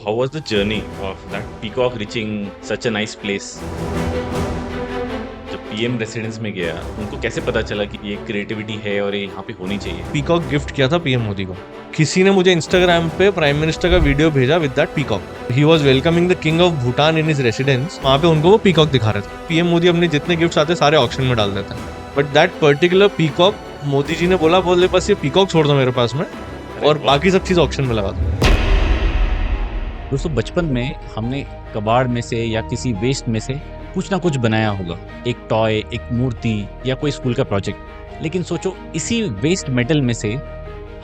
how was the journey of that peacock reaching such a nice place? जब PM residence में गया, उनको कैसे पता चला कि ये क्रिएटिविटी है और ये यहाँ पे होनी चाहिए? पीकॉक गिफ्ट किया था पीएम मोदी को। किसी ने मुझे इंस्टाग्राम पे प्राइम मिनिस्टर का वीडियो भेजा with that peacock. He was welcoming the king of Bhutan in his residence. वहाँ पे उनको वो पीकॉक दिखा रहे थे। पीएम मोदी अपने जितने गिफ्ट्स आते सारे ऑक्शन में डाल देते हैं, but that particular peacock Modi ji ने बोला बोले बस ये पीकॉक छोड़ दो मेरे पास में और बाकी सब चीज ऑक्शन में लगा दो। दोस्तों, बचपन में हमने कबाड़ में से या किसी वेस्ट में से कुछ ना कुछ बनाया होगा, एक टॉय, एक मूर्ति या कोई स्कूल का प्रोजेक्ट। लेकिन सोचो, इसी वेस्ट मेटल में से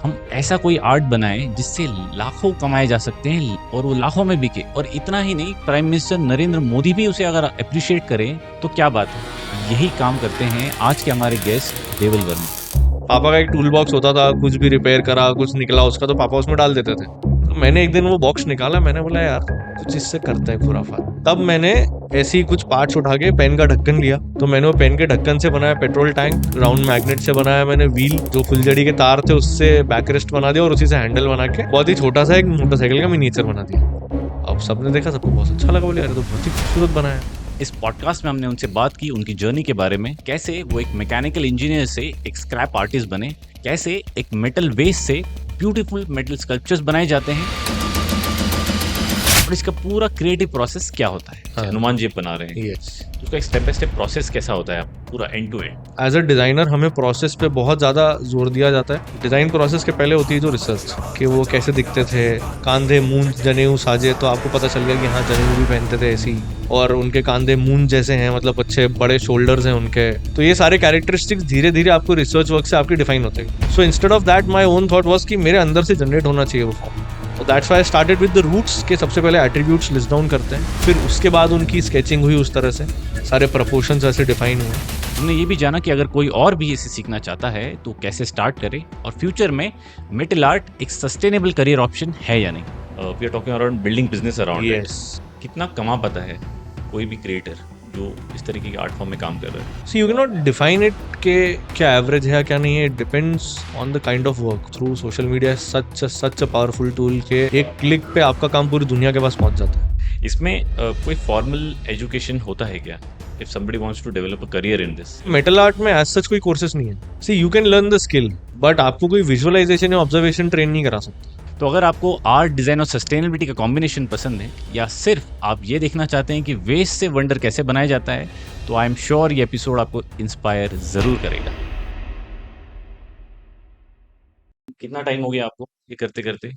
हम ऐसा कोई आर्ट बनाएं जिससे लाखों कमाए जा सकते हैं और वो लाखों में बिके। और इतना ही नहीं, प्राइम मिनिस्टर नरेंद्र मोदी भी उसे अगर अप्रिशिएट करें तो क्या बात है। यही काम करते हैं आज के हमारे गेस्ट देवल वर्मा। पापा का एक टूल बॉक्स होता था, कुछ भी रिपेयर करा, कुछ निकला उसका तो पापा उसमें डाल देते थे। तो मैंने एक दिन वो बॉक्स निकाला, मैंने बोला यार कुछ इससे करते हैं खुराफात। तब मैंने ऐसे ही कुछ पार्ट्स उठा के पेन का ढक्कन लिया, तो मैंने वो पेन के ढक्कन से बनाया पेट्रोल टैंक, राउंड मैग्नेट से बनाया मैंने व्हील, जो फुलझड़ी के तार थे उससे बैकरेस्ट बना दिया और उसी से हैंडल बना के बहुत ही छोटा सा एक मोटरसाइकिल का मिनिएचर बना दिया। अब सबने देखा, सबको बहुत अच्छा लगा, बोले यार तो बहुत ही खूबसूरत बनाया। इस पॉडकास्ट में हमने उनसे बात की उनकी जर्नी के बारे में, कैसे वो एक मैकेनिकल इंजीनियर से एक स्क्रैप आर्टिस्ट बने, कैसे एक मेटल वेस्ट से ब्यूटीफुल मेटल स्कल्पचर्स बनाए जाते हैं और इसका पूरा क्रिएटिव प्रोसेस क्या होता है। हाँ। हनुमान जी बना रहे हैं, यस। उसका एक स्टेप बाय स्टेप प्रोसेस कैसा होता है पूरा end to end? As a designer हमें प्रोसेस पे बहुत ज्यादा जोर दिया जाता है। डिजाइन प्रोसेस के पहले होती है जो रिसर्च, कि वो कैसे दिखते थे, कांधे मूंद जनेऊ साजे, तो आपको पता चल गया कि हाँ जनेऊ भी पहनते थे ऐसी, और उनके कांधे मूंद जैसे हैं, मतलब अच्छे बड़े शोल्डर्स हैं उनके। तो ये सारे कैरेक्टरिस्टिक्स धीरे धीरे आपको रिसर्च वर्क से आपकी डिफाइन होते हैं। So instead of that my own thought was कि मेरे अंदर से जनरेट होना चाहिए वो फॉर्म। तो that's why I started with the roots, के सबसे पहले एट्रीब्यूट्स लिस्ट डाउन करते हैं, फिर उसके बाद उनकी स्केचिंग हुई, उस तरह से सारे प्रपोर्शंस ऐसे डिफाइन हुए। हमने ये भी जाना कि अगर कोई और भी इसे सीखना चाहता है तो कैसे स्टार्ट करे, और फ्यूचर में मेटल आर्ट एक सस्टेनेबल करियर ऑप्शन है या नहीं। We are talking around building business around. Yes. कितना कमा पाता है कोई भी क्रिएटर जो इस तरीके के आर्ट फॉर्म में काम कर रहा है? So you cannot define it कि क्या एवरेज है क्या नहीं है। It depends on the kind of work. Through social media is such a powerful tool कि एक क्लिक पे आपका काम पूरी दुनिया के पास पहुंच जाता है। इसमें कोई फॉर्मल एजुकेशन होता है क्या if somebody wants to develop a career in this? Metal art में एज सच कोई कोर्सेज नहीं है। See you can learn the skill, but आपको कोई विजुअलाइजेशन या ऑब्जर्वेशन ट्रेन नहीं करा सकता। तो अगर आपको आर्ट, डिजाइन और सस्टेनेबिलिटी का कॉम्बिनेशन पसंद है, या सिर्फ आप ये देखना चाहते हैं कि वेस्ट से वंडर कैसे बनाया जाता है, तो आई एम श्योर ये एपिसोड आपको इंस्पायर जरूर करेगा। कितना टाइम हो गया आपको ये करते करते?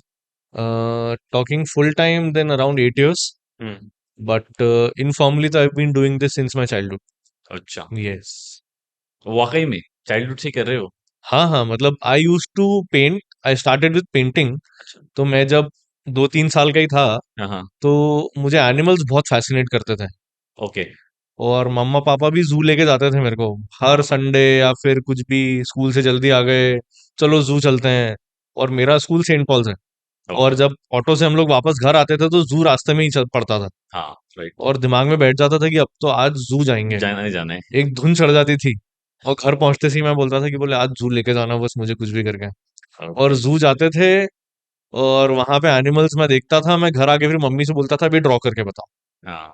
Talking full time then around 8 years, but informally तो I been doing this since my childhood. अच्छा, यस। वाकई में चाइल्डहुड से कर रहे हो? हाँ, मतलब I use to paint, I started with painting. अच्छा। तो मैं जब 2-3 साल का ही था, हाँ, तो मुझे एनिमल्स बहुत फैसिनेट करते थे, ओके। और मम्मा पापा भी जू लेके जाते थे मेरे को हर संडे, या फिर कुछ भी स्कूल से जल्दी आ गए, चलो जू चलते हैं। और मेरा स्कूल सेंट पॉल्स है, और जब ऑटो से हम लोग वापस घर आते थे तो जू रास्ते में ही चल पड़ता था, हाँ, राइट। और दिमाग में बैठ जाता था कि अब तो आज जू जाएंगे। जाना ही जाना है। एक धुन चढ़ जाती थी, और घर पहुंचते ही मैं बोलता था कि बोले आज जू लेके जाना बस मुझे, कुछ भी करके। और जू जाते थे, और वहां पे एनिमल्स मैं देखता था, मैं घर आके फिर मम्मी से बोलता था अभी ड्रॉ करके बताओ। हाँ,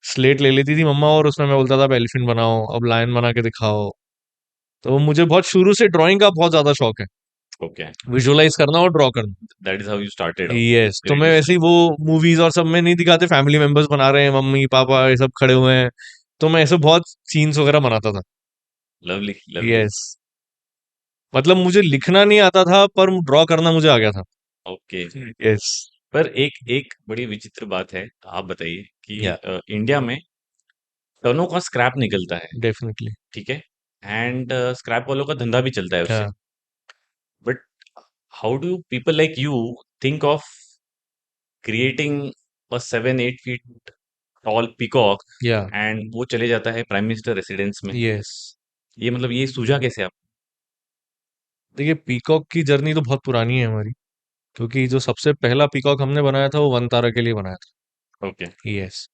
स्लेट ले लेती थी मम्मा, और उसमें मैं बोलता था अब एलिफेंट बनाओ, अब लायन बना के दिखाओ। तो मुझे बहुत शुरू से ड्राइंग का बहुत ज्यादा शौक है, ओके। विजुअलाइज करना और ड्रॉ करना। That is how you started. Yes. तो मैं वैसे ही वो मूवीज और सब में नहीं दिखाते, फैमिली मेंबर्स बना रहे हैं, मम्मी पापा ये सब खड़े हुए हैं, तो मैं ऐसे बहुत सीन्स वगैरह बनाता था। Lovely, lovely. यस। मतलब मुझे लिखना नहीं आता था, पर ड्रॉ करना मुझे आ गया था। ओके। यस। पर एक एक बड़ी विचित्र बात है, आप बताइए कि या इंडिया में टनों का स्क्रैप निकलता है, डेफिनेटली। ठीक है, एंड स्क्रैप वालों का धंधा भी चलता है उससे। या but how do people like you think of creating a 7-8 feet tall peacock या एंड वो चले जाता है प्राइम मिनिस्टर रेसिडेंस में? यस। ये मतलब ये सूझा कैसे आप? देखिए, पीकॉक की जर्नी तो बहुत पुरानी है हमारी, क्योंकि जो सबसे पहला पीकॉक हमने बनाया था वो वन तारा के लिए बनाया ओके। था। यस।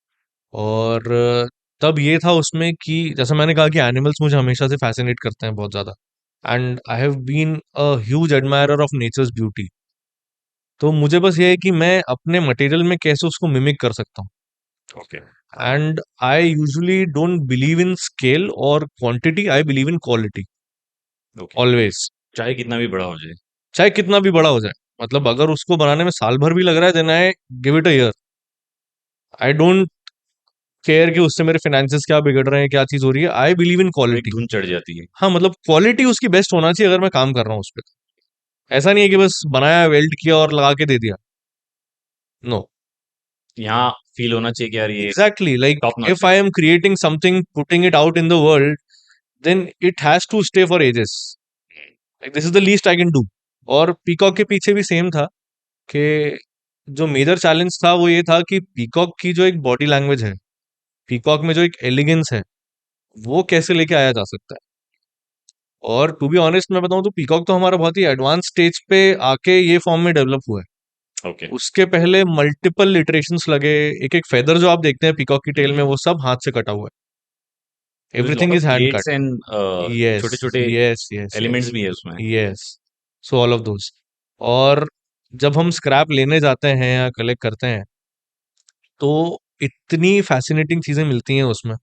और तब ये था उसमें कि जैसे मैंने कहा कि एनिमल्स मुझे हमेशा से फैसिनेट करते हैं बहुत ज़्यादा, and I have been a huge admirer of nature's beauty. तो मुझे बस ये है कि मैं अपने मटेरियल में कैसे उसको मिमिक कर सकता हूँ। Okay and I usually don't believe in scale और quantity, I believe in quality okay, always. चाहे कितना भी बड़ा हो जाए। चाहे कितना भी बड़ा हो जाए, मतलब अगर उसको बनाने में साल भर भी लग रहा है, then I give it a year. I don't care कि उससे मेरे फाइनेंसेस क्या बिगड़ रहे हैं, क्या चीज हो रही है। आई बिलीव इन वो एक क्वालिटी। धुन चढ़ जाती है। हाँ, मतलब क्वालिटी उसकी बेस्ट होना चाहिए अगर मैं काम कर रहा हूँ उस पर। ऐसा नहीं है कि बस बनाया, वेल्ड किया और लगा के दे दिया। नो, यहाँ फील होना चाहिए कि यार ये exactly, like top notch if है। I am creating something, putting it out in the world, then it has to stay for ages. Like this is the least I can do. और peacock के पीछे भी same था कि जो major challenge था वो ये था कि पीकॉक की जो एक बॉडी लैंग्वेज है, पीकॉक में जो एक एलिगेंस है, वो कैसे लेके आया जा सकता है। और टू बी ऑनेस्ट मैं बताऊं तो पीकॉक तो हमारा बहुत ही एडवांस स्टेज पे आके ये फॉर्म में डेवलप हुआ है। ओके। उसके पहले मल्टीपल इटरेशंस लगे। एक एक फेदर जो आप देखते हैं पीकॉक की टेल में, वो सब हाथ से कटा हुआ है। Lot everything of is hand plates cut. And yes, छोटे छोटे यस, यस, एलिमेंट्स यस, भी है उसमें। Yes. So all of those. और जब हम स्क्रैप लेने जाते हैं या कलेक्ट करते हैं, तो इतनी फैसिनेटिंग चीजें मिलती हैं उसमें।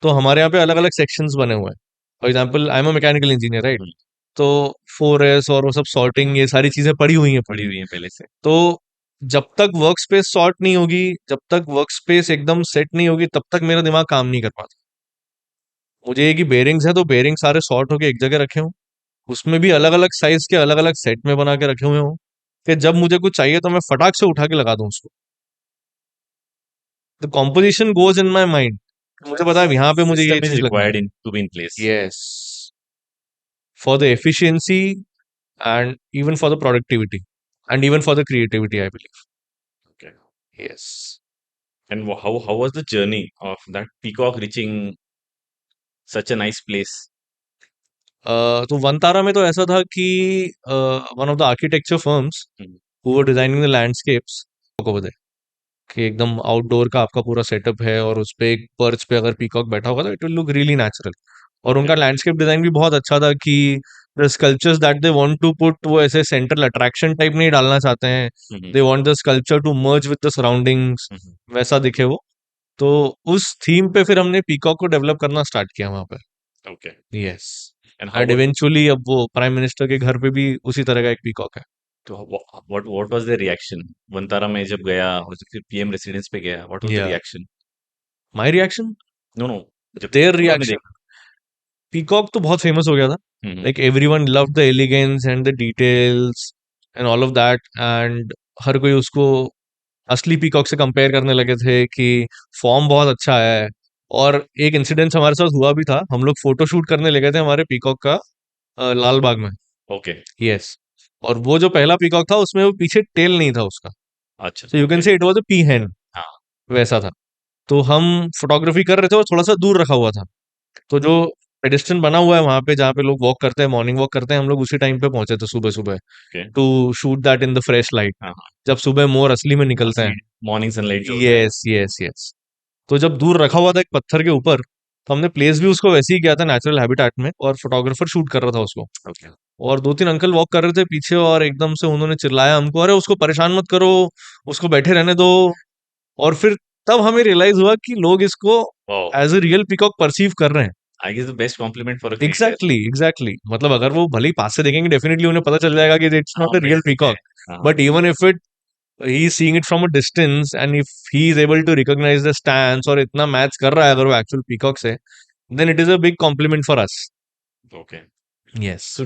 तो हमारे यहाँ पे अलग अलग सेक्शंस बने हुए हैं। For example, I am a mechanical engineer, right? Hmm, तो 4S और वो सब सॉर्टिंग, ये सारी चीजें पड़ी हुई हैं पड़ी पूरी। हुई है पहले से। तो जब तक वर्क स्पेस सॉर्ट नहीं होगी, जब तक वर्क स्पेस एकदम सेट नहीं होगी, तब तक मेरा दिमाग काम नहीं कर पाता। मुझे ये कि बेरिंग्स है तो बेरिंग सारे सॉर्ट होके एक जगह रखे हों, उसमें भी अलग अलग साइज के अलग अलग सेट में बना के रखे हुए हों, कि जब मुझे कुछ चाहिए तो मैं फटाक से उठा के लगा दूं उसको। The composition goes in my mind. मुझे पता है यहाँ पे मुझे ये सिस्टम इज चीज लगनी है। Required in to be in place. Yes, for the efficiency and even for the productivity and even for the creativity, I believe. Okay. Yes. And how was the journey of that peacock reaching such a nice place? तो वनतारा में तो ऐसा था कि one of the architecture firms who were designing the landscapes over there, कि एकदम outdoor का आपका पूरा सेटअप है और उस पे एक पर्च पे अगर पीकॉक बैठा होगा तो it will look really natural. और ओके। उनका लैंडस्केप डिजाइन भी बहुत अच्छा था कि the sculptures that they want to put, वो ऐसे सेंट्रल अट्रैक्शन टाइप नहीं डालना चाहते हैं। They want the sculpture to merge with the surroundings, वैसा दिखे वो। तो उस थीम पे फिर हमने पीकॉक को डेवलप करना स्टार्ट किया वहां पर। Okay. Yes. And and eventually अब वो प्राइम मिनिस्टर के घर पे भी उसी तरह का एक पीकॉक है। तो what was the reaction Vantara में जब गया और फिर पीएम रेसिडेंस पे गया? व्हाट वाज द या reaction? My reaction, no no, जब देयर जब आपने रिएक्शन। देखा। पीकॉक तो बहुत फेमस हो गया था। Hmm. Like everyone loved the elegance and the details and all of that. And हर कोई उसको असली पीकॉक से कंपेयर करने लगे थे कि फॉर्म बहुत अच्छा है। और एक इंसिडेंस हमारे साथ हुआ भी था, हम लोग फोटो शूट करने लगे थे हमारे पीकॉक का लाल बाग में। ओके। यस। और वो जो पहला पीकॉक था उसमें वो पीछे टेल नहीं था उसका। अच्छा। सो यू कैन ओके। से इट वाज अ पी हैन, हाँ। वैसा था। तो हम फोटोग्राफी कर रहे थे और थोड़ा सा दूर रखा हुआ था। तो जो पेडेस्ट्रियन बना हुआ है वहां पे जहाँ पे लोग वॉक करते हैं, मॉर्निंग वॉक करते हैं, हम लोग उसी टाइम पे पहुंचे थे सुबह सुबह, okay. To shoot that in the fresh light, हाँ हाँ। जब सुबह मोर असली में निकलते असली हैं। मॉर्निंग सनलाइट जो होता है। Yes, yes, yes. तो जब दूर रखा हुआ था एक पत्थर के ऊपर, तो हमने प्लेस भी उसको वैसे ही किया था, नेचुरल हैबिटेट में, और फोटोग्राफर शूट कर रहा था उसको। ओके। और दो तीन अंकल वॉक कर रहे थे पीछे और एकदम से उन्होंने चिल्लाया हमको, अरे उसको परेशान मत करो, उसको बैठे रहने दो। और फिर तब हमें रियलाइज हुआ कि लोग इसको wow, as a real peacock perceive कर रहे हैं। I guess the best compliment for a creator. Exactly, exactly. मतलब अगर वो भले ही पास से देखेंगे, डेफिनेटली उन्हें पता चल जाएगा कि इट्स हाँ, नॉट अ रियल बेस्ट है। पीकॉक। हाँ। But even if it he is seeing it from a distance and if he is able to recognise the stance और इतना मैच कर रहा है अगर वो एक्चुअल पीकॉक से, then it is a big compliment for us. Okay. Yes. So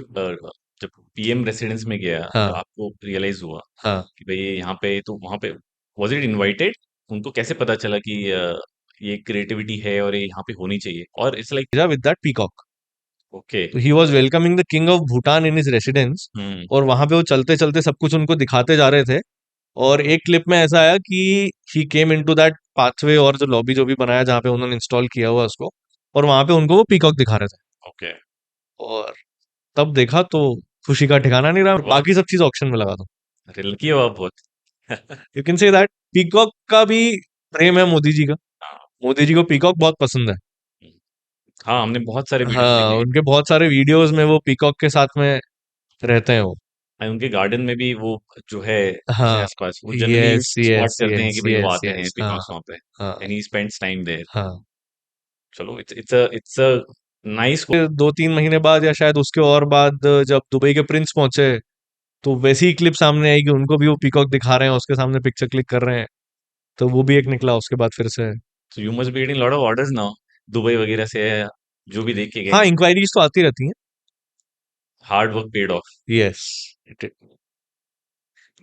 जब PM residence में गया तो हाँ, आपको रियलाइज हुआ हाँ। कि भाई ये यहाँ पे, तो वहाँ पे वाज इट इनवाइटेड? उनको कैसे पता चला कि ये क्रिएटिविटी है और ये यहाँ पे होनी चाहिए? और it's like with that peacock, okay. तो he was welcoming the king of Bhutan in his residence. Hmm. और वहां पे वो चलते चलते सब कुछ उनको दिखाते जा रहे थे। और एक क्लिप में ऐसा आया कि ही केम इनटू दैट पाथवे और जो लॉबी जो भी बनाया जहाँ पे उन्होंने इंस्टॉल किया हुआ उसको, और वहां पे उनको वो पीकॉक दिखा रहे थे। ओके। और तब देखा तो खुशी का ठिकाना नहीं रहा, और वाह, बाकी सब चीज ऑक्शन में लगा दो। लकी हो आप बहुत। You can say that peacock का भी प्रेम है मोदी जी का। हाँ। मोदी जी को पीकॉक बहुत पसंद है। हम्म। हाँ, हमने बहुत सारे वीडियोस हाँ, देखे। उनके बहुत सारे वीडियोस में वो पीकॉक के साथ में रहते हैं वो। उनके गार्डन में भी वो जो है अपने हाँ, आसपास, वो जनरली यस स्पॉट यस करते हैं कि यस भाई वो यस आते हैं यस, हाँ पीकॉक्स वहां पे, हाँ and he spends time there. हाँ। चलो, इट्स अ नाइस। फिर 2-3 महीने बाद या शायद उसके और बाद जब दुबई के प्रिंस पहुंचे, तो वैसी ही क्लिप सामने आई कि उनको भी वो पीकॉक दिखा रहे हैं, उसके सामने पिक्चर क्लिक कर रहे हैं। तो वो भी एक निकला उसके बाद फिर से। So you must be getting lot of orders now, Dubai वगैरह से, या जो भी देख के गए। हाँ, इंक्वायरीज तो आती रहती हैं। Hard work paid of. Yes.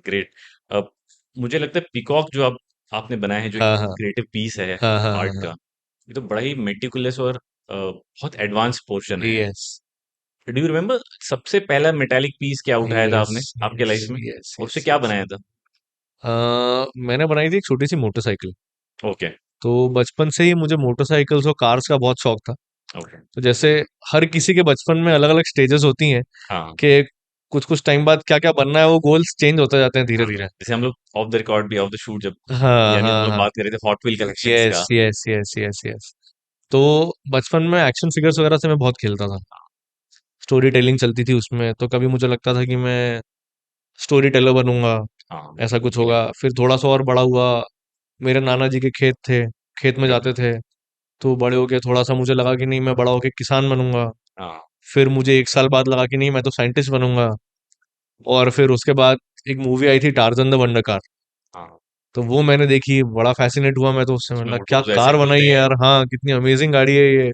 Great. अब मुझे लगता है पीकॉक जो आप आपने बनाया है, जो हाँ हाँ क्रिएटिव पीस है हाँ हाँ आर्ट हाँ। का, ये तो बड़ा ही मेटिकुलस और बहुत एडवांस पोर्शन है। यस डू यू रिमेम्बर सबसे पहला मेटालिक पीस क्या उठाया था यस आपने आपके यस लाइफ में, यस और यस उससे क्या यस। बनाया था? मैंने बनाई थी एक छोटी सी मोटरसाइकिल। ओके। तो बचपन से ही मुझे मोटरसाइकिल्स और कार्स का बहुत शौक था। ओके। तो जैसे हर किसी के बचपन में अलग अलग स्टेजेस होती हैं हाँ कि कुछ कुछ टाइम बाद क्या क्या बनना है, वो गोल्स चेंज होते जाते हैं धीरे हाँ, धीरे। जैसे हम लोग ऑफ द रिकॉर्ड भी, ऑफ द शूट जब हाँ यानी हम हाँ लोग हाँ। बात कर रहे थे हॉट व्हील कलेक्शंस यस का। Yes yes yes yes. तो बचपन में एक्शन फिगर्स वगैरह से मैं बहुत खेलता था। स्टोरी टेलिंग चलती थी उसमें, तो कभी मुझे लगता था कि मैं स्टोरी टेलर बनूंगा, हाँ। ऐसा कुछ होगा। फिर थोड़ा सा और बड़ा हुआ, मेरे नाना जी के खेत थे, खेत में हम्म, जाते थे। तो बड़े होके थोड़ा सा मुझे लगा कि नहीं, मैं बड़ा होके किसान बनूंगा। हाँ फिर मुझे 1 साल बाद लगा कि नहीं, मैं तो साइंटिस्ट बनूंगा। और फिर उसके बाद एक मूवी आई थी टार्जन द वंडर कार। हाँ। तो वो मैंने देखी, बड़ा फैसिनेट हुआ मैं तो उससे। मैंने उसमें कहा, क्या ऑटोज वैसे कार बनाई खुलते है हैं। यार, हाँ कितनी अमेजिंग गाड़ी है ये।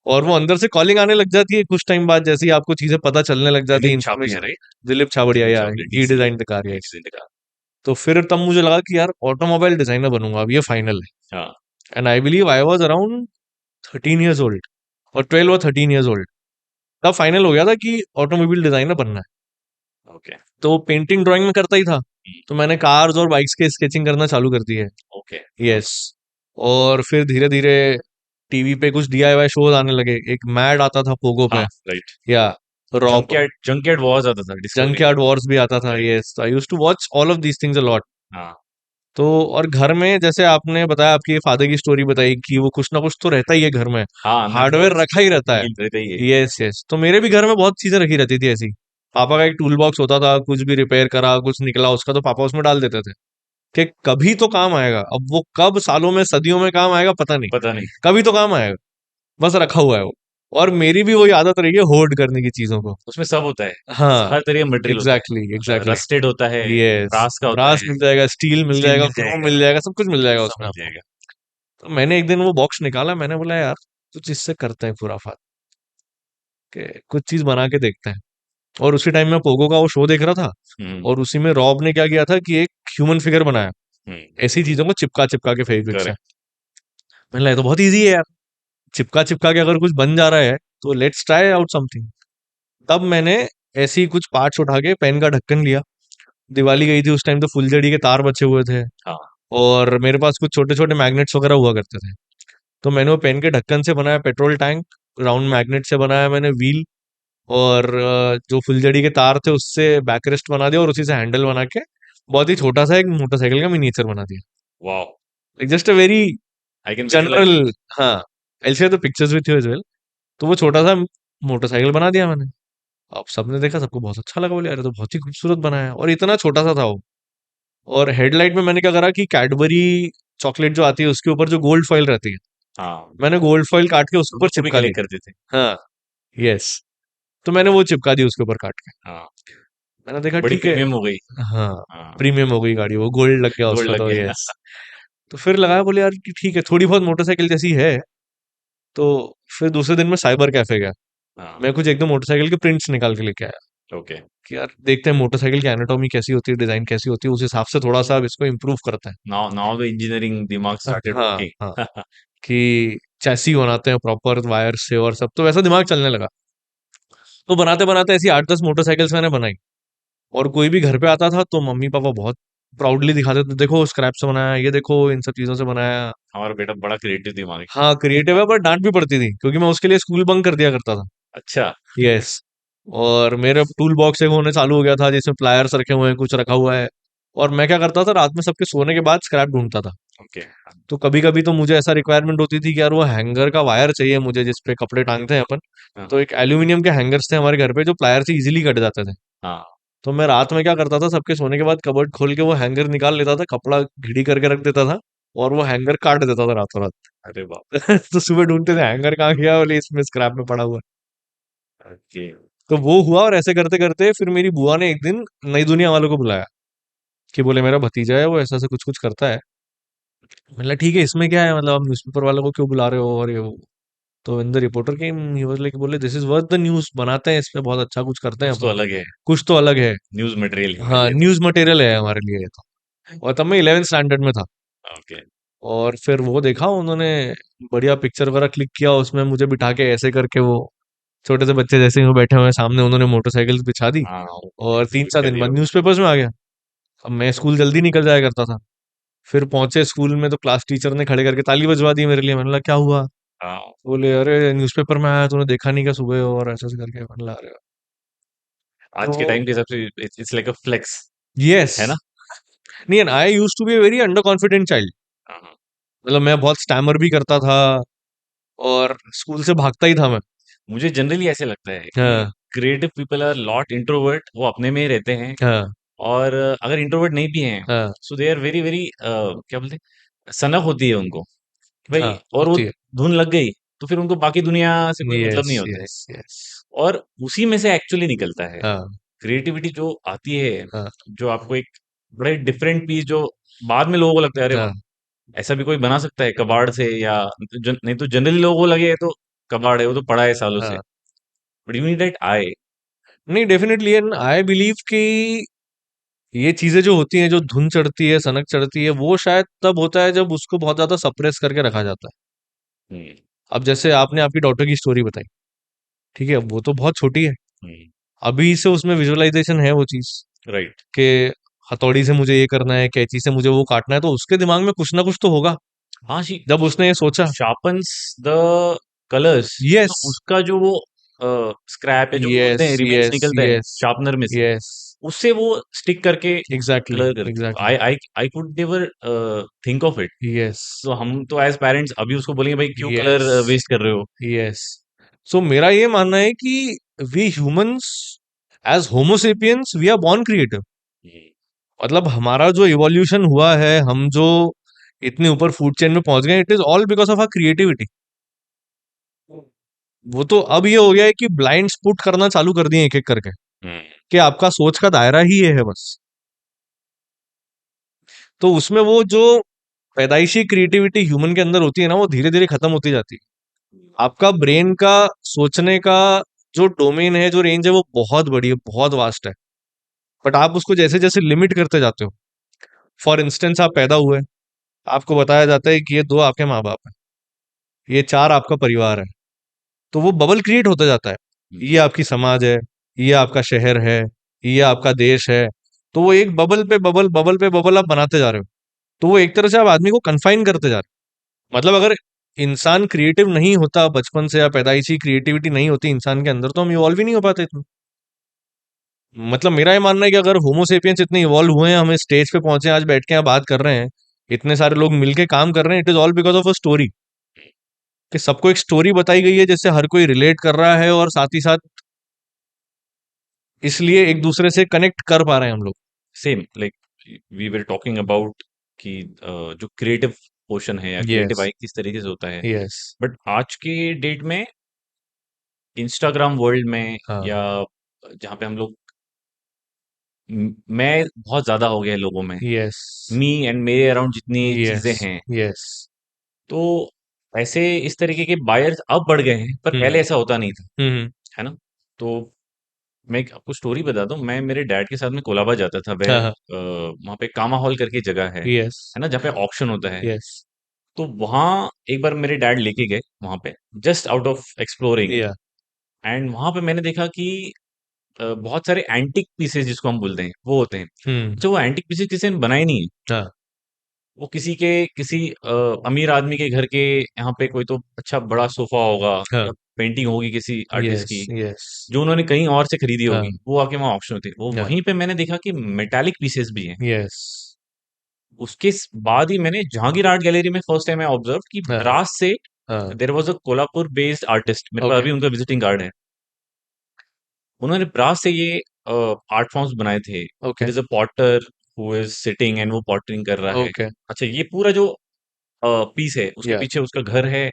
और वो अंदर से कॉलिंग आने लग जाती है कुछ टाइम बाद, जैसे ही आपको चीजें पता चलने लग जाती है, दिलीप छाबड़िया, इन्फॉर्मेशन। राइट? दिलीप छाबड़िया, दिलीप या Chhabria, he DC, design the car, yes. Design का। तो फिर तब मुझे लगा कि यार ऑटोमोबाइल डिजाइनर बनूंगा, अब ये फाइनल है। हाँ। And I believe I was around 13 years old, और 12 और 13 years ओल्ड। तब फाइनल हो गया था कि ऑटोमोबाइल डिजाइनर बनना है। ओके। तो पेंटिंग ड्राइंग में करता ही था, तो मैंने कार्स और बाइक्स के स्केचिंग करना चालू कर दी है। ओके। यस। और फिर धीरे धीरे टीवी पे कुछ डीआईवाई शोज आने लगे। एक मैड आता था पोगो हाँ, पे, राइट। या रॉब, जंकयार्ड वॉर्स आता था डिस्कवरी पे। जंकयार्ड वॉर्स भी आता था। Right. Yes, I used to watch all of these things a lot. हाँ तो और घर में, जैसे आपने बताया, आपकी फादर की स्टोरी बताई कि वो कुछ ना कुछ तो रहता ही है घर में, हाँ, हार्डवेयर रखा ही रहता है। रहता ही है। Yes yes. तो मेरे भी घर में बहुत चीजें रखी रहती थी ऐसी। पापा का एक टूल बॉक्स होता था, कुछ भी रिपेयर करा, कुछ निकला उसका, तो पापा उसमें डाल देते थे कि कभी तो काम आएगा। अब वो कब सालों में सदियों में काम आएगा पता नहीं, पता नहीं। कभी तो काम आएगा। बस रखा हुआ है वो। और मेरी भी वही आदत रही है, होर्ड करने की चीजों को। उसमें सब होता है, हाँ, हर तरह का मटेरियल होता एग्जैक्टली है, एग्जैक्टली। रस्टेड होता है, यस, ब्रास का होता ब्रास है, मिल जाएगा, स्टील मिल स्टील जाएगा, मिल क्रोम जाएगा, मिल जाएगा, सब कुछ मिल जाएगा सब उसमें मिल आपको। जाएगा। तो मैंने एक दिन वो बॉक्स निकाला, मैंने बोला यार कुछ इससे करते हैं पूरा फात, कि कुछ चीज बना के देखते हैं। और उसी टाइम में पोगो का वो शो देख रहा था, हम्म। और उसी में रॉब ने क्या किया था कि एक ह्यूमन फिगर बनाया, हम्म। ऐसी चीजों को चिपका चिपका के फेविक्विक से। करेक्ट। मैंने लगा, ये तो बहुत ईजी है यार, चिपका चिपका के अगर कुछ बन जा रहा है तो लेट्स ट्राई आउट समथिंग। तब मैंने ऐसे ही कुछ पार्ट्स उठा के पेन का ढक्कन लिया। दिवाली गई थी उस टाइम, तो फुलझड़ी के तार बचे हुए थे, हाँ। और मेरे पास कुछ छोटे छोटे मैग्नेट्स वगैरह हुआ करते थे। तो मैंने वो पेन के ढक्कन से बनाया पेट्रोल टैंक, राउंड मैग्नेट से बनाया मैंने व्हील, और जो फुलझड़ी के तार थे उससे बैकरेस्ट बना दिया, और उसी से हैंडल बना के बहुत ही छोटा सा एक मोटरसाइकिल का मिनिएचर बना दिया। Wow. Just a very I can general. Visualise. हाँ, I share the pictures with you as well. तो वो छोटा सा मोटरसाइकिल बना दिया मैंने। अब सबने देखा, सबको बहुत अच्छा लगा, बोले अरे तो बहुत ही खूबसूरत बनाया है, और इतना छोटा सा था वो। और हेडलाइट में मैंने क्या करा कि कैडबरी चॉकलेट जो आती है उसके ऊपर जो गोल्ड फॉइल रहती है, हाँ, मैंने गोल्ड फॉइल काट के उसके ऊपर वो भी चिपका दी। कलेक्ट करते थे। हाँ, यस। तो मैंने वो चिपका दी उसके ऊपर काट के। हाँ, मैंने देखा बड़ी ठीक है। प्रीमियम हो गई। हाँ, हाँ, प्रीमियम हो गई गाड़ी, वो गोल्ड लग गया गोल्ड उसमें, लग तो गया। यस। तो फिर लगाया, बोले यार कि ठीक है, थोड़ी बहुत मोटरसाइकिल जैसी है। तो फिर दूसरे दिन मैं साइबर कैफे गया। हाँ। मैं कुछ एक दो मोटरसाइकिल के प्रिंट्स निकाल के लेके आया ओके। कि यार देखते हैं मोटरसाइकिल की एनाटॉमी कैसी होती है, डिजाइन कैसी होती है, उस हिसाब से थोड़ा सा अब इसको इम्प्रूव करते हैं। नाउ द इंजीनियरिंग दिमाग स्टार्टेड हाँ हाँ। वर्किंग। कि चैसी बनाते हैं प्रॉपर वायर से और सब, तो वैसा दिमाग चलने लगा। तो बनाते बनाते ऐसी 8-10 मोटरसाइकिल्स मैंने बनाई। और कोई भी घर पे आता था तो मम्मी पापा बहुत प्राउडली दिखाते थे, देखो स्क्रैप से बनाया, ये देखो इन सब चीजों से बनाया। हमारा बेटा बड़ा क्रिएटिव दिमाग है। हाँ, क्रिएटिव है, पर डांट भी पड़ती थी क्योंकि मैं उसके लिए स्कूल बंक कर दिया करता था। अच्छा। यस। और मेरे टूल बॉक्स एक होने चालू हो गया था जिसमें प्लायर्स रखे हुए हैं, कुछ रखा हुआ है। और मैं क्या करता था, रात में सबके सोने के बाद स्क्रैप ढूंढता था। ओके। तो कभी कभी तो मुझे ऐसा रिक्वायरमेंट होती थी कि यार वो हैंगर का वायर चाहिए मुझे, जिसपे कपड़े टांगते हैं अपन। हाँ तो एक एल्यूमिनियम के हैंगर्स थे हमारे घर पे, जो प्लायर से इजीली कट जाते थे। हाँ। तो मैं रात में क्या करता था, सबके सोने के बाद कबर्ड खोल के वो हैंगर निकाल लेता था, कपड़ा घिरी करके रख देता था और वो हैंगर काट देता था रातों रात। अरे बाप। तो सुबह ढूंढते थे हैंगर कहाँ गया, बोले इसमें स्क्रैप में पड़ा हुआ है। ओके। तो वो हुआ, और ऐसे करते करते फिर मेरी बुआ ने एक दिन नई दुनिया वालों को बुलाया कि बोले मेरा भतीजा है, वो ऐसा ऐसा कुछ कुछ करता है। मैंने कहा ठीक है, इसमें क्या है, मतलब आप न्यूज़पेपर वालों को क्यों बुला रहे हो और ये वो। तो इन द रिपोर्टर के ही वाज लाइक, बोले this is worth the news, बनाते हैं इसमें, बहुत अच्छा कुछ करते हैं कुछ तो अपन, अलग है। कुछ तो अलग है। न्यूज़ मटेरियल है हमारे हाँ, लिए तो। न्यूज़ मटेरियल है हमारे लिए ये तो। और तब मैं 11th स्टैंडर्ड में था। ओके। और फिर वो देखा उन्होंने, बढ़िया पिक्चर वगैरह क्लिक किया, उसमें मुझे बिठा के ऐसे करके, वो छोटे से बच्चे जैसे ही वो बैठे हुए हैं सामने, उन्होंने मोटरसाइकिल बिछा दी हाँ, और तीन एग्ज़िबिट चार कर दिन दिया बाद होगा। न्यूज़पेपर्स में आ गया। अब मैं स्कूल जल्दी निकल जाया करता था। फिर पहुंचे स्कूल में तो क्लास टीचर ने खड़े करके ताली बजवा दी मेरे लिए। मैंने कहा क्या हुआ? हाँ, बोले अरे न्यूज़पेपर में आया, तूने देखा नहीं क्या सुबह, और ऐसे ऐसे करके। मैंने कहा अरे। तो आज के टाइम के हिसाब से it's like a flex, yes. है ना? नहीं, and I used to be a very under confident child. हाँ, हाँ। मतलब मैं बहुत स्टैमर भी करता था और स्कूल से भागता ही था मैं। मुझे जनरली ऐसे लगता है कि हाँ, creative people are lot introvert, वो अपने में ही रहते हैं। हाँ, और अगर इंट्रोवर्ट नहीं भी हैं, हाँ, सो दे आर वेरी वेरी क्या बोलते हैं, सनक होती है उनको हाँ, भाई, और वो होती है। धुन लग गई तो फिर उनको बाकी दुनिया से कोई मतलब यस, नहीं होता है। Yes, yes. और उसी में से एक्चुअली निकलता है हाँ, क्रिएटिविटी जो आती है, हाँ, जो आपको एक बड़े डिफरेंट पीस जो बाद में लोगों को लगता है अरे हाँ, वाह, ऐसा भी कोई बना सकता है कबाड़ से, या नहीं तो जनरली लोगों को लगे तो कबाड़ है, वो तो पड़ा है सालों से। हाँ। But you need that I. नहीं, डेफिनेटली, एंड आई बिलीव कि ये चीजें जो होती हैं, जो धुन चढ़ती है, सनक चढ़ती है, वो शायद तब होता है जब उसको बहुत ज्यादा सप्रेस करके रखा जाता है। हम्म। अब जैसे आपने आपकी डॉटर की स्टोरी बताई, ठीक है, वो तो बहुत छोटी है। हम्म। अभी से उसमें विजुअलाइजेशन है वो चीज राइट। कि हथौड़ी से मुझे ये करना है, कैंची से मुझे वो काटना है, तो उसके दिमाग में कुछ ना कुछ तो होगा हाँ शी जब उसने ये सोचा। शार्पन्स द कलर्स, तो यस, उसका जो वो स्क्रैप है जो बोलते यस, हैं, रिमेन्स यस, निकलता है यस, शार्पनर में से, यस। उससे वो स्टिक करके एग्जैक्टली, कलर करती है। Exactly. I could never think of it. Yes, तो हम तो एज पेरेंट्स अभी उसको बोलेंगे भाई क्यों कलर यस, वेस्ट कर रहे हो। यस। सो मेरा ये मानना है कि we humans as homo sapiens we are born creative. Hmm. मतलब हमारा जो इवोल्यूशन हुआ है, हम जो इतने ऊपर फूड चेन में पहुंच गए, it is all because of our creativity. वो तो अब ये हो गया है कि ब्लाइंड पुट करना चालू कर दिए एक एक करके, हम्म। कि आपका सोच का दायरा ही ये है बस। तो उसमें वो जो पैदाइशी क्रिएटिविटी ह्यूमन के अंदर होती है ना, वो धीरे धीरे खत्म होती जाती है। आपका ब्रेन का सोचने का जो डोमेन है, जो रेंज है, वो बहुत बड़ी है, बहुत वास्ट है। बट आप उसको जैसे जैसे लिमिट करते जाते हो, फॉर इंस्टेंस आप पैदा हुए, आपको बताया जाता है कि ये दो आपके माँ बाप हैं, ये चार आपका परिवार है, तो वो बबल क्रिएट होता जाता है। ये आपकी समाज है, ये आपका शहर है, ये आपका देश है। तो वो एक बबल पे बबल, बबल पे बबल आप बनाते जा रहे हो। तो वो एक तरह से आप आदमी को कन्फाइन करते जा रहे हो। मतलब अगर इंसान क्रिएटिव नहीं होता बचपन से, या पैदाइशी क्रिएटिविटी नहीं होती इंसान के अंदर, तो हम इवॉल्व ही नहीं हो पाते इतना। मतलब मेरा ये मानना है कि अगर होमोसेपियंस इतने इवॉल्व हुए हैं, हम इस स्टेज पे पहुंचे हैं, आज बैठ के यहाँ बात कर रहे हैं, इतने सारे लोग मिलके काम कर रहे हैं, it is all because of a story. कि सबको एक स्टोरी बताई गई है जिससे हर कोई रिलेट कर रहा है, और साथ ही साथ इसलिए एक दूसरे से कनेक्ट कर पा रहे हैं हम लोग। Same like we were talking about कि जो क्रिएटिव पोर्शन है या क्रिएटिव यस, आई किस तरीके से होता है। यस। बट आज के डेट में इंस्टाग्राम वर्ल्ड में, हाँ। या जहाँ पे हम लोग मैं बहुत ज्यादा हो गया है लोगों में, यस, मी एंड मेरे अराउंड जितनी यस, चीजें हैं, यस। तो ऐसे इस तरीके के बायर्स अब बढ़ गए हैं, पर हम्म, पहले ऐसा होता नहीं था, हम्म। है ना? तो मैं एक आपको स्टोरी बताता हूँ। मैं मेरे डैड के साथ में कोलाबा जाता था, हाँ, वेर हाँ। वहाँ पे कामा हॉल करके जगह यस, है ना, जहाँ पे ऑक्शन होता है। यस। तो वहाँ एक बार मेरे डैड लेके गए वहाँ पे, जस्ट आउट ऑफ एक्सप्लोरिंग। या। एंड वहाँ पे मैंने देखा कि बहुत सारे एंटिक पीसेस जिसको हम बोलते हैं वो होते हैं। हम्म। अच्छा, वो एंटिक पीसेस किसी ने बनाए नहीं है, हाँ। वो किसी अमीर आदमी के घर के यहाँ पे कोई तो अच्छा बड़ा सोफा होगा, हाँ। या पेंटिंग होगी किसी आर्टिस्ट यस, की, यस। जो उन्होंने कहीं और से खरीदी हाँ, होगी, वो आके वहाँ ऑक्शन होती है। वो हाँ। वहीं पे मैंने देखा कि मेटालिक पीसेस भी हैं। यस। उसके बाद ही मैंने जहांगीर आर्ट गैलरी में फर्स्ट टाइम ऑब्जर्व कि हाँ, ब्रास से हाँ। There was a Kolhapur based artist, मेरे पास ओके। अभी उनका विजिटिंग कार्ड है। उन्होंने ब्रास से ये आर्ट फॉर्म्स बनाए थे। Okay there is a potter who is sitting and वो पॉटरिंग कर रहा है। ओके अच्छा, ये पूरा जो पीस है उसके या पीछे उसका घर है,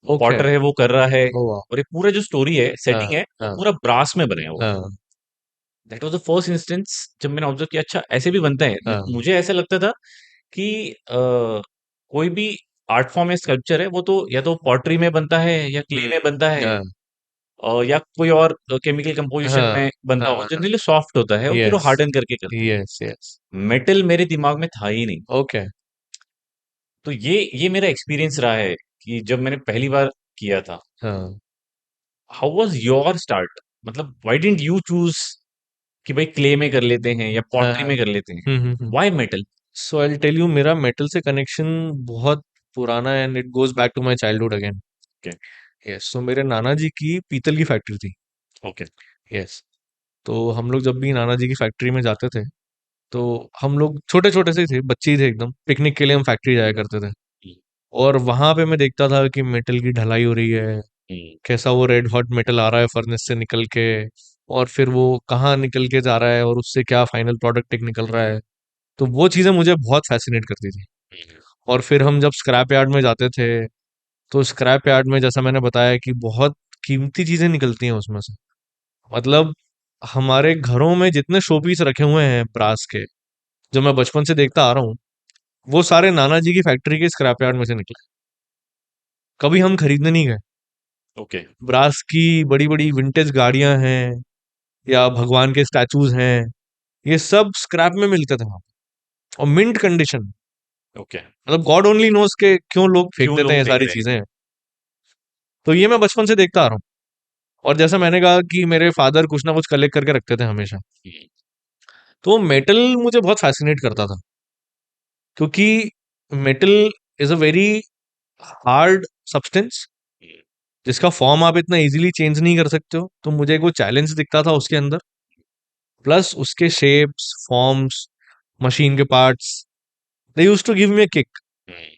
ओके पॉटर है वो कर रहा है, ओ वाह और ये पूरा जो स्टोरी है, हाँ सेटिंग है, वो हाँ पूरा ब्रास में बनाया हुआ है। हाँ that was the first instance जब मैंने ऑब्जर्व किया, अच्छा ऐसे भी बनता है। हाँ मुझे ऐसा लगता था कि कोई भी आर्ट फॉर्म या स्कल्पचर है वो तो या तो पॉटरी में बनता है या क्ले हम्म में बनता है, हाँ या कोई और केमिकल कंपोजिशन हाँ में बनता हाँ होगा, हाँ जनरली सॉफ्ट होता है और फिर वो यस हार्डन करके करते हैं। यस यस मेटल मेरे दिमाग में था ही नहीं। ओके तो ये मेरा एक्सपीरियंस रहा है कि जब मैंने पहली बार किया था। हाँ हाउ वाज योर स्टार्ट? मतलब व्हाई डिडंट यू चूज कि भाई क्ले में कर लेते हैं या हाँ पॉटरी में कर लेते हैं? Hmm. Why metal? So I tell you मेरा मेटल से कनेक्शन बहुत पुराना है and it goes back to my childhood again okay. Yes so मेरे नाना जी की पीतल की फैक्ट्री थी ओके। यस तो हम लोग जब भी नाना जी की फैक्ट्री में जाते थे तो हम लोग छोटे छोटे से ही थे बच्चे ही थे एकदम पिकनिक के लिए हम फैक्ट्री जाया करते थे और वहां पे मैं देखता था कि मेटल की ढलाई हो रही है कैसा वो रेड हॉट मेटल आ रहा है फर्नेस से निकल के और फिर वो कहाँ निकल के जा रहा है और उससे क्या फाइनल प्रोडक्ट एक निकल रहा है तो वो चीजें मुझे बहुत फैसिनेट करती थी और फिर हम जब स्क्रैप यार्ड में जाते थे तो स्क्रैप यार्ड में जैसा मैंने बताया कि बहुत कीमती चीजें निकलती हैं उसमें से मतलब हमारे घरों में जितने शो पीस रखे हुए हैं ब्रास के जो मैं बचपन से देखता आ रहा हूँ वो सारे नाना जी की फैक्ट्री के स्क्रैप यार्ड में से निकले कभी हम खरीदने नहीं गए ओके। ब्रास की बड़ी बड़ी विंटेज गाड़ियां हैं या भगवान के स्टैचूज हैं ये सब स्क्रैप में मिलते थे वहां और मिंट कंडीशन ओके। मतलब गॉड ओनली नोस के क्यों लोग फेंक क्यों देते लोग हैं ये फेंक सारी रहे चीजें तो ये मैं बचपन से देखता आ रहा हूँ और जैसा मैंने कहा कि मेरे फादर कुछ ना कुछ कलेक्ट करके रखते थे हमेशा हैं? तो मेटल मुझे बहुत फैसिनेट करता था क्योंकि metal is a very hard substance जिसका फॉर्म आप इतना इजीली चेंज नहीं कर सकते हो तो मुझे एक वो चैलेंज दिखता था उसके अंदर प्लस उसके शेप्स फॉर्म्स मशीन के parts they used to give me a kick hmm.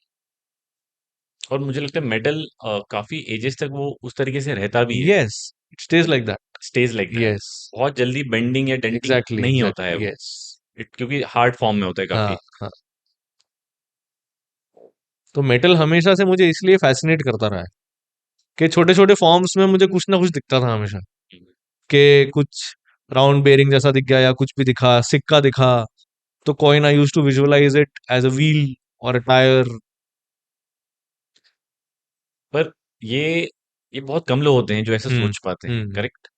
और मुझे लगता है मेटल काफी एजेस तक वो उस तरीके से रहता भी है। Yes it stage like that stage like that. Yes बहुत जल्दी बेंडिंग या डेंटिंग एग्जैक्टली नहीं होता है एग्जैक्टली वो। यस क्योंकि हार्ड फॉर्म में होता है हाँ काफी। हाँ तो मेटल हमेशा से मुझे इसलिए फैसिनेट करता रहा है कि छोटे छोटे फॉर्म्स में मुझे कुछ ना कुछ दिखता था हमेशा कि कुछ राउंड बेरिंग जैसा दिख गया या कुछ भी दिखा सिक्का दिखा तो coin I use to visualise it as a wheel और अ टायर पर ये बहुत कम लोग होते हैं जो ऐसा हम्म सोच पाते हैं, hmm correct?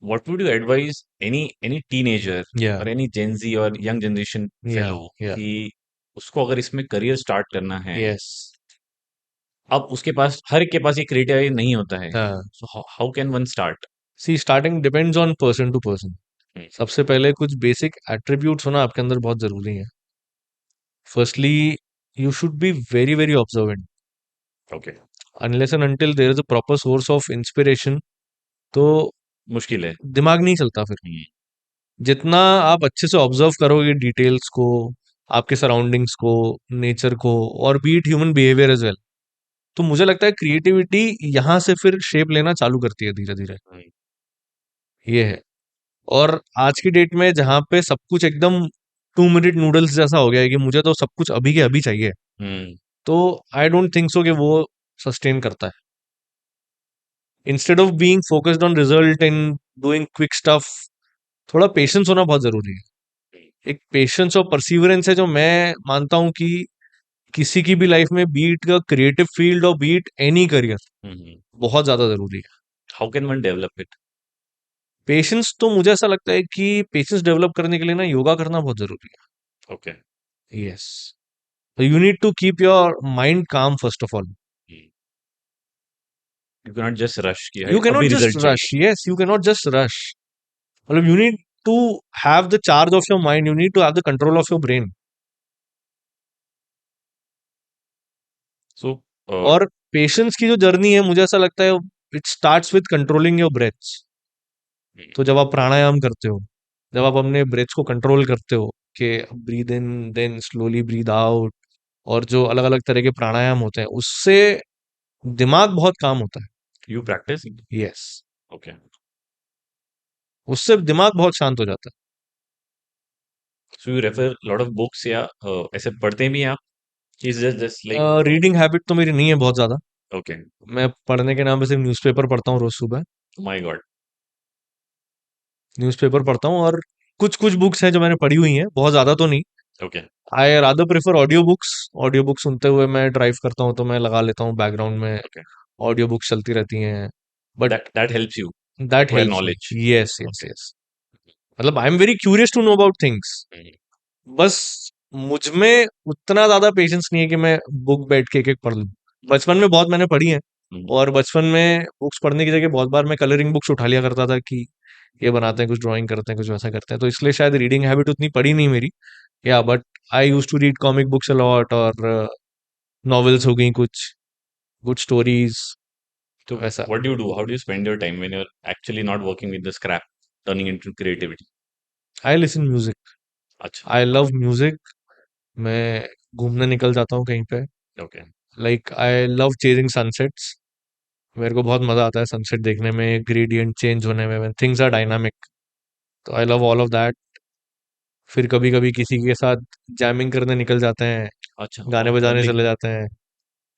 What would you advise any teenager या और एनी जेंजी और यंग जनरेशन या फेलो या कि उसको अगर इसमें करियर स्टार्ट करना है, यस अब उसके पास हर एक के पास ये क्राइटेरिया नहीं होता है, हाँ so how can one start? See starting depends on person to person सबसे पहले कुछ बेसिक एट्रीब्यूट्स होना आपके अंदर बहुत जरूरी है firstly you should be very very observant okay. Unless and until there is a proper source of inspiration तो मुश्किल है। दिमाग नहीं चलता फिर हम्म। जितना आप अच्छे से ऑब्जर्व करोगे डिटेल्स को आपके सराउंडिंग्स को नेचर को और beat human behaviour as well तो मुझे लगता है क्रिएटिविटी यहाँ से फिर शेप लेना चालू करती है धीरे धीरे हम्म। ये है और आज की डेट में जहाँ पे सब कुछ एकदम 2 मिनट नूडल्स जैसा हो गया है कि मुझे तो सब कुछ अभी के अभी चाहिए हम्म। तो आई डोंट थिंक सो कि वो सस्टेन करता है instead of being focused on result in doing quick stuff थोड़ा पेशेंस होना बहुत जरूरी है एक पेशेंस और परसिवरेंस है जो मैं मानता हूं कि किसी की भी लाइफ में बीट का क्रिएटिव फील्ड और बीट एनी करियर हम्म। बहुत ज्यादा जरूरी है how can one develop it? Patience तो मुझे ऐसा लगता है कि पेशेंस डेवलप करने के लिए ना योगा करना बहुत जरूरी ओके। है yes you need to keep your mind calm first of all you can not just rush कि यू भाई कैन नॉट अभी जस्ट रिजल्ट रश चाहिए। Yes you can not just rush मतलब you need to have the charge of your mind you need to have the control of your brain so और patience की जो journey है मुझे ऐसा लगता है it starts with controlling your breaths तो जब आप प्राणायाम करते हो जब आप अपने ब्रेथ्स को कंट्रोल करते हो कि breathe in then slowly breathe out और जो अलग अलग तरह के प्राणायाम होते हैं उससे दिमाग बहुत काम होता यू प्रैक्टिस? है यस ओके। उससे दिमाग बहुत शांत हो जाता so you refer lot of books या ऐसे पढ़ते भी हैं आप? इज जस्ट लाइक है। रीडिंग हैबिट तो मेरी नहीं है बहुत ज्यादा। ओके, मैं पढ़ने के नाम पे सिर्फ न्यूज़पेपर पढ़ता हूँ रोज सुबह। माय गॉड, न्यूज़पेपर पढ़ता हूँ, और कुछ कुछ बुक्स हैं जो मैंने पढ़ी हुई हैं, बहुत ज्यादा तो नहीं। Okay, I rather prefer audio books. Audio book सुनते हुए मैं ड्राइव करता हूँ तो मैं लगा लेता हूँ बैकग्राउंड में, ओके, ऑडियो बुक्स चलती रहती हैं। But that helps you that acquire helps me. Knowledge. Yes yes okay, yes. मतलब I am very curious to know about things. बस मुझ में उतना ज्यादा पेशेंस नहीं है कि मैं बुक बैठ के एक एक पढ़ लूं। बचपन में बहुत मैंने पढ़ी है, और बचपन में बुक्स पढ़ने की जगह बहुत बार मैं कलरिंग बुक्स उठा लिया करता था कि ये बनाते हैं, कुछ ड्राइंग करते हैं, कुछ वैसा करते हैं, तो इसलिए शायद रीडिंग हैबिट उतनी पड़ी नहीं मेरी। या but I use to read comic books a lot, और नॉवेल्स हो गई कुछ, गुड स्टोरीज, तो वैसा। What do you do, how do you spend your time when you are actually not working with the scrap turning into creativity? I listen music. अच्छा, I love music. मैं घूमने निकल जाता हूँ कहीं पे। Okay, like I love chasing sunsets. मेरे को बहुत मजा आता है सनसेट देखने में, ग्रेडियंट चेंज होने में, व्हेन थिंग्स आर डायनामिक। तो I love all of that. फिर कभी कभी किसी के साथ जैमिंग करने निकल जाते हैं, अच्छा, गाने ओह बजाने लवली, चले जाते हैं।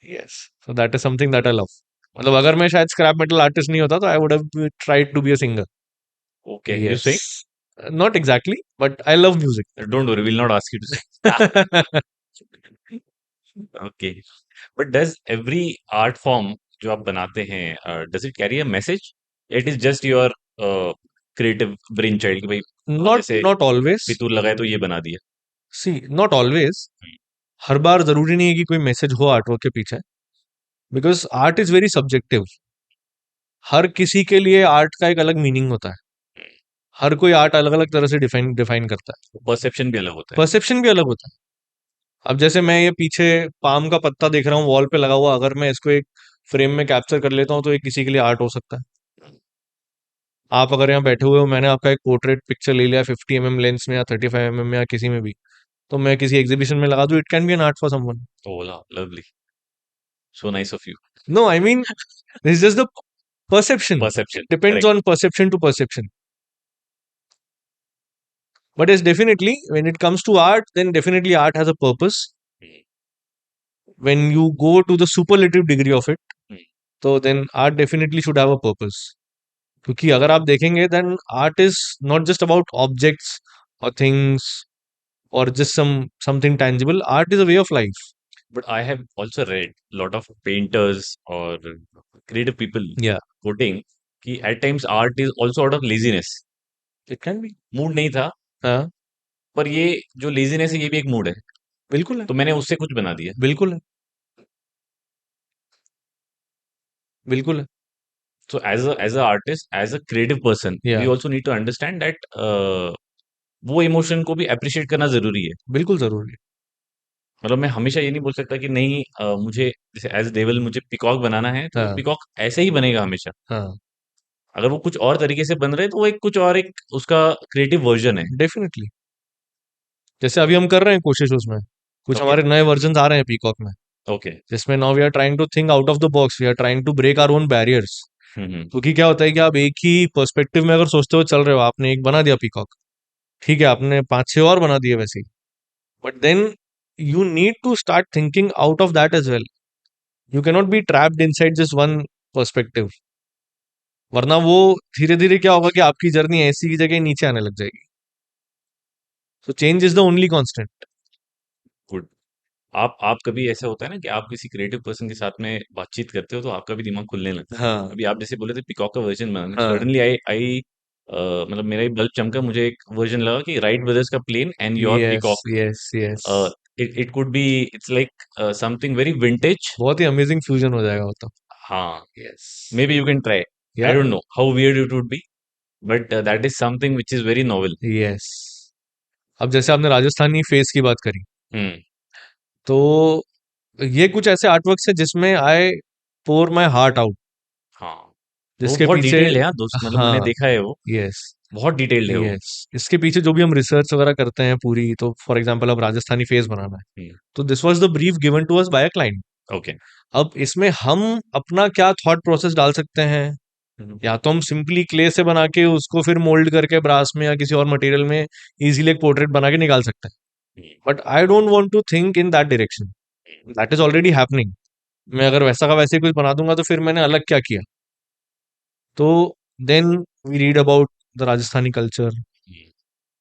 Yes, so that is something that I love. मतलब अगर मैं शायद स्क्रैप मेटल आर्टिस्ट नहीं होता तो I would have tried to be a singer. Okay, you yes, sing? Not exactly, but I love don't worry, will not ask you to music. Sing. Okay, but does every art form जो आप बनाते हैं, does it carry a message? It is just your creative brain child कि भाई not जैसे not always. फितूर लगाए तो ये बना दिया? सी, नॉट ऑलवेज। हर बार जरूरी नहीं है कि कोई मैसेज हो आर्टवर्क के पीछे, because art is very subjective. हर किसी के लिए आर्ट का एक अलग मीनिंग होता है। हर कोई आर्ट अलग अलग तरह से डिफाइन डिफाइन करता है। परसेप्शन भी अलग होता है। परसेप्शन भी अलग होता है। अब जैसे मैं ये पीछे पाम का पत्ता देख रहा हूँ वॉल पे लगा हुआ, अगर मैं इसको एक फ्रेम में कैप्चर कर लेता हूँ तो ये किसी के लिए आर्ट हो सकता है। आप अगर यहाँ बैठे हुए हो, मैंने आपका एक पोर्ट्रेट पिक्चर ले लिया 50 mm लेंस में या 35 mm में या किसी में भी, तो मैं किसी एग्जीबिशन में लगा दूं, it can be an art for someone. Hola, lovely, so nice of you. No, I mean this is just the perception. Perception, It depends correct. on perception to perception. But yes, definitely, when it comes to art, then definitely art has a purpose. When you go to the superlative degree of it, so then art definitely should have a purpose. क्योंकि अगर आप देखेंगे, then art is not just about objects or things or just something tangible. Art is a way of life. But I have also read a lot of painters or creative people Yeah, quoting कि at times art is also out of laziness. it can be. Mood नहीं था, हाँ, पर ये जो laziness है ये भी एक मूड है, बिल्कुल है, तो मैंने उससे कुछ बना दिया। बिल्कुल है, बिल्कुल है। So as a artist, as a creative person, we Yeah, also need to understand that वो इमोशन को भी अप्रिशिएट करना जरूरी है। बिल्कुल जरूरी है। मतलब मैं हमेशा ये नहीं बोल सकता कि नहीं मुझे जैसे एज देवल मुझे पिकॉक बनाना है तो हाँ, पिकॉक ऐसे ही बनेगा हमेशा। हाँ, अगर वो कुछ और तरीके से बन रहे हैं तो वो एक कुछ और एक उसका क्रिएटिव वर्जन है। डेफिनेटली। जैसे अभी हम कर रहे हैं कोशिश उसमें, कुछ ओके, हमारे नए वर्जन आ रहे हैं पीकॉक में, ओके, जिसमें now we are trying to think out of the box, we are trying to break our own barriers. Hmm, क्योंकि क्या होता है कि आप एक ही पर्सपेक्टिव में अगर सोचते हुए चल रहे हो, आपने एक बना दिया पीकॉक, ठीक है, आपने पांच छह और बना दिए वैसे ही, but then you need to start thinking out of that as well. You cannot be trapped inside just one perspective, वरना वो धीरे धीरे क्या होगा कि आपकी जर्नी ऐसी की जगह नीचे आने लग जाएगी। So change is the only constant. Good. आप कभी ऐसा होता है ना कि आप किसी क्रिएटिव पर्सन के साथ में बातचीत करते हो तो आपका भी दिमाग खुलने लगता है। हाँ, अभी आप जैसे बोले थे पिकॉक का वर्जन बनाना, हाँ, सडनली आई आई मतलब मेरा ही बल्ब चमका, मुझे एक वर्जन लगा कि राइट ब्रदर्स का plane and your yes peacock. Yes yes. It could be, it's like something very vintage. बहुत ही अमेजिंग फ्यूजन हो जाएगा वो तो। हाँ, yes. Maybe you can try. I yeah, don't know how weird it would be, but that is something which is very novel. Yes. अब जैसे आपने राजस्थानी फेस की बात करी, हम्म, तो ये कुछ ऐसे आर्टवर्क्स है जिसमें आई पोर माय हार्ट आउट, हाँ, वो जिसके बहुत पीछे। डिटेल्ड है। हाँ दोस्त, मतलब मैंने हाँ, देखा है वो, यस बहुत डिटेल्ड है वो। यस। इसके पीछे जो भी हम रिसर्च वगैरह करते हैं पूरी, तो फॉर एग्जांपल अब राजस्थानी फेस बनाना है, तो this was the brief given to us by a client. Okay, अब इसमें हम अपना क्या थॉट प्रोसेस डाल सकते हैं, हम्म, या तो हम सिंपली क्ले से बना के उसको फिर मोल्ड करके ब्रास में या किसी और मटेरियल में इजीली एक पोर्ट्रेट बना के निकाल सकते हैं, hmm, but I don't want to think in that direction, that is already happening. मैं अगर वैसा का वैसे ही कुछ बना दूंगा तो फिर मैंने अलग क्या किया? तो then we read about the Rajasthani culture, hmm.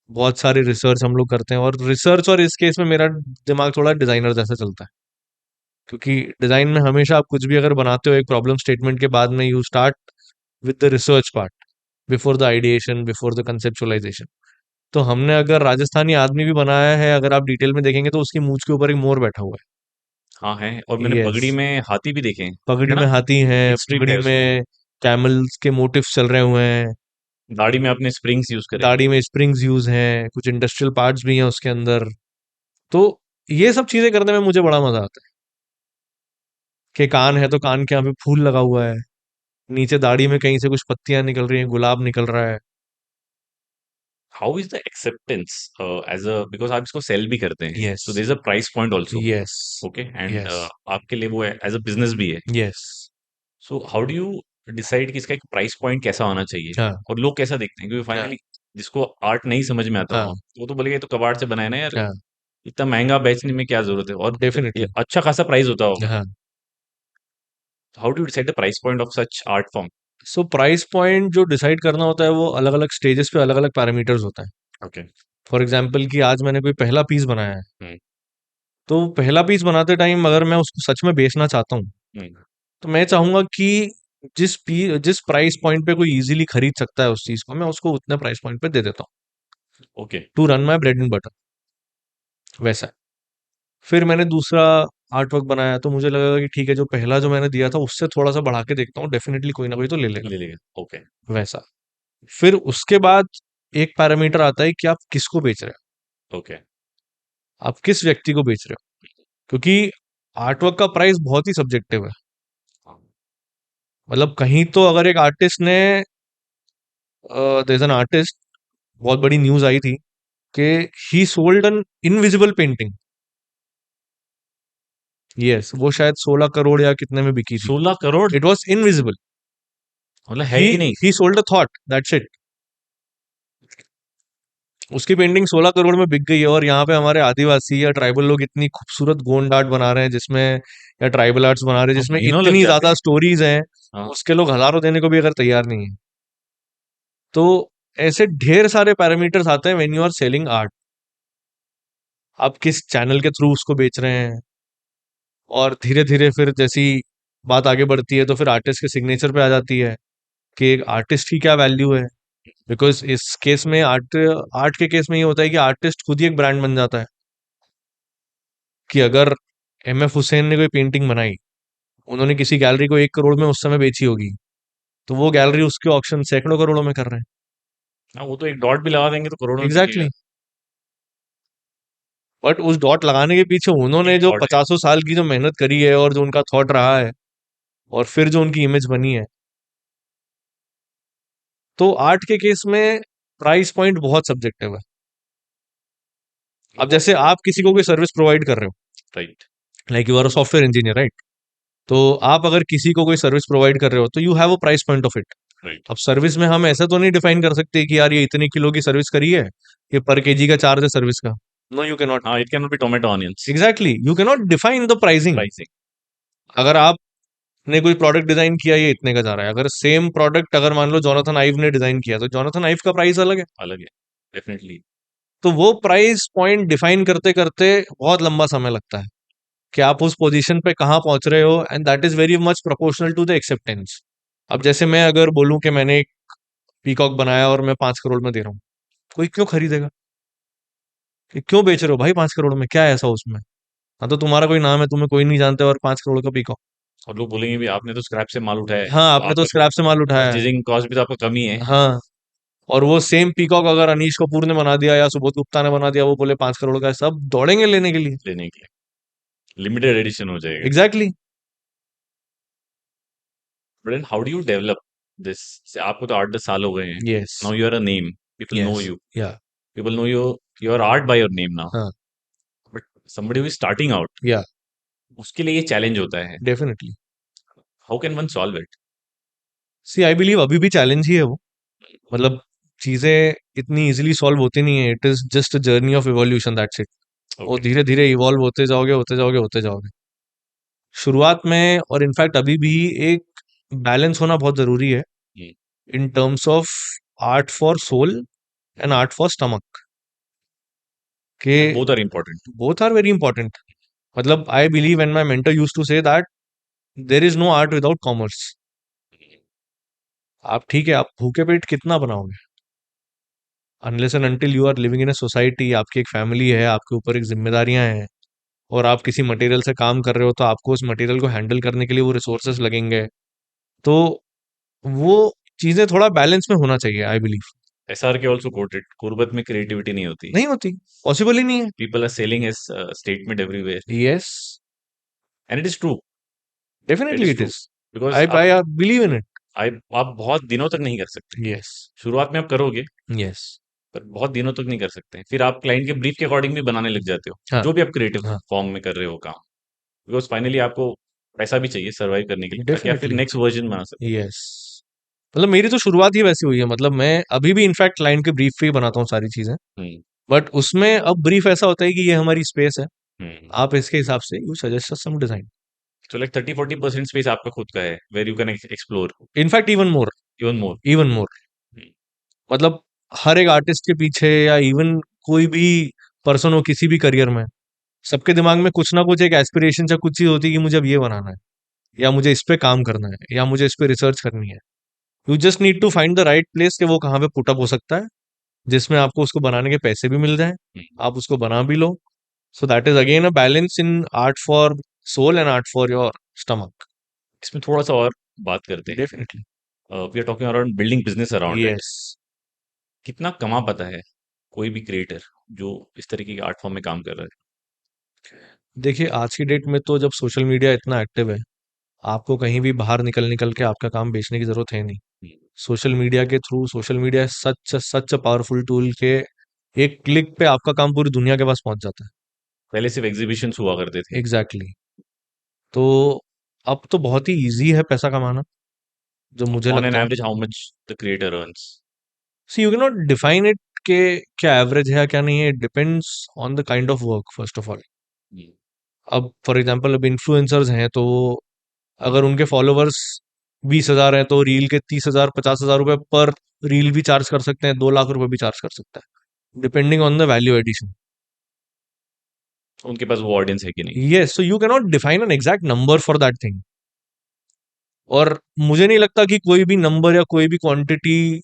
बहुत सारे रिसर्च हम लोग करते हैं, और रिसर्च और इस केस में मेरा दिमाग थोड़ा डिजाइनर जैसा चलता है, क्योंकि डिजाइन में हमेशा आप कुछ भी अगर बनाते हो एक प्रॉब्लम स्टेटमेंट के बाद में, you start with the research part before the ideation, before the conceptualisation. तो हमने अगर राजस्थानी आदमी भी बनाया है, अगर आप डिटेल में देखेंगे तो उसकी मूंछ के ऊपर एक मोर बैठा हुआ हाँ है, और है। मैंने यस, पगड़ी में हाथी भी देखे हैं, पगड़ी है में ना? हाथी हैं, हिस्ट्री भी पगड़ी है उसमें। में कैमल्स के मोटिव्स चल रहे हुए हैं, दाढ़ी में आपने स्प्रिंग्स यूज करे हैं। दाढ़ी में स्प्रिंग्स यूज हैं, कुछ इंडस्ट्रियल पार्ट्स भी हैं उसके अंदर। तो ये सब चीजें करने में मुझे बड़ा मजा आता है, कि कान है तो कान के यहाँ पे फूल लगा हुआ है, नीचे दाढ़ी में कहीं से कुछ पत्तियां निकल रही हैं, गुलाब निकल रहा है। How is the acceptance as a, because आप इसको सेल भी करते हैं, yes, so there is a price point also. Yes, okay, and yes, आपके लिए वो एज अ बिजनेस भी है। Yes. So how do you decide कि इसका एक प्राइस पॉइंट कैसा होना चाहिए, हाँ, और लोग कैसा देखते हैं? क्योंकि हाँ, फाइनली जिसको आर्ट नहीं समझ में आता, हाँ, वो तो बोलेगा ये तो कबाड़ से बनाया ना यार, हाँ, इतना महंगा बेचने में क्या जरूरत है, और ये डेफिनेटली। अच्छा खासा प्राइस होता होगा। हाँ, how do decide the price point of such art form? So price point जो डिसाइड करना होता है वो अलग अलग स्टेजेस पे अलग अलग पैरामीटर्स होता है। ओके। फॉर एग्जाम्पल कि आज मैंने कोई पहला पीस बनाया है, हम्म, तो पहला पीस बनाते टाइम अगर मैं उसको सच में बेचना चाहता हूँ, हम्म, तो मैं चाहूंगा कि जिस प्राइस पॉइंट पे कोई इजीली खरीद सकता है उस चीज को, मैं उसको उतने प्राइस पॉइंट पे दे देता हूँ, okay. To run my bread and butter, वैसा। फिर मैंने दूसरा आर्ट वर्क बनाया, तो मुझे लगा कि ठीक है, जो पहला जो मैंने दिया था उससे थोड़ा सा बढ़ा के देखता हूँ, डेफिनेटली कोई ना कोई तो ले लेगा, ले लेगा। ओके। वैसा। फिर उसके बाद एक पैरामीटर आता है कि आप किसको बेच रहे हो, ओके। आप किस व्यक्ति को बेच रहे हो, क्योंकि आर्टवर्क का प्राइस बहुत ही सब्जेक्टिव है। मतलब कहीं तो अगर एक आर्टिस्ट ने, देयर इज एन आर्टिस्ट, बहुत बड़ी न्यूज आई थी कि ही sold an invisible painting. Yes, वो शायद 16 करोड़ या कितने में बिकी थी। 16 करोड़? It was invisible. मतलब है ही कि नहीं? ही sold a thought, that's it. उसकी पेंटिंग 16 करोड़ में बिक गई है, और यहाँ पे हमारे आदिवासी या ट्राइबल लोग इतनी खूबसूरत गोंड आर्ट बना रहे हैं जिसमें, या ट्राइबल आर्ट्स बना रहे हैं हाँ, जिसमें महीनों लग इतनी जाते ज्यादा हैं। स्टोरीज हैं, हाँ। उसके लोग हजारों देने को भी अगर तैयार नहीं है। तो ऐसे ढेर सारे पैरामीटर्स आते हैं when you are selling art. आप किस चैनल के थ्रू उसको बेच रहे हैं, और धीरे धीरे फिर जैसी बात आगे बढ़ती है तो फिर आर्टिस्ट के सिग्नेचर पे आ जाती है कि एक आर्टिस्ट की क्या वैल्यू है। बिकॉज इस केस में आर्ट आर्ट के केस में ये होता है कि आर्टिस्ट खुद ही एक ब्रांड बन जाता है। कि अगर एम एफ हुसैन ने कोई पेंटिंग बनाई, उन्होंने किसी गैलरी को 1 करोड़ में उस समय बेची होगी, तो वो गैलरी उसके ऑक्शन सैकड़ों करोड़ों में कर रहे हैं। हाँ, वो तो एक डॉट भी लगा देंगे तो करोड़ों में बिकेगा। एग्जैक्टली, बट उस डॉट लगाने के पीछे एक उन्होंने जो डॉट है। 50 साल की जो मेहनत करी है और जो उनका थॉट रहा है, और फिर जो उनकी इमेज बनी है। तो आर्ट के केस में प्राइस पॉइंट बहुत सब्जेक्टिव है। अब जैसे आप किसी को कोई सर्विस प्रोवाइड कर रहे हो, right. Like you are a software engineer, right? तो आप अगर किसी को कोई सर्विस प्रोवाइड कर रहे हो तो you have a price point of it. Right. अब सर्विस में हम ऐसा तो नहीं डिफाइन कर सकते कि यार ये इतने किलो की सर्विस करी है, ये पर केजी का चार्ज है सर्विस का। No, you can not. हाँ, it can not be tomato onions exactly, you can not define the pricing. Pricing. अगर आपने कोई प्रोडक्ट डिजाइन किया, ये इतने का जा रहा है, अगर सेम प्रोडक्ट अगर मान लो जॉनथन आइव ने डिजाइन किया, तो जॉनथन आइव का प्राइस अलग है। अलग है, डेफिनेटली। तो वो प्राइस पॉइंट डिफाइन करते करते बहुत लंबा समय लगता है कि आप उस पोजीशन पे कहाँ पहुंच रहे हो, and that is very much proportional to the acceptance. अब जैसे मैं अगर बोलूं कि मैंने एक पीकॉक बनाया और मैं 5 करोड़ में दे रहा हूँ, कोई क्यों खरीदेगा? कि क्यों बेच रहे हो भाई 5 करोड़ में, क्या है ऐसा उसमें? हाँ, तो तुम्हारा कोई नाम है, तुम्हें कोई नहीं जानते, और 5 करोड़ का पीकॉक। और लोग बोलेंगे भी आपने तो स्क्रैप से माल उठाया है, हाँ, तो आपने तो आपका स्क्रैप से माल उठाया है। परचेजिंग कॉस्ट भी तो आपका कम ही है। हाँ, और वो सेम पीकॉक अगर अनीश कपूर ने बना दिया या सुबोध गुप्ता ने बना दिया, वो बोले 5 करोड़ का है, सब दौड़ेंगे लेने के लिए। लेने के लिए लिमिटेड एडिशन हो जाएगा। Exactly. But then how do you develop this? से आपको तो 8-10 साल हो गए हैं, yes, now you are a name, people know yes, you, yeah, people know you, your art by your name now. हाँ, but somebody who is starting out, yeah, उसके लिए ये चैलेंज होता है। Definitely. How can one solve it? See I believe अभी भी challenge ही है वो, मतलब चीजें इतनी इजीली सॉल्व होती नहीं है, it is just a journey of evolution, that's it. और ओके। धीरे धीरे इवॉल्व होते जाओगे होते जाओगे होते जाओगे। शुरुआत में और इनफैक्ट अभी भी एक बैलेंस होना बहुत जरूरी है in terms of art for soul and art for stomach, के and both are important. Both are very important. मतलब I believe and my mentor use to say that there is no art without commerce. आप ठीक है, आप भूखे पेट कितना बनाओगे, unless and until you are living in a society, आपकी एक फैमिली है, आपके ऊपर एक जिम्मेदारियां हैं, और आप किसी मटेरियल से काम कर रहे हो, तो आपको उस मटेरियल को हैंडल करने के लिए वो रिसोर्सेस लगेंगे। तो वो चीजें थोड़ा बैलेंस में होना चाहिए, I believe. SRK also quoted, गुर्बत में क्रिएटिविटी नहीं होती। नहीं होती, पॉसिबल ही नहीं है। People are selling his statement everywhere, yes, and it is true. It definitely is it true is. Because I I believe in it. आप बहुत दिनों तक नहीं कर सकते। यस। शुरुआत में आप करोगे, यस। पर बहुत दिनों तक नहीं कर सकते। फिर आप क्लाइंट के ब्रीफ के अकॉर्डिंग भी बनाने लग जाते हो, हाँ। जो भी आप क्रिएटिव हाँ। फॉर्म में कर रहे हो काम। बिकॉज फाइनली आपको पैसा भी चाहिए सर्वाइव करने के लिए, ताकि आप फिर डेफिनेटली। नेक्स्ट वर्जन बना सको। यस। मतलब मेरी तो शुरुआत ही वैसी हुई है, मतलब मैं अभी भी इनफैक्ट क्लाइंट के ब्रीफ पे ही बनाता हूँ सारी चीजें। हम्म। बट उसमें अब ब्रीफ ऐसा होता है कि ये हमारी स्पेस है, हम्म। आप इसके हिसाब से यू सजेस्ट सम डिजाइन। तो लाइक 30-40% स्पेस आपका खुद का है, where you can explore in fact even more. Even more. Even more. मतलब हर एक आर्टिस्ट के पीछे, या इवन कोई भी पर्सन हो किसी भी करियर में, सबके दिमाग में कुछ ना कुछ एक एस्पिरेशन या कुछ चीज होती है कि मुझे अब ये बनाना है, या मुझे इस पे काम करना है, या मुझे इस पे रिसर्च करनी है। You just need to find the right place कि वो कहाँ पे पुटअप हो सकता है, जिसमें आपको उसको बनाने के पैसे भी मिल जाए, आप उसको बना भी लो। So that is again a balance in art for soul and art for your stomach. इसमें थोड़ा सा और बात करते हैं। Definitely. We are talking around building business around it. Yes. कितना कमा पाता है कोई भी क्रिएटर जो इस तरीके के आर्ट फॉर्म में काम कर रहा देखिए आज की डेट में तो जब सोशल मीडिया इतना एक्टिव है, आपको कहीं भी बाहर निकल निकल के आपका काम बेचने की जरूरत है नहीं। है? सोशल मीडिया के through, social media such such a powerful tool के एक क्लिक पे आपका काम पूरी दुनिया के पास पहुंच जाता पहले सिर्फ एग्जीबिशंस हुआ करते थे। है। Exactly exactly. तो अब तो बहुत ही इजी है पैसा कमाना, जो मुझे ऑन एन लगता है। Average how much the creator earns? See you can not define it के क्या एवरेज है या क्या नहीं है, it depends on the kind of work first of all. अब फॉर एग्जांपल अब इन्फ्लुएंसर्स हैं, तो अगर उनके फॉलोअर्स 20,000 हैं, तो रील के 30,000 50,000 रुपए पर रील भी चार्ज कर सकते हैं, 2 लाख रुपए भी चार्ज कर सकता है, depending on the value addition. उनके पास वो ऑडियंस है कि नहीं? Yes, so you can not define an exact number for that thing. और मुझे नहीं लगता कि कोई भी नंबर या कोई भी क्वांटिटी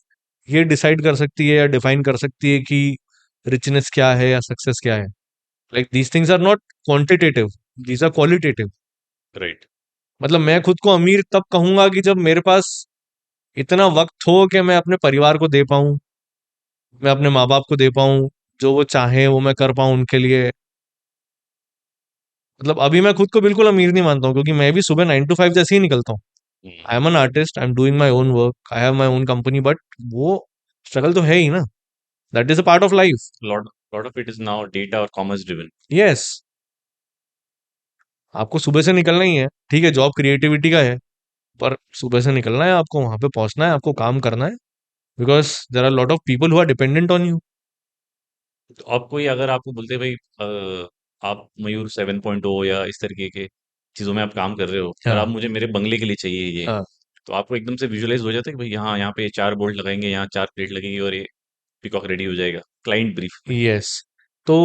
ये डिसाइड कर सकती है या डिफाइन कर सकती है कि रिचनेस क्या है या सक्सेस क्या है। Like these things are not quantitative, these are qualitative. Right. मतलब मैं खुद को अमीर तब कहूंगा कि जब मेरे पास इतना वक्त हो कि मैं अपने परिवार को दे पाऊं, मैं अपने माँ बाप को दे पाऊं, जो वो चाहे वो मैं कर पाऊं उनके लिए। मतलब अभी मैं खुद को बिल्कुल अमीर नहीं मानता हूँ, क्योंकि मैं भी सुबह 9 to 5 जैसे ही निकलता हूँ। I am an artist, I am doing my own work, I have my own company, but वो स्ट्रगल तो है ही ना, that is a part of life. Lot lot of it is now data और commerce driven. Yes, आपको सुबह से निकलना ही है, ठीक है, जॉब क्रिएटिविटी का है, पर सुबह से निकलना है, आपको वहां पे पहुंचना है, आपको काम करना है, because there are lot of people who are dependent on you. तो आप कोई अगर आपको बोलते भाई आप मयूर 7.0 या इस तरीके के चीजों में आप काम कर रहे हो, और हाँ। आप मुझे मेरे बंगले के लिए चाहिए ये, हाँ। तो आपको एकदम से विजुअलाइज हो जाता है कि भाई यहाँ यहाँ पे 4 बोल्ट लगाएंगे, यहाँ 4 प्लेट लगेगी और ये पिकॉक रेडी हो जाएगा क्लाइंट ब्रीफ में? यस। तो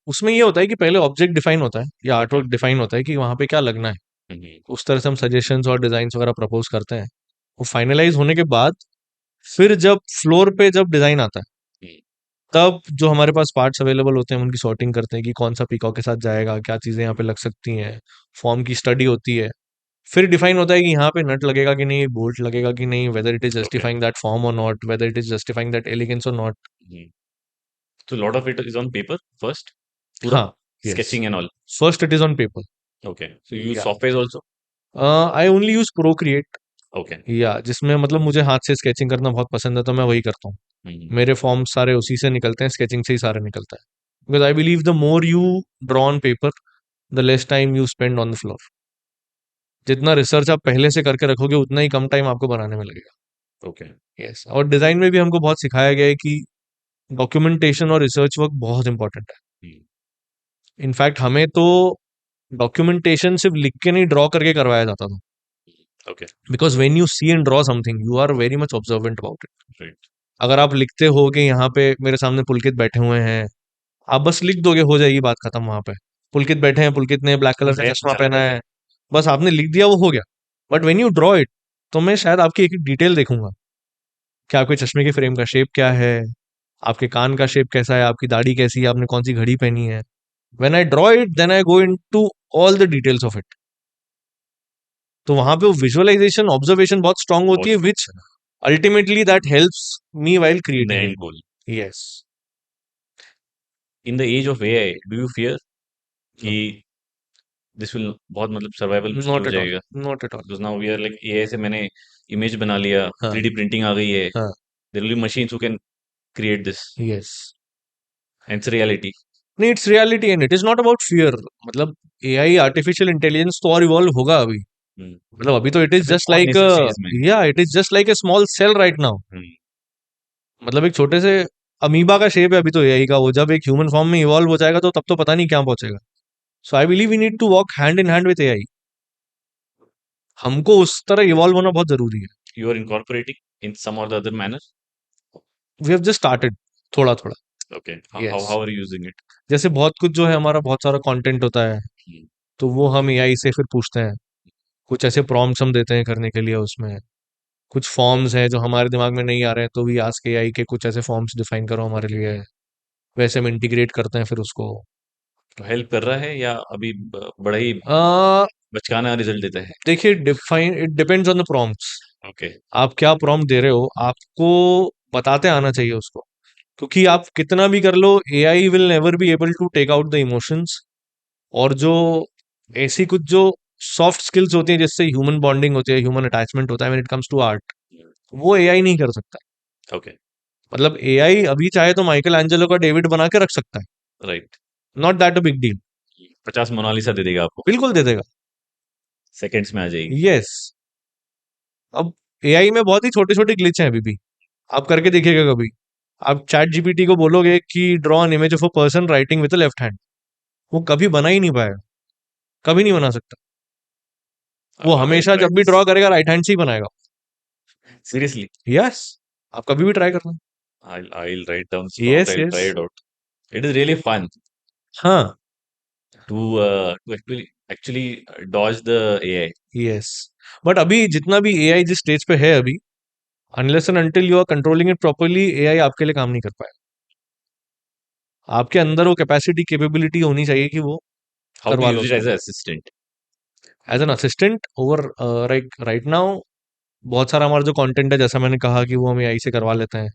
उसमें ये होता है कि पहले ऑब्जेक्ट डिफाइन होता है या आर्ट ओके। वर्क डिफाइन होता है कि वहां पे क्या लगना है। हम्म। उस तरह से हम सजेशंस और डिजाइन वगैरह प्रपोज करते हैं। वो फाइनलाइज होने के बाद फिर जब फ्लोर पे जब डिजाइन आता है, हम्म। तब जो हमारे पास पार्ट्स अवेलेबल होते हैं हम उनकी सॉर्टिंग करते हैं कि कौन सा पीकॉक के साथ जाएगा, क्या चीजें यहाँ पे लग सकती हैं, फॉर्म की स्टडी होती है। फिर डिफाइन होता है कि यहाँ पे नट लगेगा कि नहीं, बोल्ट लगेगा कि नहीं, whether it is okay. Justifying that form और not, whether it is justifying that elegance और नॉट। तो lot of it is on paper first, पूरा हाँ। Yes, sketching and all. First it is on paper. Okay, so use या software also? I only use Procreate, okay. या जिसमें मतलब मुझे हाथ से स्केचिंग करना बहुत पसंद है, तो मैं वही करता हूँ। मेरे फॉर्म सारे उसी से निकलते हैं, स्केचिंग से ही सारे निकलता है। Because I believe the more you draw on paper, the less time you spend on the floor. जितना रिसर्च आप पहले से करके रखोगे, उतना ही कम टाइम आपको बनाने में लगेगा। ओके। यस, और डिजाइन में भी हमको बहुत सिखाया गया है कि डॉक्यूमेंटेशन और रिसर्च वर्क बहुत इंपॉर्टेंट है। इनफैक्ट हमें तो डॉक्यूमेंटेशन सिर्फ लिख के नहीं, ड्रॉ करके करवाया जाता था। Okay. Because when you see and draw something you are very much observant about it. Right. अगर आप लिखते हो कि यहाँ पे मेरे सामने पुलकित बैठे हुए हैं, आप बस लिख दोगे, हो जाएगी बात खत्म। वहां पे पुलकित बैठे हैं, पुलकित ने ब्लैक कलर का है चश्मा अच्छा पहना लगता है, बस आपने लिख दिया, वो हो गया। But when you draw it, तो मैं शायद आपकी एक एक डिटेल देखूंगा कि आपके चश्मे के फ्रेम का शेप क्या है, आपके कान का शेप कैसा है, आपकी दाढ़ी कैसी है, आपने कौन सी घड़ी पहनी है। When I draw it then I go into all the details of it. तो वहां पे वो विजुअलाइजेशन, ऑब्जर्वेशन बहुत स्ट्रांग होती है, बहुत which ultimately that helps me while in the creating and it. Goal. Yes. In the age of AI do you fear no, कि this will बहुत मतलब सर्वाइवल मुश्किल नॉट हो एट ऑल, जाएगा? Not at all. Because now we are like AI से मैंने image बना लिया, हाँ, 3D प्रिंटिंग आ गई है, हाँ, there will be machines who can create this yes. And it's reality. नहीं, it's reality and it is not about fear. मतलब एआई, आर्टिफिशियल इंटेलिजेंस तो और इवॉल्व होगा अभी। मतलब अभी तो इट इज अभी जस्ट बहुत लाइक, नेसेंट स्टेज में। या it is just like a small cell right now. Hmm. मतलब एक छोटे से अमीबा का शेप है अभी तो एआई का, वो जब एक ह्यूमन फॉर्म में इवॉल्व हो जाएगा तो तब तो पता नहीं क्या पहुंचेगा। So I believe we need to walk hand in hand with AI. हमको उस तरह इवॉल्व होना बहुत जरूरी है। You are incorporating in some or the other manner. We have just started, थोड़ा थोड़ा। Okay. Yes, How are you using it? जैसे बहुत कुछ जो है, हमारा बहुत सारा कंटेंट होता है, Hmm. तो वो हम एआई से फिर पूछते हैं। कुछ ऐसे प्रॉम्प्ट्स हम देते हैं करने के लिए उसमें। कुछ फॉर्म्स हैं जो हमारे दिमाग में नहीं आ रहे हैं, तो वी आस्क एआई के कुछ ऐसे फॉर्म्स डिफाइन करो हमारे लिए। वैसे हम इंटीग्रेट करते हैं फिर उसको। तो हेल्प कर रहा है या अभी बड़ा ही अ, बचकाना रिजल्ट देता है? देखिए, define it depends on the prompts. Okay. आप क्या प्रॉम्प्ट दे रहे हो, आपको बताते आना चाहिए उसको। क्योंकि आप कितना भी कर लो, AI will never be able to take out the emotions. और जो ऐसी कुछ जो सॉफ्ट स्किल्स होती हैं जिससे ह्यूमन बॉन्डिंग होती है, ह्यूमन अटैचमेंट होता है, when it comes to art, वो एआई नहीं कर सकता। ओके। मतलब एआई अभी चाहे तो माइकल एंजेलो का डेविड बना के रख सकता है। Right. Not that a big deal. 50 Mona Lisa दे देगा आपको, बिल्कुल दे देगा। सेकंड्स में आ जाएगी। यस। अब एआई में बहुत ही छोटे छोटे ग्लिच हैं अभी भी। आप करके देखिएगा कभी। आप चैट जीपीटी को बोलोगे कि draw an image of a person writing with left hand, वो कभी बना ही नहीं पाएगा। कभी नहीं बना सकता। वो आई हमेशा ट्राई जब भी दिस। ड्रॉ करेगा राइट हैंड से ही बनाएगा। सीरियसली? यस, आप कभी भी ट्राई करना। I'll write down this prompt. Yes, I'll yes. try it out. It is really fun हाँ। to actually dodge the AI. Yes. But अभी जितना भी एआई जिस स्टेज पे है अभी, unless and until you are controlling it properly, AI आपके लिए काम नहीं कर पाएगा। आपके अंदर वो कैपेसिटी, कैपेबिलिटी होनी चाहिए कि वो How to करवा लो use it उसको। as an assistant. As an assistant over, right right now बहुत सारा हमारा जो कंटेंट है, जैसा मैंने कहा कि वो हम एआई से करवा लेते हैं।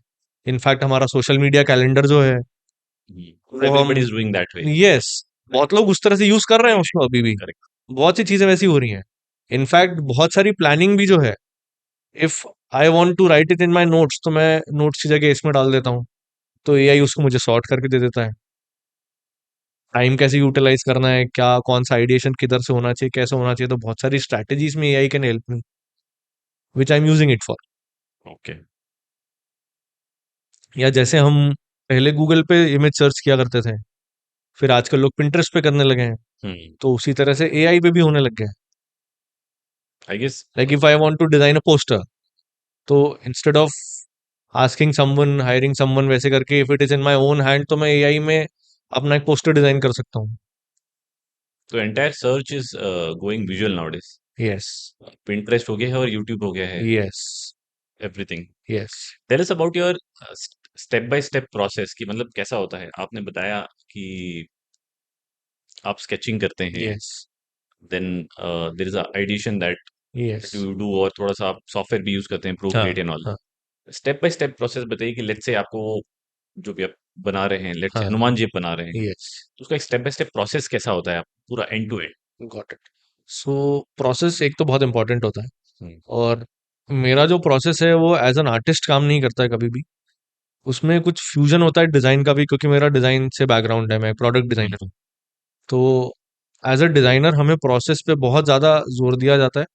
इनफैक्ट हमारा सोशल मीडिया कैलेंडर जो है, वो हम, Everybody is doing that way. Yes, बहुत लोग उस तरह से यूज कर रहे हैं उसको अभी भी। Correct. बहुत सी चीजें वैसी हो रही हैं। इनफैक्ट बहुत सारी प्लानिंग भी जो है, if I want to write it in my notes, तो मैं नोट्स की जगह इसमें डाल देता हूँ, तो एआई उसको मुझे सॉर्ट करके दे देता है। टाइम कैसे यूटिलाइज करना है, क्या कौन सा आइडिएशन किधर से होना चाहिए, कैसे होना चाहिए, तो बहुत सारी स्ट्रैटेजीज में AI can help me, which I am using it for. Okay. या जैसे हम पहले गूगल पे इमेज सर्च किया करते थे, फिर आजकल लोग पिंटरेस्ट पे करने लगे हैं, Hmm. तो उसी तरह से एआई पे भी होने लग गया है। I guess. Like if I want to design a poster, तो instead of asking someone, hiring someone, वैसे करके if it is in my own hand, तो मैं एआई में अपना एक पोस्टर डिजाइन कर सकता हूँ। तो entire search is going visual nowadays. Yes, Pinterest हो गया है और YouTube हो गया है. Yes, Everything. Yes, Tell us about your step by step process कि मतलब कैसा होता है? आपने बताया कि आप स्केचिंग करते हैं, yes, then there is a ideation that yes. You do, और थोड़ा सा आप सॉफ्टवेयर भी यूज करते हैं, हाँ, प्रोक्रिएट एंड ऑल। हाँ, स्टेप बाय स्टेप प्रोसेस बताइए कि लेट्स से आपको जो भी आप बना रहे हैं, लेट्स से हाँ। हनुमान जी आप बना रहे हैं, यस, तो उसका एक स्टेप बाय स्टेप प्रोसेस कैसा होता है, आप पूरा end to end? Got it. So process एक तो बहुत इंपॉर्टेंट होता है, हम्म। और मेरा जो प्रोसेस है वो एज एन आर्टिस्ट काम नहीं करता है कभी भी। उसमें कुछ फ्यूजन होता है डिजाइन का भी, क्योंकि मेरा डिजाइन से बैकग्राउंड है, मैं प्रोडक्ट डिजाइनर हूँ। तो एज अ डिजाइनर हमें प्रोसेस पे बहुत ज्यादा जोर दिया जाता है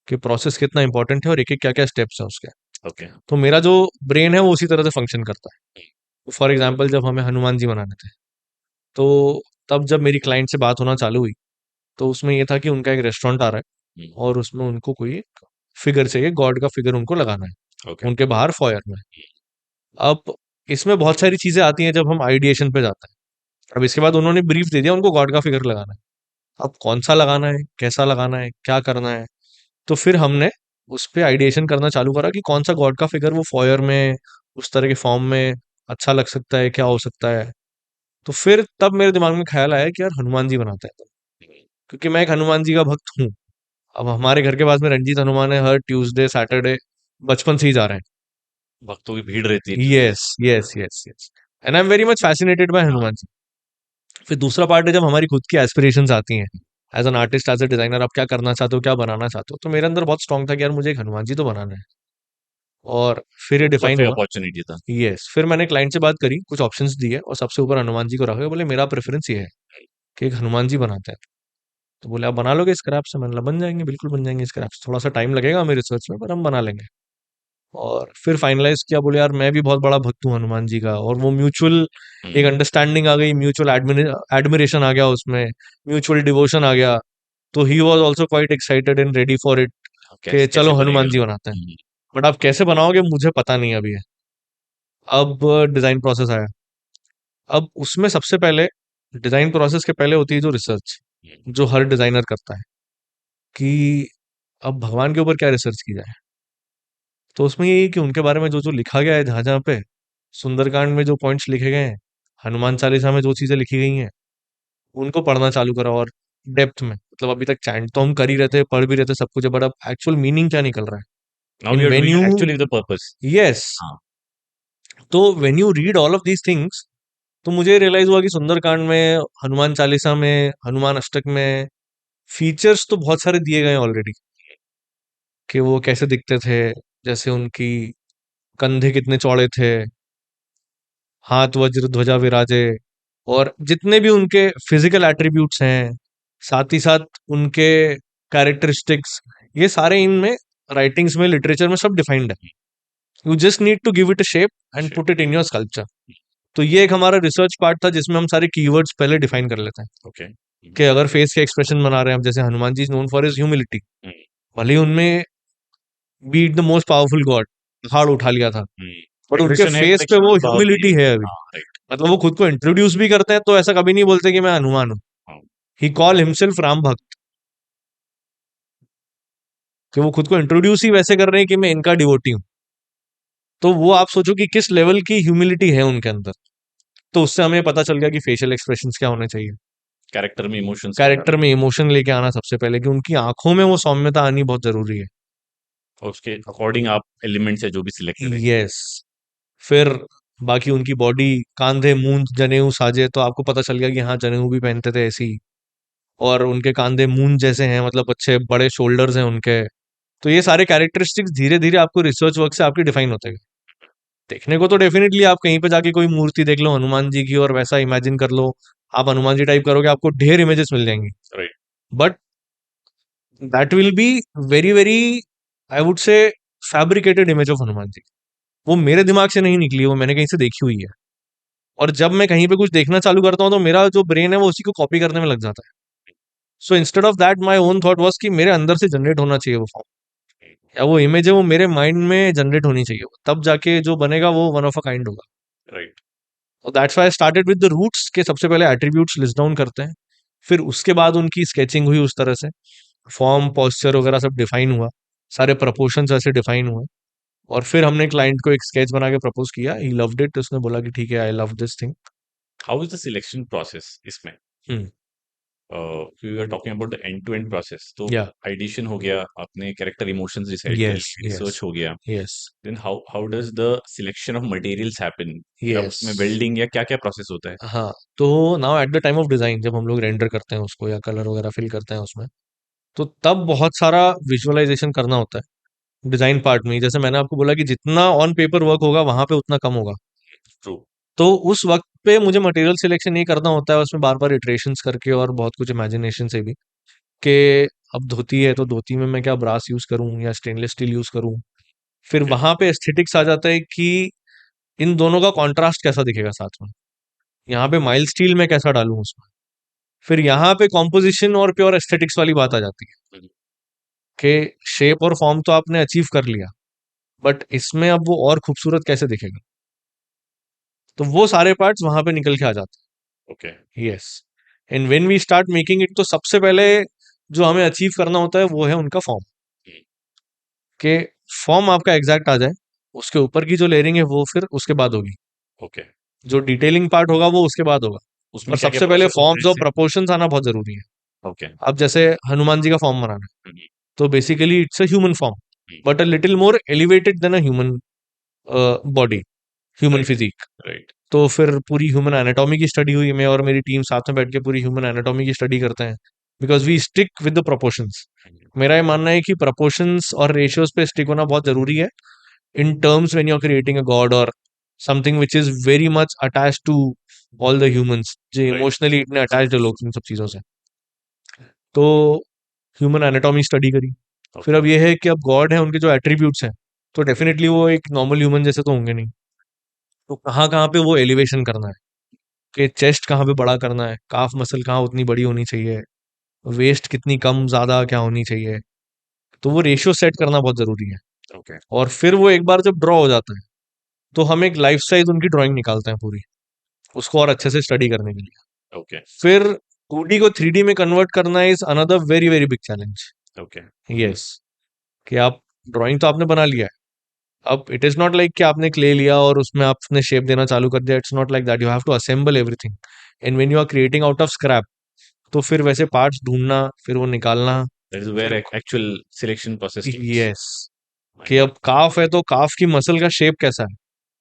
कि प्रोसेस कितना इंपॉर्टेंट है और एक एक क्या क्या स्टेप्स है उसके। ओके। तो मेरा जो ब्रेन है वो उसी तरह से फंक्शन करता है। फॉर एग्जाम्पल जब हमें हनुमान जी बनाने थे, तो तब जब मेरी क्लाइंट से बात होना चालू हुई, तो उसमें ये था कि उनका एक रेस्टोरेंट आ रहा है हम्म, और उसमें उनको कोई फिगर चाहिए, गॉड का फिगर उनको लगाना है ओके। उनके बाहर फॉयर में। अब इसमें बहुत सारी चीजें आती हैं जब हम आइडिएशन पे जाते हैं। अब इसके बाद उन्होंने ब्रीफ दे दिया, उनको गॉड का फिगर लगाना है। अब कौन सा लगाना है, कैसा लगाना है, क्या करना है, तो फिर हमने उस पे आइडिएशन करना चालू करा कि कौन सा गॉड का फिगर वो फॉयर में उस तरह के फॉर्म में अच्छा लग सकता है, क्या हो सकता है। तो फिर तब मेरे दिमाग में ख्याल आया कि यार हनुमान जी बनाते हैं, क्योंकि मैं एक हनुमान जी का भक्त हूँ। अब हमारे घर के पास में रंजीत हनुमान है, हर ट्यूसडे सैटरडे बचपन से ही जा रहे हैं। भक्तों की भीड़ रहती है Tuesday. Yes yes yes yes. And I am very much fascinated by हाँ। हनुमान जी। फिर दूसरा पार्ट है जब हमारी खुद की एस्पिरेशंस आती हैं, as an artist, as a designer, आप क्या करना चाहते हो, क्या बनाना चाहते हो। तो मेरे अंदर बहुत स्ट्रांग था कि यार मुझे एक हनुमान जी तो बनाना है। और फिर ये डिफाइन परफेक्ट हुआ। अपॉर्चुनिटी था। यस, फिर मैंने क्लाइंट से बात करी, कुछ ऑप्शंस दिए और सबसे ऊपर हनुमान जी को रखा। बोले मेरा प्रेफरेंस ये है कि एक हनुमान जी बनाते हैं। तो बोले आप बना लोगे स्क्रैप से? मैंने बोला बन जाएंगे, बिल्कुल बन जाएंगे स्क्रैप से, थोड़ा सा टाइम लगेगा हमें रिसर्च में, पर हम बना लेंगे। और फिर फाइनलाइज किया, बोले यार मैं भी बहुत बड़ा भक्त हूँ हनुमान जी का, और वो म्यूचुअल एक हम्म, अंडरस्टैंडिंग आ गई, म्यूचुअल एडमिरेशन आ गया उसमें, म्यूचुअल डिवोशन आ गया। तो he was also quite excited and ready for it, कि कैसे चलो कैसे हनुमान बनेगा। जी बनाते हैं। बट आप कैसे बनाओगे मुझे पता नहीं अभी है। अब डिजाइन प्रोसेस आया। अब उसमें सबसे पहले, डिजाइन प्रोसेस के पहले होती है जो रिसर्च, जो हर डिजाइनर करता है कि अब भगवान के ऊपर क्या रिसर्च की जाए। तो उसमें ये है कि उनके बारे में जो जो लिखा गया है, जहां जहां पे सुंदरकांड में जो पॉइंट्स लिखे गए हैं, हनुमान चालीसा में जो चीजें लिखी गई हैं, उनको पढ़ना चालू करा। और डेप्थ में, मतलब अभी तक चैंट तो हम कर ही रहते, पढ़ भी रहते सब कुछ है, बट अब एक्चुअल मीनिंग क्या निकल रहा नाउ है in you are when doing you. Actually with the purpose. Yes. हाँ। तो when you read all of these things, तो मुझे रियलाइज हुआ कि सुंदरकांड में, हनुमान चालीसा में, हनुमान अष्टक में फीचर्स तो बहुत सारे दिए गए ऑलरेडी, कि वो कैसे दिखते थे। जैसे उनकी कंधे कितने चौड़े थे, हाथ वज्र ध्वजा विराजे, और जितने भी उनके फिजिकल एट्रीब्यूट्स हैं, साथ ही साथ उनके कैरेक्टरिस्टिक्स, ये सारे इनमें राइटिंग्स में, लिटरेचर में सब डिफाइंड है। You just need to give it a shape and shit. Put it in your sculpture. तो ये एक हमारा रिसर्च पार्ट था जिसमें हम सारे कीवर्ड्स पहले डिफाइन कर लेते हैं, ओके। कि अगर फेस के एक्सप्रेशन बना रहे हैं हम, जैसे Hanuman ji is known for his humility, भले ही उनमें beat the most powerful god पहाड़ उठा लिया था, बट उनके एग्रेशन है, फेस पे प्रोटेक्शन वो और पावर भी ह्यूमिलिटी है। है अभी। हाँ, राइट। मतलब वो खुद को इंट्रोड्यूस भी करते हैं तो ऐसा कभी नहीं बोलते कि मैं हनुमान हूँ। हाँ। ही कॉल हिमसेल्फ राम भक्त, कि वो खुद को इंट्रोड्यूस ही वैसे कर रहे हैं कि मैं इनका डिवोटी हूँ। तो वो आप सोचो कि किस लेवल की ह्यूमिलिटी है उनके अंदर। तो उससे हमें पता चल गया कि फेशियल एक्सप्रेशंस क्या होने चाहिए, कैरेक्टर में इमोशंस क्या कैरेक्टर डालना में है, इमोशन लेके आना सबसे पहले, कि उनकी आंखों में वो सौम्यता आनी बहुत जरूरी है। और उसके अकॉर्डिंग आप एलिमेंट्स है जो भी सिलेक्ट करें। यस। फिर बाकी उनकी बॉडी, कांधे मूंद जनेऊ साजे, तो आपको पता चल गया कि हाँ जनेऊ भी पहनते थे ऐसी। और उनके कांधे मूंद जैसे हैं, मतलब अच्छे बड़े शोल्डर्स हैं उनके। तो ये सारे कैरेक्टरिस्टिक्स धीरे धीरे आपको रिसर्च वर्क से आपके डिफाइन होते गए। देखने को तो डेफिनेटली आप कहीं पे जाके कोई मूर्ति देख लो हनुमान जी की और वैसा इमेजिन कर लो, आप हनुमान जी टाइप करोगे आपको ढेर इमेजेस मिल जाएंगी। Right. But that will be very very, I would say, fabricated image of Hanuman ji. वो मेरे दिमाग से नहीं निकली, वो मैंने कहीं से देखी हुई है। और जब मैं कहीं पे कुछ देखना चालू करता हूँ तो मेरा जो ब्रेन है वो उसी को कॉपी करने में लग जाता है। So instead of that my own thought was कि मेरे अंदर से जनरेट होना चाहिए वो फॉर्म, या वो इमेज है वो मेरे माइंड में जनरेट होनी चाहिए, तब जाके जो बनेगा वो वन ऑफ अ काइंड होगा। राइट। तो that's why I started with the roots, के सबसे पहले एट्रीब्यूट्स लिस्ट डाउन करते हैं। फिर उसके बाद उनकी स्केचिंग हुई उस तरह से, फॉर्म पोस्चर वगैरह सब डिफाइन हुआ, सारे प्रपोर्शंस ऐसे डिफाइन हुए। और फिर हमने क्लाइंट को एक स्केच बना के प्रपोज किया, ही लव्ड इट, उसने बोला कि ठीक है, I love this thing. How is the selection process इसमें? Hmm. We are talking about the end to end process, तो या। आइडिशन हो गया, आपने कैरेक्टर इमोशंस डिसाइड कर यस लिए, यस रिसर्च हो गया, yes then how how does the selection of materials happen? फिर अब यस। उसमें वेल्डिंग या क्या क्या प्रोसेस होता है? हाँ। तो now at the time of design, जब हम लोग रेंडर करते हैं उसको या कलर वगैरह फिल करते हैं उसमें, तो तब बहुत सारा विजुअलाइजेशन करना होता है डिजाइन पार्ट में ही। जैसे मैंने आपको बोला कि जितना ऑन पेपर वर्क होगा वहां पे उतना कम होगा। ट्रू। तो उस वक्त पे मुझे मटेरियल सिलेक्शन ये करना होता है उसमें, बार बार इटरेशंस करके और बहुत कुछ इमेजिनेशन से भी, कि अब धोती है तो धोती में मैं क्या ब्रास यूज करूं या स्टेनलेस स्टील यूज करूं, फिर Okay. वहां पे एस्थेटिक्स आ जाता है कि इन दोनों का कॉन्ट्रास्ट कैसा दिखेगा साथ में, यहाँ पे माइल्ड स्टील में कैसा डालूं उसमें। फिर यहाँ पे कॉम्पोजिशन और प्योर एस्थेटिक्स वाली बात आ जाती है हम्म, कि शेप और फॉर्म तो आपने अचीव कर लिया, बट इसमें अब वो और खूबसूरत कैसे दिखेगा। तो वो सारे पार्ट्स वहां पे निकल के आ जाते Okay. हैं। Yes, and when we start making it, तो सबसे पहले जो हमें अचीव करना होता है वो है उनका फॉर्म, हम्म, कि फॉर्म आपका एग्जैक्ट आ जाए। उसके ऊपर की जो लेयरिंग है वो फिर उसके बाद होगी, Okay. जो डिटेलिंग पार्ट होगा वो उसके बाद होगा। उसमें पर क्या क्या सबसे पहले प्रोसेस होता है फॉर्म्स और इससे? प्रपोर्शंस आना बहुत जरूरी है। ओके। अब जैसे हनुमान जी का फॉर्म बनाना है, हम्म, तो basically it's a human form, hmm, but a little more elevated than a human body, human right. Physique. Right. तो फिर पूरी ह्यूमन एनाटॉमी की स्टडी हुई, मैं और मेरी टीम साथ में बैठ के पूरी ह्यूमन एनाटॉमी की स्टडी करते हैं, because we stick with the proportions. Hmm, मेरा ये मानना है कि प्रोपोर्शंस और रेशियोज पे स्टिक होना बहुत जरूरी है in terms when you are creating a god और something which is very much attach to all the humans, जो राइट। इमोशनली इतने अटैच्ड है लोग इन सब चीजों से। तो ह्यूमन एनाटॉमी स्टडी करी। फिर ओके। अब ये है कि अब गॉड है, उनके जो एट्रीब्यूट्स हैं, तो डेफिनेटली वो एक नॉर्मल ह्यूमन जैसे तो होंगे नहीं। तो कहाँ कहाँ पे वो एलिवेशन करना है, कि चेस्ट कहाँ पे बड़ा करना है, काफ मसल कहाँ उतनी बड़ी होनी चाहिए, वेस्ट कितनी कम ज्यादा क्या होनी चाहिए, तो वो रेशियो सेट करना बहुत जरूरी है। ओके। और फिर वो एक बार जब ड्रॉ हो जाता है, तो हम एक लाइफ साइज उनकी ड्राइंग निकालते हैं पूरी, उसको और अच्छे से स्टडी करने के लिए। ओके। फिर 2D को 3D में कन्वर्ट करना is another very very big challenge. Okay. Yes, कि आप ड्राइंग तो आपने बना लिया है, अब इट इज नॉट लाइक कि आपने क्ले लिया और उसमें आपने शेप देना चालू कर दिया। It's not like that, you have to assemble everything, and when you are creating out of scrap, तो फिर वैसे पार्ट्स ढूंढना, फिर वो निकालना। दैट इज वेयर फिर actual selection process starts. Yes, my कि गॉड। अब काफ है तो काफ की मसल का शेप कैसा है,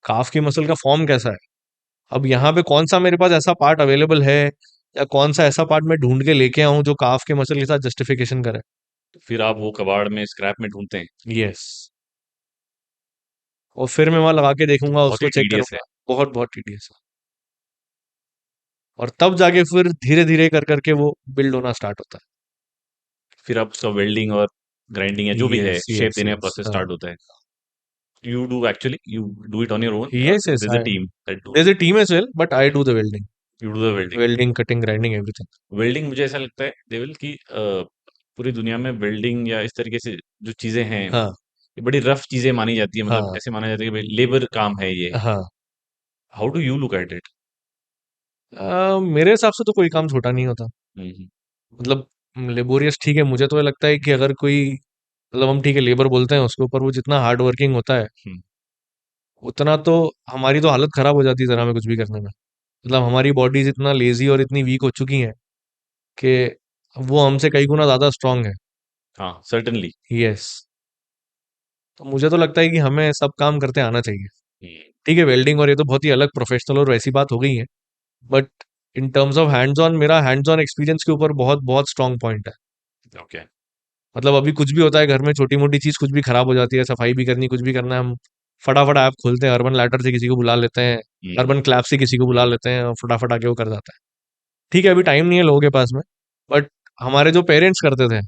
काफ की मसल का फॉर्म कैसा है, अब यहाँ पे कौन सा मेरे पास ऐसा पार्ट अवेलेबल है, या कौन सा ऐसा पार्ट मैं ढूंढ के लेके आऊं जो काफ के मसल के साथ जस्टिफिकेशन करे। फिर आप वो कबाड़ में स्क्रैप में ढूंढते हैं? यस, और फिर मैं वहां लगा के तो देखूंगा, बहुत उसको ही चेक टीडियस है। करूंगा। बहुत बहुत टीडियस। और तब जाके फिर धीरे धीरे कर करके वो बिल्ड होना स्टार्ट होता फिर आप उसका वेल्डिंग और ग्राइंडिंग या है। जो भी है यस शेप यस देने का यस, प्रोसेस हाँ। स्टार्ट होता है। You do actually you do it on your own और yes yes, there is a I, team that do? there's a team as well, but I do the welding. You do the welding? Welding, cutting, grinding, everything. Welding मुझे ऐसा लगता है देवल कि पूरी दुनिया में welding या इस तरीके से जो चीजें हैं हाँ ये बड़ी रफ चीजें मानी जाती है, मतलब हाँ ऐसे माना जाता है कि भाई लेबर काम है ये। हाँ। How do you look at it? मेरे हिसाब से तो कोई काम छोटा नहीं होता। हम्म। मतलब लेबोरियस ठीक है, मुझे तो ये लगता है कि अगर कोई, मतलब हम ठीक है लेबर बोलते हैं उसके ऊपर, वो जितना हार्ड वर्किंग होता है, हम्म, उतना तो हमारी तो हालत खराब हो जाती है जरा में कुछ भी करने में। मतलब हमारी बॉडीज इतना लेजी और इतनी वीक हो चुकी हैं कि वो हमसे कई गुना ज्यादा स्ट्रांग है। हाँ सर्टनली। यस, तो मुझे तो लगता है कि हमें सब काम करते आना चाहिए। ठीक है, वेल्डिंग और ये तो बहुत ही अलग प्रोफेशनल और वैसी बात हो गई है, but in terms of hands on, मेरा हैंड्स ऑन एक्सपीरियंस के ऊपर बहुत बहुत स्ट्रांग पॉइंट है। ओके। मतलब अभी कुछ भी होता है घर में, छोटी मोटी चीज कुछ भी खराब हो जाती है, सफाई भी करनी, कुछ भी करना है, हम फटाफट ऐप खोलते हैं, अर्बन लैडर से किसी को बुला लेते हैं, अर्बन क्लैप से किसी को बुला लेते हैं, और फटाफट आके वो कर जाता है। ठीक है, अभी टाइम नहीं है लोगों के पास में, बट हमारे जो पेरेंट्स करते थे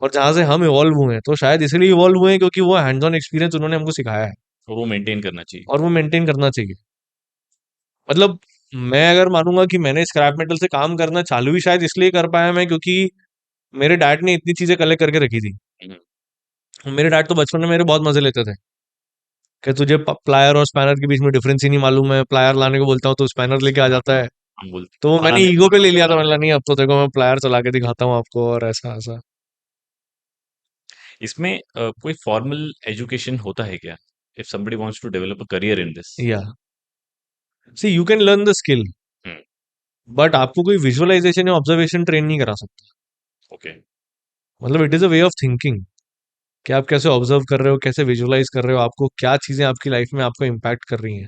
और जहां से हम इवॉल्व हुए हैं, तो शायद इसलिए इवॉल्व हुए हैं क्योंकि वो हैंड्स ऑन एक्सपीरियंस उन्होंने हमको सिखाया है, और वो मेंटेन करना चाहिए। और वो मेंटेन करना चाहिए। मतलब मैं अगर मानूंगा कि मैंने स्क्रैप मेटल से काम करना चालू ही शायद इसलिए कर पाया मैं, क्योंकि मेरे डैड ने इतनी चीजें कलेक्ट करके रखी थी। हम्म, मेरे डैड तो बचपन में मेरे बहुत मजे लेते थे, कि तुझे प्लायर और स्पैनर के बीच में डिफरेंस ही नहीं मालूम है, प्लायर लाने को बोलता हूँ तो स्पैनर लेके आ हाँ जाता हाँ, है। हम बोलते तो वो आना मैंने दे। ईगो पे ले लिया था, मैंने कहा, नहीं अब तो देखो मैं प्लायर चला के दिखाता हूँ आपको, और ऐसा ऐसा। इसमें कोई फॉर्मल एजुकेशन होता है क्या, if somebody wants to develop a career in this? Yeah, see you can learn the skill, hmm. But आपको कोई विजुअलाइजेशन या ऑब्जर्वेशन ट्रेन नहीं करा सकता। ओके। मतलब it is a way of thinking, कि आप कैसे ऑब्जर्व कर रहे हो, कैसे विजुअलाइज कर रहे हो, आपको क्या चीजें आपकी लाइफ में आपको इम्पैक्ट कर रही हैं।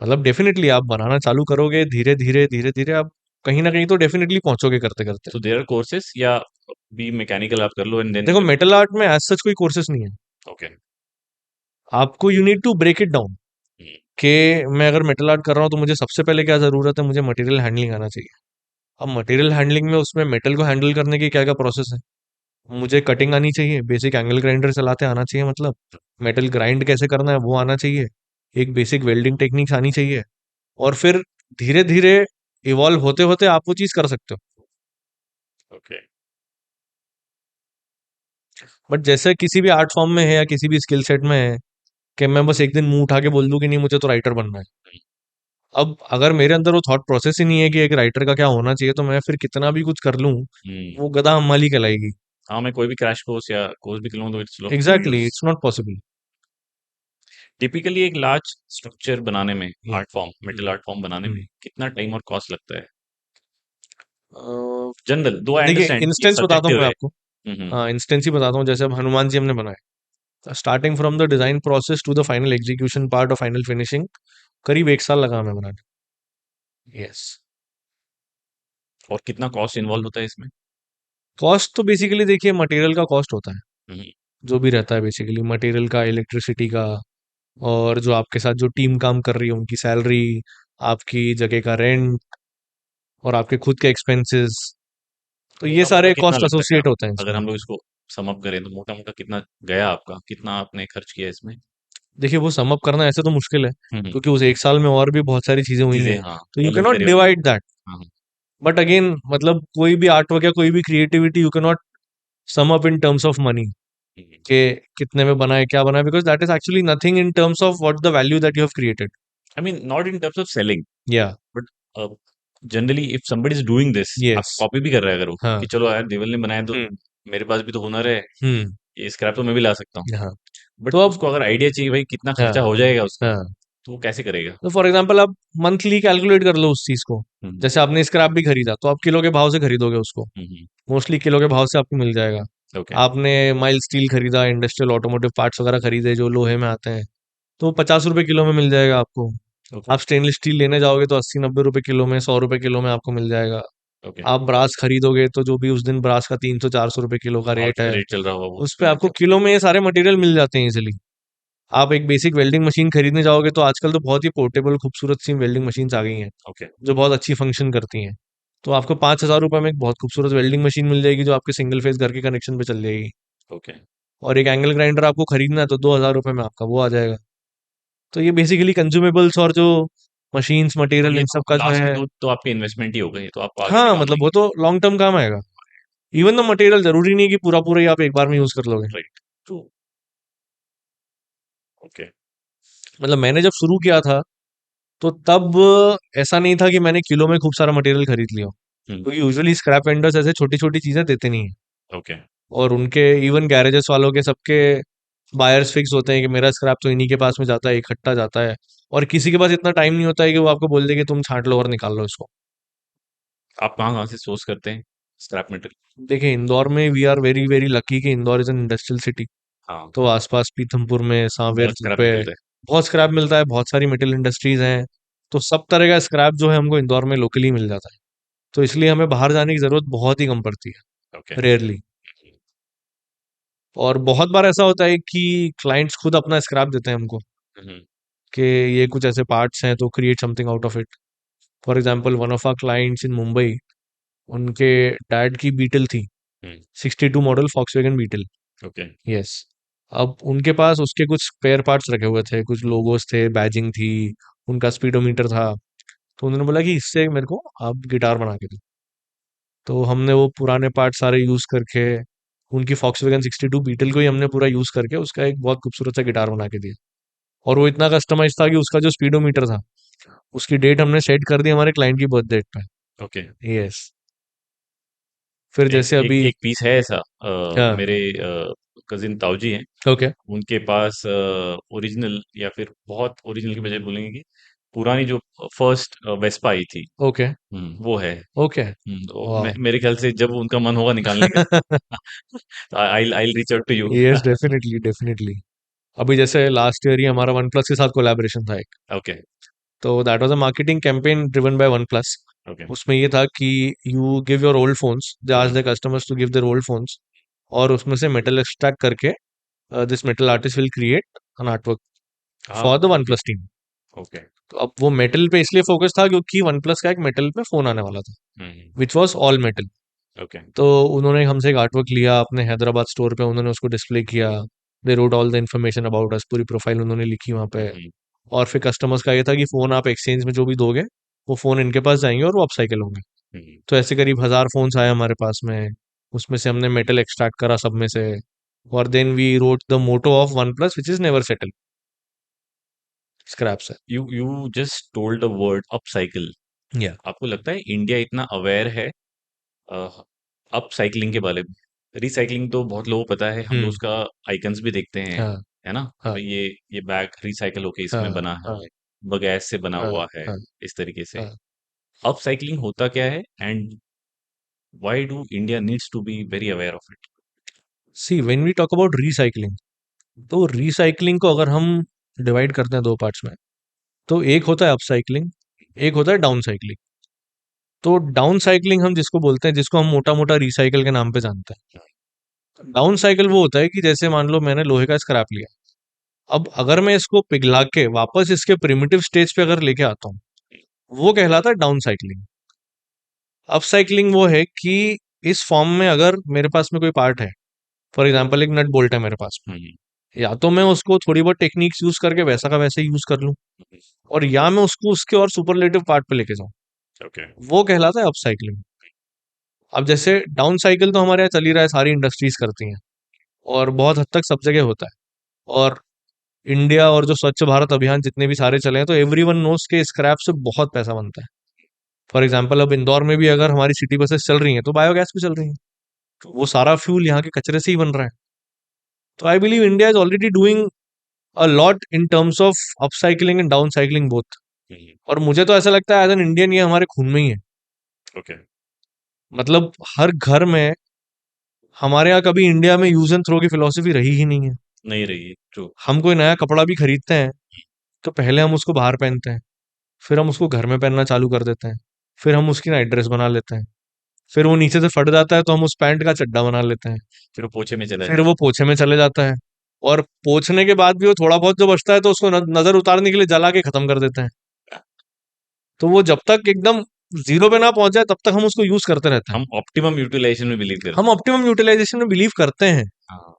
मतलब डेफिनेटली आप बनाना चालू करोगे, धीरे धीरे धीरे धीरे आप कहीं ना कहीं तो डेफिनेटली पहुंचोगे करते करते। सो देयर आर कोर्सेस या भी मैकेनिकल आप कर लो एंड देन? देखो, मेटल आर्ट में एज सच कोई कोर्सेज नहीं है। ओके। आपको you need to break it down, कि मैं अगर मेटल आर्ट कर रहा हूँ तो मुझे सबसे पहले क्या जरूरत है, मुझे मटेरियल हैंडलिंग आना चाहिए। अब मटेरियल हैंडलिंग में उसमें मेटल को हैंडल करने की क्या क्या प्रोसेस है, मुझे कटिंग आनी चाहिए, बेसिक एंगल ग्राइंडर चलाते आना चाहिए, मतलब मेटल ग्राइंड कैसे करना है वो आना चाहिए, एक बेसिक वेल्डिंग टेक्निक्स आनी चाहिए, और फिर धीरे धीरे इवॉल्व होते होते आप वो चीज कर सकते हो। ओके। बट जैसे किसी भी आर्ट फॉर्म में है या किसी भी स्किल सेट में है कि मैं बस एक दिन मुंह उठा के बोल दूं कि नहीं मुझे तो राइटर बनना है, अब अगर मेरे अंदर वो थॉट प्रोसेस ही नहीं है कि एक राइटर का क्या होना चाहिए, तो मैं फिर कितना भी कुछ कर लूं, हम्म। वो गधा हमाली कहलाएगी। हाँ, मैं कोई भी क्रैश कोर्स या कोर्स भी लूँ तो it's of know exactly, use. It's not possible. Typically एक लार्ज स्ट्रक्चर बनाने में, art form, metal art form बनाने में हम्म। कितना टाइम और कॉस्ट लगता है? जनरल, दो आई देखिए अंडरस्टैंड ये इंस्टेंस बताता हूँ सब्जेक्टिव मैं है। आपको। हम्म। हाँ, इंस्टेंस ही बताता हूँ। जैसे अब हनुमान जी हमने बनाए, starting from the design process to the final execution part और फाइनल फिनिशिंग, करीब 1 साल लगा हमें बनाने। यस। और कितना कॉस्ट इन्वॉल्व होता है इसमें? कॉस्ट तो बेसिकली देखिए मटेरियल का कॉस्ट होता है, हम्म। जो भी रहता है बेसिकली मटेरियल का, इलेक्ट्रिसिटी का, और जो आपके साथ जो टीम काम कर रही है उनकी सैलरी, आपकी जगह का रेंट, और आपके खुद के एक्सपेंसेस, तो ये मोटा मोटा सारे कितना कॉस्ट लगता है एसोसिएट आप, होते हैं अगर इसमें। हम लोग इसको सम अप करें तो मोटा मोटा कितना गया आपका, कितना आपने खर्च किया इसमें? देखिए वो सम अप करना ऐसे तो मुश्किल है, हम्म। क्योंकि उस 1 साल में और भी बहुत सारी चीजें हुई चीजें, हैं, हाँ, तो यू कैन ऑलरेडी नॉट करी होंगी। Divide that. हाँ हाँ। बट अगेन मतलब कोई भी आर्ट वर्क या कोई भी creativity you can not sum up in terms of money, के कितने में बना है क्या बना है, because that is actually nothing in terms of what the value that you have created. I mean not in terms of selling, yeah. But generally if somebody is doing this, आप yes. Copy भी कर रहे हैं अगर वो, हाँ। कि चलो यार देवल ने बनाया तो हम्म। मेरे पास भी तो हुनर है, हम्म। ये स्क्रैप तो मैं भी ला सकता हूँ। हाँ। बट तो अब। उसको अगर आइडिया चाहिए भाई कितना हाँ। खर्चा हो जाएगा उसका, हाँ। तो वो कैसे करेगा? तो फॉर एग्जाम्पल आप मंथली कैलकुलेट कर लो उस चीज को। हम्म। जैसे आपने स्क्रैप भी खरीदा तो आप किलो के भाव से खरीदोगे उसको, हम्म। मोस्टली किलो के भाव से आपको मिल जाएगा। ओके। आपने माइल स्टील खरीदा, इंडस्ट्रियल ऑटोमोटिव पार्ट्स वगैरह खरीदे जो लोहे में आते हैं, तो 50 रुपए किलो में मिल जाएगा आपको। ओके। आप स्टेनलेस स्टील लेने जाओगे तो 80-90 रुपए किलो में, 100 रुपए किलो में आपको मिल जाएगा। ओके। आप ब्रास खरीदोगे तो जो भी उस दिन ब्रास का 300-400 रुपए किलो का रेट मार्केट है, रेट चल रहा होगा वो उस पे उसमें मिल आपको जाएगा। किलो में ये सारे मटेरियल मिल जाते हैं इजिली। आप एक बेसिक वेल्डिंग मशीन खरीदने जाओगे तो आजकल तो बहुत ही पोर्टेबल खूबसूरत सी वेल्डिंग मशीन्स आ गई हैं, ओके। जो बहुत अच्छी फंक्शन करती हैं। तो आपको 5,000 रुपए में एक बहुत खूबसूरत वेल्डिंग मशीन मिल जाएगी जो आपके सिंगल फेज घर के कनेक्शन पे चल जाएगी। ओके। और एक एंगल ग्राइंडर आपको खरीदना है तो 2,000 रुपए में आपका वो आ जाएगा। तो ये बेसिकली कंज्यूमेबल्स और जो मशीन्स तो मटेरियल ये इन तो सब का जो लास्ट में है। तो आपके इन्वेस्टमेंट ही हो गई, तो आप आगे भी हाँ, काम मतलब वो आएंगे। तो लॉन्ग टर्म काम आएगा। इवन द मटेरियल जरूरी नहीं है कि पूरा पूरा ही आप एक बार में यूज कर लोगे। राइट। ट्रू। ओके। मतलब मैंने जब शुरू किया था तो तब ऐसा नहीं था कि मैंने किलो में खूब सारा मटेरियल खरीद लिया, हम्म। क्योंकि यूजुअली स्क्रैप वेंडर्स ऐसे छोटी छोटी चीजें देते नहीं है। ओके। और उनके इवन गैरेजेस वालों के सबके बायर्स फिक्स होते हैं कि मेरा स्क्रैप तो इन्हीं के पास में जाता है, इकट्ठा जाता है। और किसी के पास इतना टाइम नहीं होता है कि वो आपको बोल दे कि तुम छांट लो और निकाल लो इसको। आप कहाँ कहाँ से सोर्स करते हैं स्क्रैप मटेरियल? देखिए इंदौर में we are very very lucky कि Indore is an industrial city. हाँ। तो आसपास पीथमपुर में, बहुत सांवेर स्क्रैप पे निकलता है। बहुत स्क्रैप मिलता है, बहुत सारी मेटल इंडस्ट्रीज हैं। तो सब तरह का स्क्रैप जो है हमको इंदौर में लोकली मिल जाता है। तो इसलिए हमें बाहर जाने की जरूरत बहुत ही कम पड़ती ओके। है, रेयरली। और बहुत बार ऐसा होता है कि क्लाइंट्स खुद अपना स्क्रैप देते हैं हमको, हम्म। कि ये कुछ ऐसे पार्ट्स हैं तो create something out of it. For example one of our clients in Mumbai, उनके डैड की बीटल थी, hmm. 62 model Volkswagen Beetle. Okay. Yes. अब उनके पास उसके कुछ स्पेयर पार्ट्स रखे हुए थे, कुछ लोगोस थे, बैजिंग थी, उनका स्पीडोमीटर था। तो उन्होंने बोला कि इससे मेरे को आप गिटार बना के दो। तो हमने वो पुराने पार्ट सारे यूज करके उनकी फॉक्सवैगन 62 बीटल को ही हमने पूरा यूज करके उसका एक बहुत खूबसूरत सा गिटार बना के दिया। और वो इतना कस्टमाइज था कि उसका जो स्पीडोमीटर था उसकी डेट हमने सेट कर दी हमारे क्लाइंट की बर्थ डेट पे। ओके। यस। फिर एक जैसे एक अभी। एक पीस है ऐसा, हाँ। मेरे कजिन ताऊजी हैं, ओके। उनके पास ओरिजिनल, या फिर बहुत ओरिजिनल की बजाय बोलेंगे कि पुरानी जो फर्स्ट वेस्पा आई थी, ओके। वो है। ओके। तो वाह। मेरे ख्याल से जब उनका मन होगा निकालने का, I I reach out to you. Yes, definitely definitely. अभी जैसे लास्ट ईयर ही हमारा वन प्लस के साथ कोलैबोरेशन था एक। ओके। तो that was a marketing campaign driven by OnePlus. Okay. उसमें ये था कि you give your old phones, they ask the customers to give their old phones, और उसमें से मेटल एक्सट्रैक्ट करके this metal artist will create an artwork हाँ। For the OnePlus team. Okay. तो अब वो मेटल पे इसलिए फोकस था क्योंकि वन प्लस का एक मेटल पे फोन आने वाला था, which was all metal. Okay. तो उन्होंने हमसे एक आर्टवर्क लिया अपने हैदराबाद स्टोर पे, उन्होंने उसको डिस्प्ले किया। They wrote all the information about us, पूरी प्रोफाइल उन्होंने लिखी वहाँ पे। हम्म। और फिर कस्टमर्स का ये था कि फ़ोन आप एक्सचेंज में जो भी दोगे, वो फ़ोन इनके पास जाएंगे और वो अपसाइकिल होंगे। हम्म। तो ऐसे करीब 1000 फ़ोन्स आए हमारे पास में। उसमें से हमने मेटल एक्सट्रैक्ट करा सब में से। और then we wrote the motto of OnePlus which is never settle, scrap से। You just told the word upcycle. या आपको लगता है इंडिया इतना अवेयर है अप साइकिलिंग के बारे में? रिसाइकलिंग तो बहुत लोगों को पता है, हम लोग हुँ, उसका आइकन्स भी देखते हैं, हाँ, है ना? कि हाँ, भाई ये बैग रिसाइकल होके इसमें हाँ, बना हाँ, है, बगैस से बना हाँ, हुआ है, हाँ, इस तरीके से। हाँ। अप साइकिलिंग होता क्या है and why do India needs to be very aware of it? See when we talk about recycling, तो रीसाइक्लिंग को अगर हम डिवाइड करते हैं 2 पार्ट्स में, तो एक होता है अपसाइक्लिंग, एक होता है डाउनसाइक्लिंग। तो डाउनसाइक्लिंग हम जिसको बोलते हैं, जिसको हम मोटा-मोटा रिसाइकिल के नाम पे जानते हैं। डाउनसाइकिल वो होता है कि जैसे मान लो मैंने लोहे का स्क्रैप लिया, अब अगर मैं इसको पिघला के वापस इसके प्रिमिटिव स्टेज पे अगर लेके आता हूँ, वो कहलाता है डाउनसाइक्लिंग। अपसाइक्लिंग वो है कि इस फॉर्म में अगर मेरे पास में कोई पार्ट है, फॉर एग्जांपल एक नट बोल्ट है मेरे पास में, हम्म। या तो मैं उसको थोड़ी बहुत टेक्निक्स यूज करके वैसा का वैसे यूज कर लूं, और या मैं उसको उसके और सुपरलेटिव पार्ट पे लेके जाऊं, ओके। वो कहलाता है अपसाइक्लिंग। अब जैसे डाउन साइकिल तो हमारे यहाँ चल ही रहा है, सारी इंडस्ट्रीज करती हैं और बहुत हद तक सब जगह होता है। और इंडिया और जो स्वच्छ भारत अभियान जितने भी सारे चले हैं, तो एवरीवन नोस के स्क्रैप से बहुत पैसा बनता है। फॉर एग्जांपल अब इंदौर में भी अगर हमारी सिटी बसेस चल रही हैं, तो बायोगैस पे चल रही हैं, तो वो सारा फ्यूल यहाँ के कचरे से ही बन रहा है। तो I believe India is already doing a lot in terms of upcycling and down cycling both. और मुझे तो ऐसा लगता है एज एन इंडियन ये हमारे खून में ही है। ओके। मतलब हर घर में, हमारे यहाँ कभी इंडिया में यूज एंड थ्रो की फिलॉसफी रही ही नहीं है। नहीं रही, ट्रू। हम कोई नया कपड़ा भी खरीदते हैं, तो पहले हम उसको बाहर पहनते हैं, फिर हम उसको घर में पहनना चालू कर देते हैं, फिर हम उसकी नाइट ड्रेस बना लेते हैं, फिर वो नीचे से फट जाता है तो हम उस पैंट का चड्डा बना लेते हैं, फिर वो पोछे में चला फिर जाता वो पोछे में चले जाता है। और पोछने के बाद भी वो थोड़ा बहुत जो बचता है तो उसको नजर उतारने के लिए जला के खत्म कर देते हैं। तो वो जब तक एकदम जीरो पे ना पहुंच जाए तब तक हम उसको यूज करते रहते है। हैं। हम ऑप्टिमम यूटिलाइजेशन में बिलीव हम करते हैं। ऑप्टिमम यूटिलाइजेशन में बिलीव करते हैं, हाँ।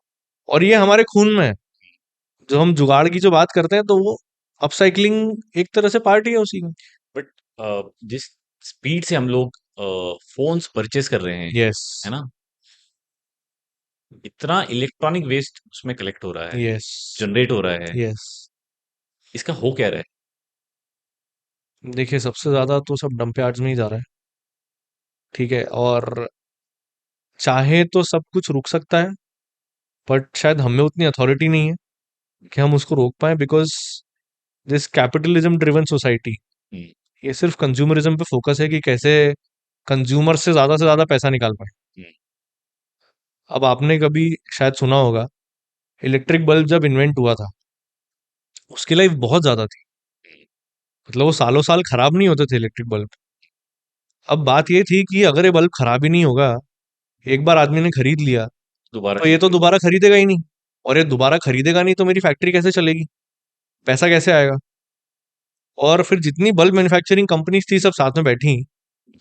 और ये हमारे खून में है। जो हम जुगाड़ की जो बात करते हैं, तो वो अपसाइक्लिंग एक तरह से पार्ट ही है उसी में। बट जिस स्पीड से हम लोग फोन्स परचेज कर रहे हैं, यस, है ना, इतना इलेक्ट्रॉनिक वेस्ट उसमें कलेक्ट हो रहा है, यस, जनरेट हो रहा है, यस। इसका हो क्या रहा है? देखिए, सबसे ज्यादा तो सब डंप यार्ड्स में ही जा रहा है, ठीक है। और चाहे तो सब कुछ रुक सकता है, बट शायद हमें उतनी अथॉरिटी नहीं है कि हम उसको रोक पाए, because this capitalism driven society, hmm. ये सिर्फ कंज्यूमरिज्म पे फोकस है कि कैसे कंज्यूमर से ज्यादा पैसा निकाल पाए। हम्म। अब आपने कभी शायद सुना होगा, इलेक्ट्रिक बल्ब जब इन्वेंट हुआ था, उसकी लाइफ बहुत ज्यादा थी। मतलब वो सालों साल खराब नहीं होते थे इलेक्ट्रिक बल्ब। अब बात ये थी कि अगर ये बल्ब खराब ही नहीं होगा, एक बार आदमी ने खरीद लिया, दोबारा तो ये तो खरीदने दोबारा खरीदेगा ही नहीं। और ये दोबारा खरीदेगा नहीं तो मेरी फैक्ट्री कैसे चलेगी, पैसा कैसे आएगा। और फिर जितनी बल्ब मैन्युफैक्चरिंग कंपनीज थी सब साथ में बैठी,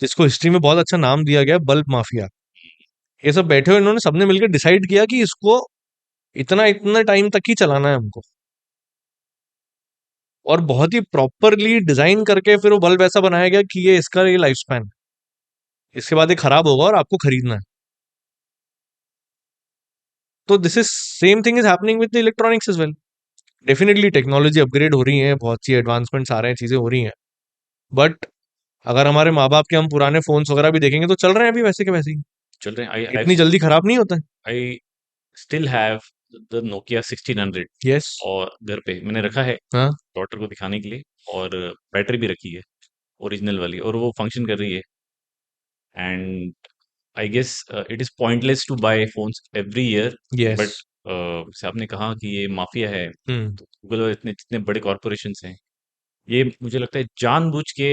जिसको हिस्ट्री में बहुत अच्छा नाम दिया गया, बल्ब माफिया। ये सब बैठे हुए इन्होंने सबने मिलकर डिसाइड किया कि इसको इतना इतना टाइम तक ही चलाना है हमको। और बहुत ही प्रॉपरली डिजाइन करके फिर वो बल्ब ऐसा बनाया गया कि ये लाइफ स्पैन, इसके बाद ये खराब होगा और आपको खरीदना है। तो this is same thing is happening with the electronics as well. Definitely technology upgrade हो रही है, बहुत सी एडवांसमेंट्स आ रहे हैं, चीजें हो रही हैं। बट अगर हमारे माँ बाप के हम पुराने फोन्स वगैरह भी देखेंगे, तो चल रहे हैं अभी वैसे के वैसे ही, चल रहे हैं। इतनी जल्दी खराब नहीं होता है। I still have the Nokia 1600 yes. और घर पे मैंने रखा है हाँ। डॉटर को दिखाने के लिए, और बैटरी भी रखी है ओरिजिनल वाली, और वो फंक्शन कर रही है। And I guess it is pointless to buy phones every year. Yes. But जैसे आपने कहा कि ये माफिया है, हम्म। तो गूगल और इतने जितने बड़े कॉरपोरेशंस हैं, ये मुझे लगता है जानबूझ के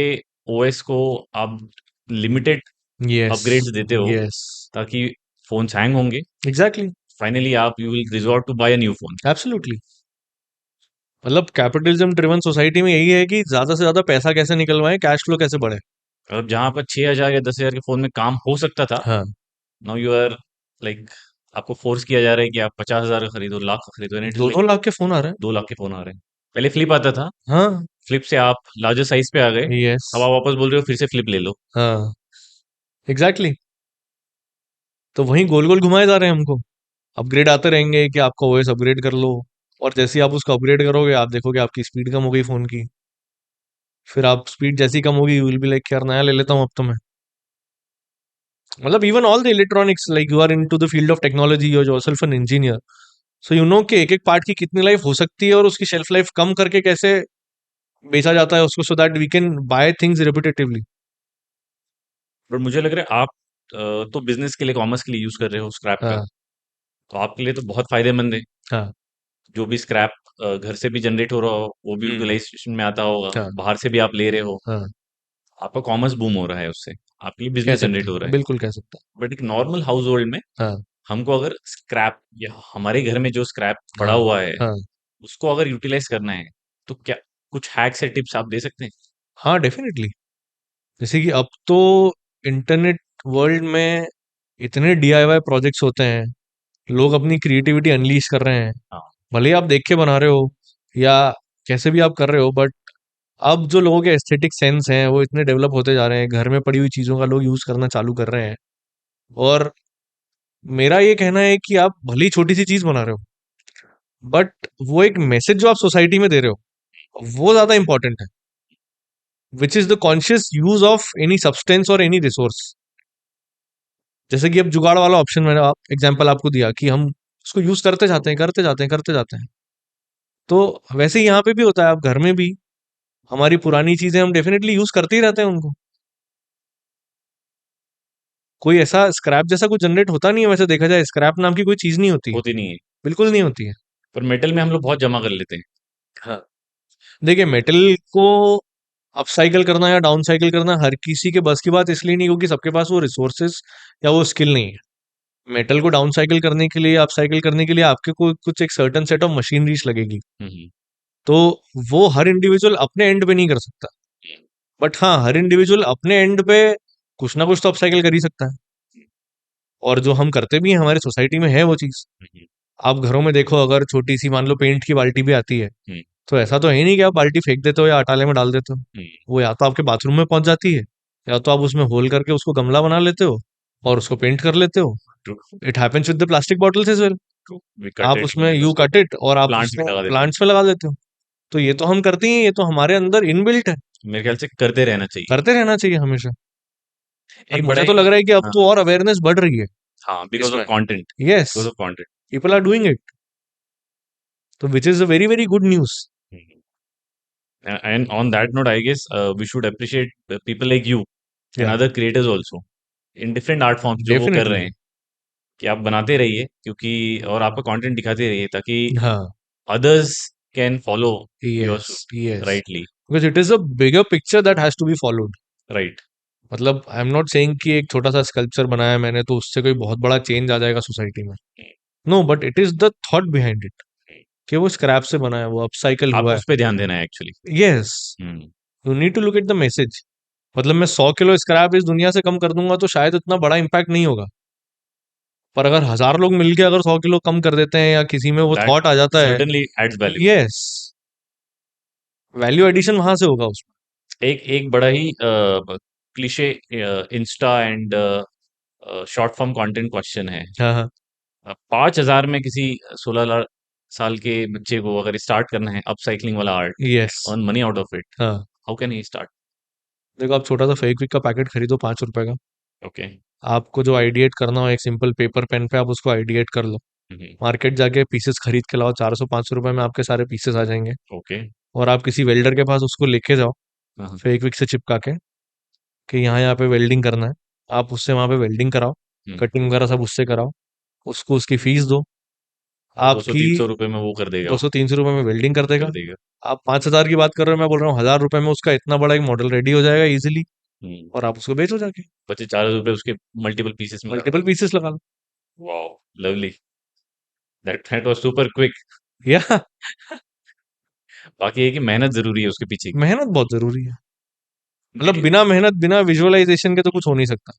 ओएस को आप लिमिटेड यस। अपग्रेड्स देते हो, यस। ताकि फोन्स हैंग होंगे, एग्जैक्टली। फाइनली आप you will resort to buy a new phone. Absolutely. मतलब कैपिटलिज्म ड्रिवन सोसाइटी में यही है कि ज्यादा से ज्यादा पैसा कैसे निकलवाएं, कैश फ्लो कैसे बढ़े। और जहां पर 6,000 या 10,000 के फोन में काम हो सकता था, हाँ। नाउ यू आर लाइक, आपको फोर्स किया जा रहा है कि आप 50,000 का खरीदो, लाख का खरीदो, एंड इट इज दो लाइक दो लाख के फोन आ रहे 2 लाख के फोन आ रहे हैं। पहले फ्लिप आता था, हैं। हाँ। फ्लिप से आप लार्जर साइज पे आ गए, यस। अब आप वापस बोल रहे हो फिर से फ्लिप ले लो। हाँ। एग्जैक्टली। तो वहीं गोल गोल घुमाए जा रहे हैं हमको। अपग्रेड आते रहेंगे कि आपका ओएस अपग्रेड कर लो, और जैसे ही आप उसको अपग्रेड करोगे आप देखोगे आपकी स्पीड कम हो गई फोन की। फिर आप स्पीड जैसी कम होगी, यू विल बी लाइक यार नया ले लेता हूँ अब तो मैं। मतलब even all the electronics, like you are into the field of technology, you are yourself an engineer, so you know कि एक एक पार्ट की कितनी लाइफ हो सकती है और उसकी शेल्फ लाइफ कम करके कैसे बेचा जाता है उसको, so that we can buy things repetitively. But मुझे लग रहा है आप तो बिजनेस के लिए, कॉमर्स के लिए यूज कर रहे हो स्क्रैप का, हाँ। तो आपके लिए तो बहुत फायदेमंद है। हाँ। जो भी स्क्रैप घर से भी जनरेट हो रहा हो वो भी हम्म। यूटिलाइजेशन में आता होगा, हाँ। बाहर से भी आप ले रहे हो, हाँ। आपका कॉमर्स बूम हो रहा है उससे, आपके लिए कह बिजनेस सकते जनरेट हो रहा हैं, है। बिल्कुल कह सकते बट एक नॉर्मल हाउस होल्ड में हैं। हाँ। हमको अगर स्क्रैप, या हमारे घर में जो स्क्रैप पड़ा हाँ। हुआ है हाँ। उसको अगर यूटिलाइज करना है, तो क्या कुछ हैक्स या टिप्स आप दे सकते हैं? हाँ, डेफिनेटली। जैसे कि अब तो इंटरनेट वर्ल्ड में इतने डीआईवाई प्रोजेक्ट्स होते हैं, लोग अपनी क्रिएटिविटी अनलीश कर रहे हैं। हाँ। भले ही आप देख के बना रहे हो या कैसे भी आप कर रहे हो, बट अब जो लोगों के एस्थेटिक सेंस हैं वो इतने डेवलप होते जा रहे हैं, घर में पड़ी हुई चीज़ों का लोग यूज़ करना चालू कर रहे हैं। और मेरा ये कहना है कि आप भले ही छोटी सी चीज़ बना रहे हो, बट वो एक मैसेज जो आप सोसाइटी में दे रहे हो वो ज़्यादा इंपॉर्टेंट है, which is the conscious use of any substance और एनी रिसोर्स। जैसे कि अब जुगाड़ वाला ऑप्शन मैंने आप एग्जाम्पल आपको दिया कि हम उसको यूज करते जाते हैं, करते जाते हैं, करते जाते हैं। तो वैसे ही यहाँ पे भी होता है, आप घर में भी हमारी पुरानी चीजें हम डेफिनेटली यूज करते ही रहते हैं उनको। कोई ऐसा स्क्रैप जैसा कुछ जनरेट होता नहीं है, वैसे देखा जाए स्क्रैप नाम की कोई चीज नहीं होती है। होती नहीं है, बिल्कुल नहीं होती है। पर मेटल में हम लोग बहुत जमा कर लेते हैं। हाँ। देखिए, मेटल को अपसाइकिल करना या डाउन साइकिल करना हर किसी के बस की बात इसलिए नहीं, क्योंकि सबके पास वो रिसोर्सेस या वो स्किल नहीं है। मेटल को डाउन साइकिल करने के लिए, अपसाइकिल करने के लिए आपके को कुछ एक सर्टन सेट ऑफ मशीनरीज लगेगी। हम्म। तो वो हर इंडिविजुअल अपने एंड पे नहीं कर सकता, बट हाँ हर इंडिविजुअल अपने एंड पे कुछ ना कुछ तो अपसाइकिल कर ही सकता है। और जो हम करते भी हैं हमारी सोसाइटी में है वो चीज। हम्म। आप घरों में देखो, अगर छोटी सी मान लो पेंट की बाल्टी भी आती है, हम्म। तो ऐसा तो है नहीं कि आप बाल्टी फेंक देते हो या अटाले में डाल देते हो। हम्म। वो या तो आपके बाथरूम में पहुंच जाती है, या तो आप उसमें होल करके उसको गमला बना लेते हो और उसको पेंट कर लेते हो। True. It happens with the plastic bottles as well. True. We cut आप इट उसमें एंड यू उसको कट इट और आप प्लांट्स उसमें में लगा देते हैं। प्लांट्स में लगा देते हो। तो ये तो हम करते ही हैं, ये तो हमारे अंदर इनबिल्ट है। मेरे ख्याल से करते रहना चाहिए। करते रहना चाहिए हमेशा। और एक बड़ा मुझे तो ही, लग रहा है कि अब हाँ, तो और अवेयरनेस बढ़ रही है हाँ, बिकॉज ऑफ इसमें। Content, yes. Because of content. People are doing it, तो which is a very very good news. And on that note, I guess we should appreciate people like you and या other creators also in different art forms जो वो कर रहे definitely. हैं, कि आप बनाते रहिए, क्योंकि और आपका कंटेंट दिखाते रहिए ताकि हाँ। others can follow your yes. Yes. rightly, because it is a bigger picture that has to be followed. right? मतलब आई एम नॉट सेइंग कि एक छोटा सा स्कल्पचर बनाया मैंने तो उससे कोई बहुत बड़ा चेंज आ जाएगा सोसाइटी में। No, but it is the thought behind it, कि वो स्क्रैप से बना है, वो अपसाइकल आपको हुआ है। उस पे ध्यान देना है actually. Yes. Hmm. You need to look at the message. मतलब मैं 100 किलो स्क्रैप इस दुनिया से कम कर दूंगा तो शायद इतना बड़ा इम्पैक्ट नहीं होगा, पर अगर 1000 लोग मिलके अगर 100 किलो कम कर देते हैं या किसी में वो That थॉट आ जाता है, certainly adds value. Yes, value addition वहां से होगा उसमें। एक एक बड़ा ही cliche Insta and short form content question है। हाँ। हाँ। 5,000 में किसी 16 साल के बच्चे को अगर स्टार्ट करना है अपसाइकलिंग वाला art, yes. Earn money out of it, हाँ। How can he start? देखो, आप छोटा सा फेविक्विक का पैकेट खरीदो 5 रुपए का। ओके। आपको जो आइडिएट करना हो एक सिंपल पेपर पेन पे आप उसको आइडिएट कर लो। मार्केट जाके पीसेस खरीद के लाओ, 400 500 रुपए में आपके सारे पीसेस आ जाएंगे। ओके। और आप किसी वेल्डर के पास उसको लेके जाओ, हाँ। फेविक्विक से चिपका के, कि यहाँ यहाँ पे वेल्डिंग करना है। आप उससे वहां पे वेल्डिंग कराओ, हम्म। कटिंग वगैरह सब उससे कराओ, उसको उसकी फीस दो। वो 200 आपकी 300 रुपए में वो कर देगा, दो वो सौ तीन सौ रुपए में वेल्डिंग कर देगा। कर देगा। आप 5,000 की बात कर रहे हो, मैं बोल रहा हूँ 1,000 रुपए में उसका इतना बड़ा एक मॉडल रेडी हो जाएगा इजिली, हम्म। और आप उसको बेचो जाके। बचे 4 रुपए उसके मल्टीपल पीसेस में लगा। मल्टीपल पीसेस लगा लो। Wow, lovely, that was super quick. या बाकी ये कि मेहनत जरूरी है उसके पीछे की। मेहनत बहुत जरूरी है। मतलब देखिए, बिना मेहनत बिना विजुअलाइजेशन के तो कुछ हो नहीं सकता।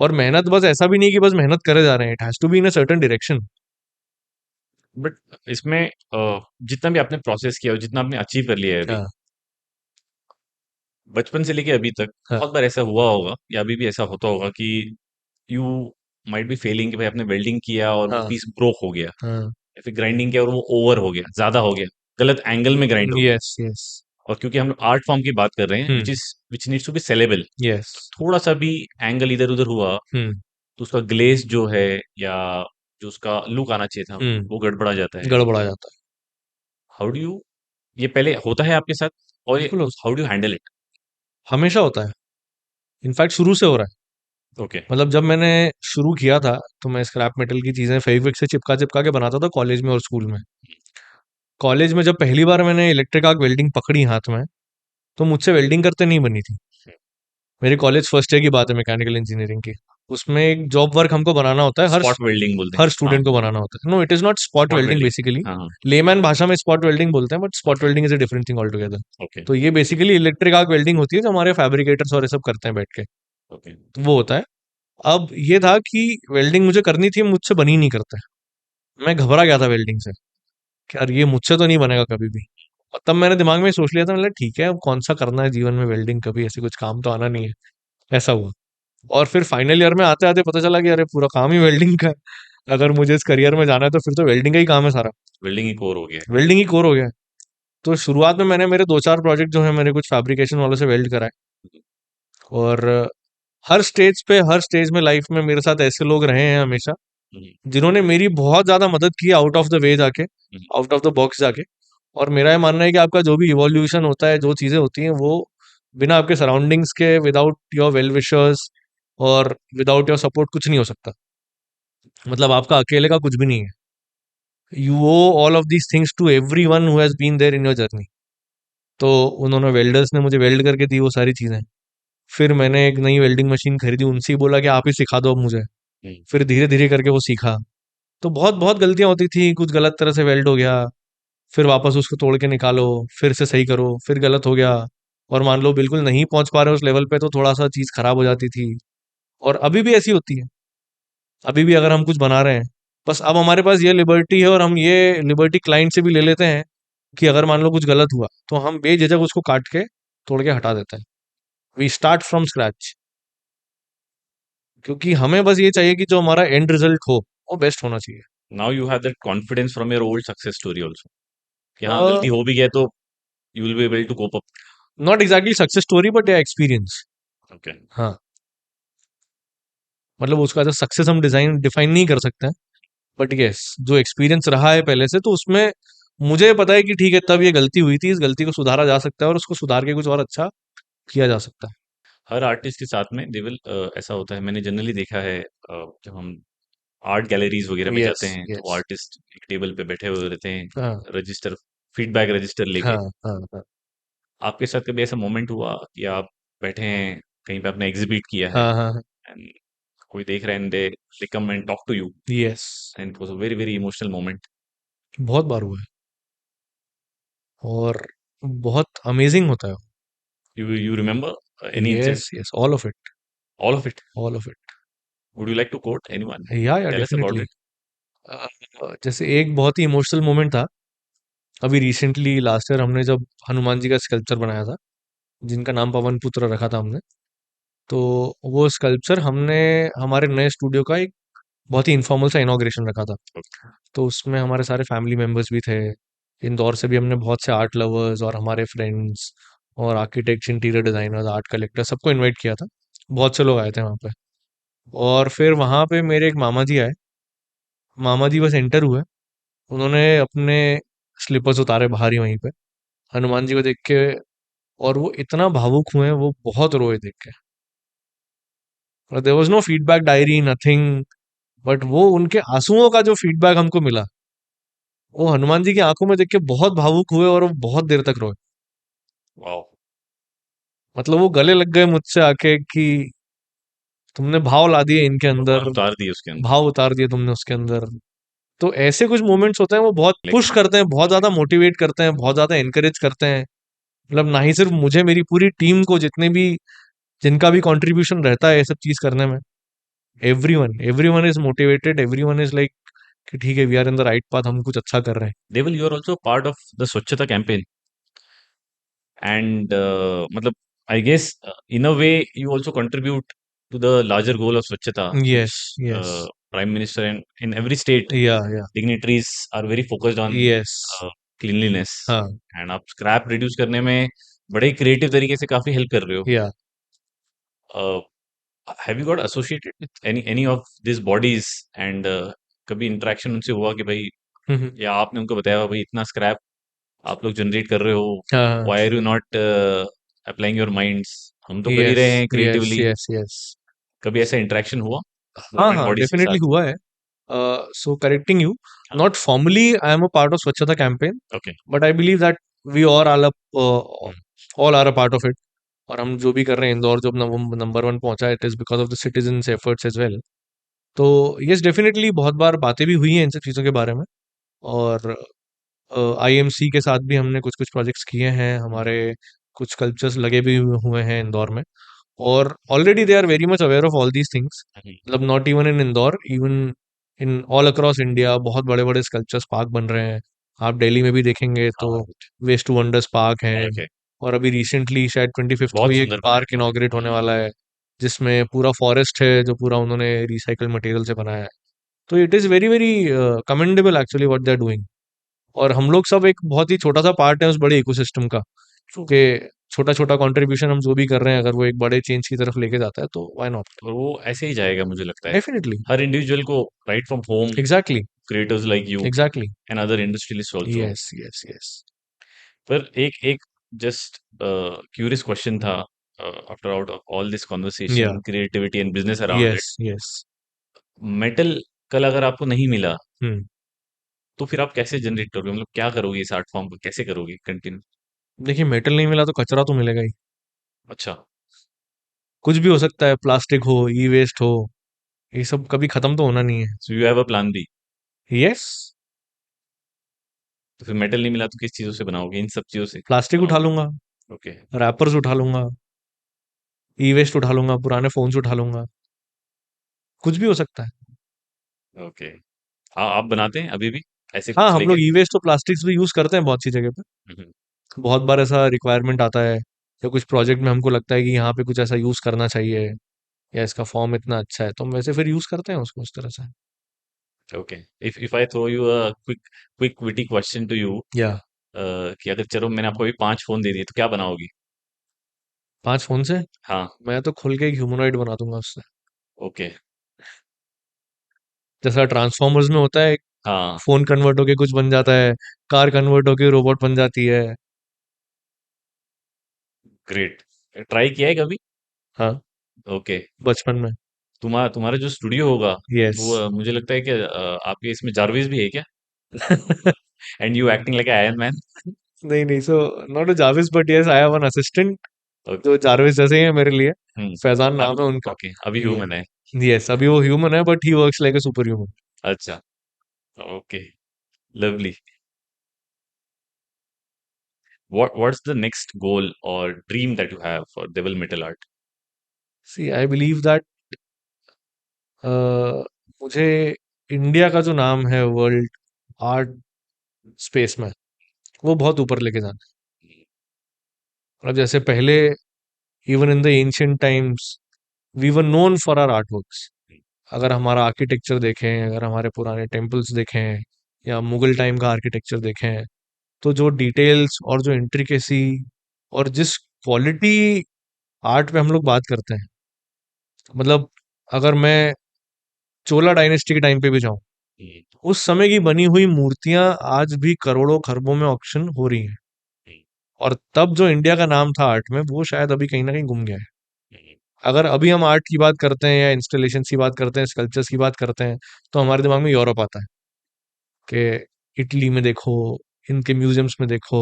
और मेहनत बस ऐसा भी नहीं कि बस मेहनत करे जा रहे हैं, it has to be in a certain direction. But इसमें जितना भी आपने प्रोसेस किया और जितना आपने अचीव कर लिया है अभी, हाँ बचपन से लेके अभी तक हाँ बहुत बार ऐसा हुआ होगा या अभी भी ऐसा होता होगा कि यू माइट बी फेलिंग कि भाई आपने वेल्डिंग किया और वो हाँ पीस ब्रोक हो गया, हाँ। या फिर ग्राइंडिंग किया और वो ओवर हो गया, ज्यादा हो गया, गलत एंगल में ग्राइंड हो गया। Yes yes. और क्योंकि हम आर्ट फॉर्म की बात कर रहे हैं hmm. Which needs to be saleable, yes. तो थोड़ा सा भी एंगल इधर उधर हुआ हम्म। तो उसका ग्लेज जो है या जो उसका लुक आना चाहिए था वो गड़बड़ा जाता है। गड़बड़ा जाता है। हाउ डू यू, ये पहले होता है आपके साथ, और ये बिल्कुल होता how do you handle it? है। हमेशा होता है। इनफैक्ट शुरू से हो रहा है। ओके। मतलब जब मैंने शुरू किया था तो मैं स्क्रैप मेटल की चीजें फेविक्विक से चिपका चिपका के बनाता था कॉलेज में और स्कूल में। कॉलेज में जब पहली बार मैंने इलेक्ट्रिक आर्क वेल्डिंग पकड़ी हाथ में, तो मुझसे वेल्डिंग करते नहीं बनी थी। मेरी कॉलेज फर्स्ट ईयर की बात है मैकेनिकल इंजीनियरिंग की। उसमें एक जॉब वर्क हमको बनाना होता है, स्पॉट वेल्डिंग बोलते हैं, हर हाँ। स्टूडेंट को बनाना होता है। No, it is not spot spot welding welding, basically. हाँ हाँ। लेमैन भाषा में स्पॉट वेल्डिंग बोलते हैं, but spot okay. Welding is a different thing all together. Okay. तो ये बेसिकली इलेक्ट्रिक आर्क वेल्डिंग होती है जो हमारे फैब्रिकेटर्स और ये सब करते हैं बैठ के। ओके। तो वो होता है। अब ये था कि वेल्डिंग मुझे करनी थी, मुझसे बनी नहीं करता है। मैं घबरा गया था वेल्डिंग से कि यार ये मुझसे तो नहीं बनेगा कभी भी। और तब मैंने दिमाग में सोच लिया था, मतलब ठीक है अब कौन सा करना है जीवन में वेल्डिंग, कभी ऐसे कुछ काम तो आना नहीं है। ऐसा हुआ। और फिर फाइनल ईयर में आते आते पता चला कि अरे पूरा काम ही वेल्डिंग का है। अगर मुझे इस करियर में जाना है तो फिर तो वेल्डिंग का ही काम है सारा। वेल्डिंग ही कोर हो गया है। वेल्डिंग ही कोर हो गया है। तो शुरुआत में मैंने मेरे 2-4 प्रोजेक्ट जो है मेरे कुछ फैब्रिकेशन वालों से वेल्ड कराए। और हर स्टेज में लाइफ में मेरे साथ ऐसे लोग रहे हैं हमेशा, हम्म, जिन्होंने मेरी बहुत ज्यादा मदद की आउट ऑफ द वे जाके, हम्म, आउट ऑफ द बॉक्स जाके। और मेरा ये मानना है कि आपका जो भी इवोल्यूशन होता है, जो चीजें होती हैं, वो बिना आपके सराउंडिंग्स के, विदाउट योर वेल विशर्स और विदाउट योर सपोर्ट कुछ नहीं हो सकता। मतलब आपका अकेले का कुछ भी नहीं है। You owe all of these things to every one who has been there in your journey. तो उन्होंने वेल्डर्स ने मुझे वेल्ड करके दी वो सारी चीजें। फिर मैंने एक नई वेल्डिंग मशीन खरीदी, उनसे ही बोला कि आप ही सिखा दो अब मुझे। हम्म। फिर धीरे धीरे करके वो सीखा। तो बहुत बहुत गलतियां होती थी, कुछ गलत तरह से वेल्ड हो गया, फिर वापस उसको तोड़ के निकालो, फिर से सही करो, फिर गलत हो गया। और मान लो बिल्कुल नहीं पहुंच पा रहे उस लेवल पे, तो थोड़ा सा चीज खराब हो जाती थी। और अभी भी ऐसी होती है। अभी भी अगर हम कुछ बना रहे हैं, बस अब हमारे पास ये लिबर्टी है, और हम ये लिबर्टी क्लाइंट से भी ले लेते हैं कि अगर मान लो कुछ गलत हुआ तो हम बेझिझक उसको काट के तोड़ के हटा देते हैं। We start from scratch. क्योंकि हमें बस ये चाहिए कि जो हमारा एंड रिजल्ट हो वो बेस्ट होना चाहिए। Now you have that confidence from your old success story also, कि हाँ नॉट गलती हो भी गया तो you will be able to cope up. Exactly success story, but experience. Okay. हाँ। मतलब उसका जो सक्सेस हम डिजाइन डिफाइन नहीं कर सकते हैं, बट यस जो एक्सपीरियंस रहा है पहले से, तो उसमें मुझे पता है कि ठीक है तब ये गलती हुई थी, इस गलती को सुधारा जा सकता है और उसको सुधार के कुछ और अच्छा किया जा सकता है। हर आर्टिस्ट के साथ में दे विल, ऐसा होता है, मैंने जनरली देखा है, जब हम आर्ट गैलरीज वगैरह में यस जाते हैं तो यस। आर्टिस्ट एक टेबल पे बैठे हुए रहते हैं, हाँ रजिस्टर, फीडबैक रजिस्टर लेके। हाँ हाँ हाँ आपके साथ कभी ऐसा मोमेंट हुआ कि आप बैठे हैं कहीं पे, आपने एग्जिबिट किया है, हाँ हाँ। एंड कोई देख रहा है and they come and talk to you, yes. And it was a very very emotional moment? बहुत बार हुआ है। और बहुत अमेजिंग होता है। You remember any yes incident? Yes, all of it. All of it? All of it. Would you like to quote anyone? या tell us about definitely. It. जैसे एक बहुत ही इमोशनल मोमेंट था। अभी रिसेंटली लास्ट ईयर हमने जब हनुमान जी का sculpture बनाया था, जिनका नाम पवन पुत्र रखा था हमने। तो वो स्कल्पचर हमने हमारे नए स्टूडियो का एक बहुत ही इनफॉर्मल सा इनॉग्रेशन रखा था। तो उसमें हमारे सारे फैमिली मेंबर्स भी थे। इंदौर से भी हमने बहुत से आर्ट लवर्स और हमारे फ्रेंड्स और architects, interior designers, art collector, सबको इनवाइट किया था। बहुत से लोग आए थे वहाँ पे। और फिर वहाँ पे मेरे एक मामा जी आए। मामा जी बस एंटर हुए, उन्होंने अपने स्लीपर्स उतारे बाहर ही वहीं पे, हनुमान जी को देख के। और वो इतना भावुक हुए, वो बहुत रोए देख के। और there was no feedback diary, nothing. But वो उनके आंसुओं का जो फीडबैक हमको मिला, वो हनुमान जी की आंखों में देख के बहुत भावुक हुए और वो बहुत देर तक रोए। वाओ। मतलब वो गले लग गए मुझसे आके कि तुमने भाव ला दिए इनके अंदर, भगवान उतार दिए उसके अंदर। भाव उतार दिए तुमने उसके अंदर। तो ऐसे कुछ मोमेंट्स होते हैं, वो बहुत लाइक, पुश करते हैं, बहुत ज्यादा मोटिवेट करते हैं, बहुत ज्यादा एनकरेज करते हैं। मतलब ना ही सिर्फ मुझे, मेरी पूरी टीम को, जितने भी जिनका भी कंट्रीब्यूशन रहता है ये सब चीज करने में, everyone is motivated, everyone is like कि ठीक है, we are in the right path, हम कुछ अच्छा कर रहे हैं. Deval, you are also part of the Swachhata campaign, and matlab, I guess in a way you also contribute to the larger goal of Swachhata, yes, which yes, Prime Minister and in every state या, dignitaries are very focused on yes, uh, cleanliness, हाँ, and आप scrap reduce करने में बड़े creative तरीके से काफी help कर रहे हो. या. Uh, have you got associated with any of these bodies, and कभी interaction उनसे हुआ कि भाई, या आपने उनको बताया भाई इतना स्क्रैप आप लोग जनरेट कर रहे हो, हाँ, why are you not applying your minds, हम तो कर ही यस, रहे हैं यस, क्रिएटिवली. Yes, yes. कभी ऐसा इंटरेक्शन हुआ हाँ, गवर्नमेंट हाँ, बॉडीज के डेफिनेटली साथ? हुआ है. So correcting you, हाँ. not formally I am a part of Swachhata campaign, okay. but I believe that we all are a part of it. और हम जो भी कर रहे हैं, इंदौर जो अपना नंबर 1 पहुंचा, it is because of the citizens efforts as well. तो यस, डेफिनेटली बहुत बार बातें भी हुई हैं इन सब चीज़ों के बारे में. और आईएमसी के साथ भी हमने कुछ कुछ प्रोजेक्ट्स किए हैं, हमारे कुछ कल्चर्स लगे भी हुए हैं इंदौर में. और already they are very much aware of all these things. मतलब not even in Indore, even in all across India बहुत बड़े बड़े स्कल्पचर्स पार्क बन रहे हैं. आप दिल्ली में भी देखेंगे तो हाँ. वेस्ट टू वंडर्स पार्क है. ओके. और अभी रिसेंटली शायद 25th को बहुत ही एक सुंदर पार्क बनाया. इनॉग्रेट होने वाला है, जिसमें पूरा फॉरेस्ट है जो पूरा उन्होंने रिसाइकल मटेरियल से बनाया है. तो it is very very commendable actually what they are doing. और हम लोग सब एक बहुत ही छोटा सा पार्ट है उस बड़े इकोसिस्टम का, कि छोटा छोटा कंट्रीब्यूशन हम जो भी कर रहे हैं, अगर वो एक बड़े चेंज की तरफ लेके जाता है तो व्हाई नॉट. और वो ऐसे ही जाएगा मुझे लगता है. डेफिनेटली. हर इंडिविजुअल को, right from home, exactly. Creators like you exactly. And other industrialist also. Yes, yes, yes. पर एक एक जस्ट क्यूरियस क्वेश्चन था, after out of all this yeah. Conversation, creativity and business around yes, it, yes. Metal कल अगर आपको नहीं मिला, हम्म. तो फिर आप कैसे जनरेट करोगे, मतलब क्या करोगे, इस आर्ट फॉर्म को कैसे करोगे कंटिन्यू? देखिए, मेटल नहीं मिला तो कचरा तो मिलेगा ही. अच्छा. कुछ भी हो सकता है, प्लास्टिक हो, ई वेस्ट हो, ये सब कभी खत्म तो होना नहीं है. So you have a plan B. Yes. तो फिर मेटल नहीं मिला तो किस चीजों से बनाओगे, इन सब चीजों से प्लास्टिक उठा बनाओगे? लूंगा, ओके. रैपर्स उठा लूंगा, ई वेस्ट उठा लूंगा, पुराने फोन्स उठा लूंगा. कुछ भी हो सकता है. ओके. हाँ, आप बनाते हैं अभी भी ऐसे हाँ, कुछ हम लेके? लोग ई वेस्ट और प्लास्टिक्स भी यूज करते हैं बहुत सी जगह पे. हम्म. बहुत बार ऐसा रिक्वायरमेंट आता है, या कुछ प्रोजेक्ट में हमको लगता है कि यहाँ पे कुछ ऐसा यूज करना चाहिए, या इसका फॉर्म इतना अच्छा है, तो हम वैसे फिर यूज करते हैं उसको उस तरह से. Okay. If I throw you a quick quick witty question to you, yeah. कि अगर चलो मैंने आपको अभी 5 फोन दे दिए तो क्या बनाओगी? 5 फोन से हाँ. मैं तो खुल के एक ह्यूमनॉइड बना दूंगा उससे. ओके. जैसा ट्रांसफॉर्मर्स में होता है, हाँ. फोन कन्वर्ट होके कुछ बन जाता है, कार कन्वर्ट होके रोबोट बन जाती है. ग्रेट. ट्राई किया है कभी? हाँ, ओके. बचपन में. तुम्हारा तुम्हारा जो स्टूडियो होगा, यस. वो मुझे लगता है कि आपके इसमें जारविस भी है क्या? And you acting like iron man. नहीं, नहीं, so not a Jarvis, but yes, I have an assistant जो जारविस जैसे ही है मेरे लिए. हम्म. फैजान अब नाम है उनका. ओके, अभी ह्यूमन है. यस, अभी वो ह्यूमन है, but he works like a super human. अच्छा. Okay. Lovely. What's the next goal or dream that you have for Devil Metal Art? See, I believe that मुझे इंडिया का जो नाम है वर्ल्ड आर्ट स्पेस में, वो बहुत ऊपर लेके जाना है. अब जैसे पहले, even in the ancient times, we were known for our art works. अगर हमारा आर्किटेक्चर देखें, अगर हमारे पुराने टेम्पल्स देखें, या मुगल टाइम का आर्किटेक्चर देखें, तो जो डिटेल्स और जो इंट्रिकेसी और जिस क्वालिटी आर्ट पे हम लोग बात करते हैं, मतलब अगर मैं चोला डायनेस्टी के टाइम पे भी जाऊं, हम्म. उस समय की बनी हुई मूर्तियां आज भी करोड़ों खरबों में ऑक्शन हो रही हैं. हम्म. और तब जो इंडिया का नाम था आर्ट में, वो शायद अभी कहीं ना कहीं गुम गया है. हम्म. अगर अभी हम आर्ट की बात करते हैं, या इंस्टॉलेशन की बात करते हैं, स्कल्पचर्स की बात करते हैं, तो हमारे दिमाग में यूरोप आता है, कि इटली में देखो, इनके म्यूजियम्स में देखो.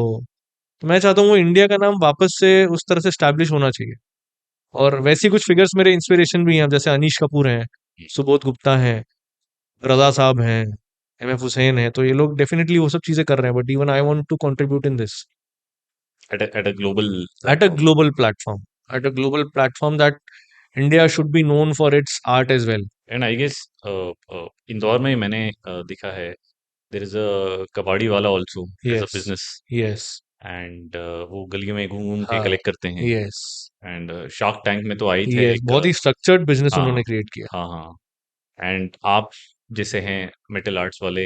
तो मैं चाहता हूँ वो इंडिया का नाम वापस से उस तरह से स्टैब्लिश होना चाहिए. और वैसी कुछ फिगर्स मेरे इंस्पिरेशन भी हैं, जैसे अनीश कपूर हैं, सुबोध गुप्ता हैं, रजा साहब हैं, एम एफ हुसैन है. तो ये लोग डेफिनेटली वो सब चीजें कर रहे हैं, but even I want to contribute in this At a global at a platform. Global platform, at a global platform that India should be known for its art as well. And I guess Indore में ही मैंने देखा है, there is a कबाड़ी वाला also as a yes, business. Yes, and वो गलियों में घूम घूम के हाँ, कलेक्ट करते हैं। यस, एंड शार्क टैंक में तो आए थे यस, एक बहुत ही स्ट्रक्चर्ड बिज़नेस हाँ उन्होंने क्रिएट किया। हाँ हाँ। एंड आप जैसे हैं मेटल आर्ट्स वाले,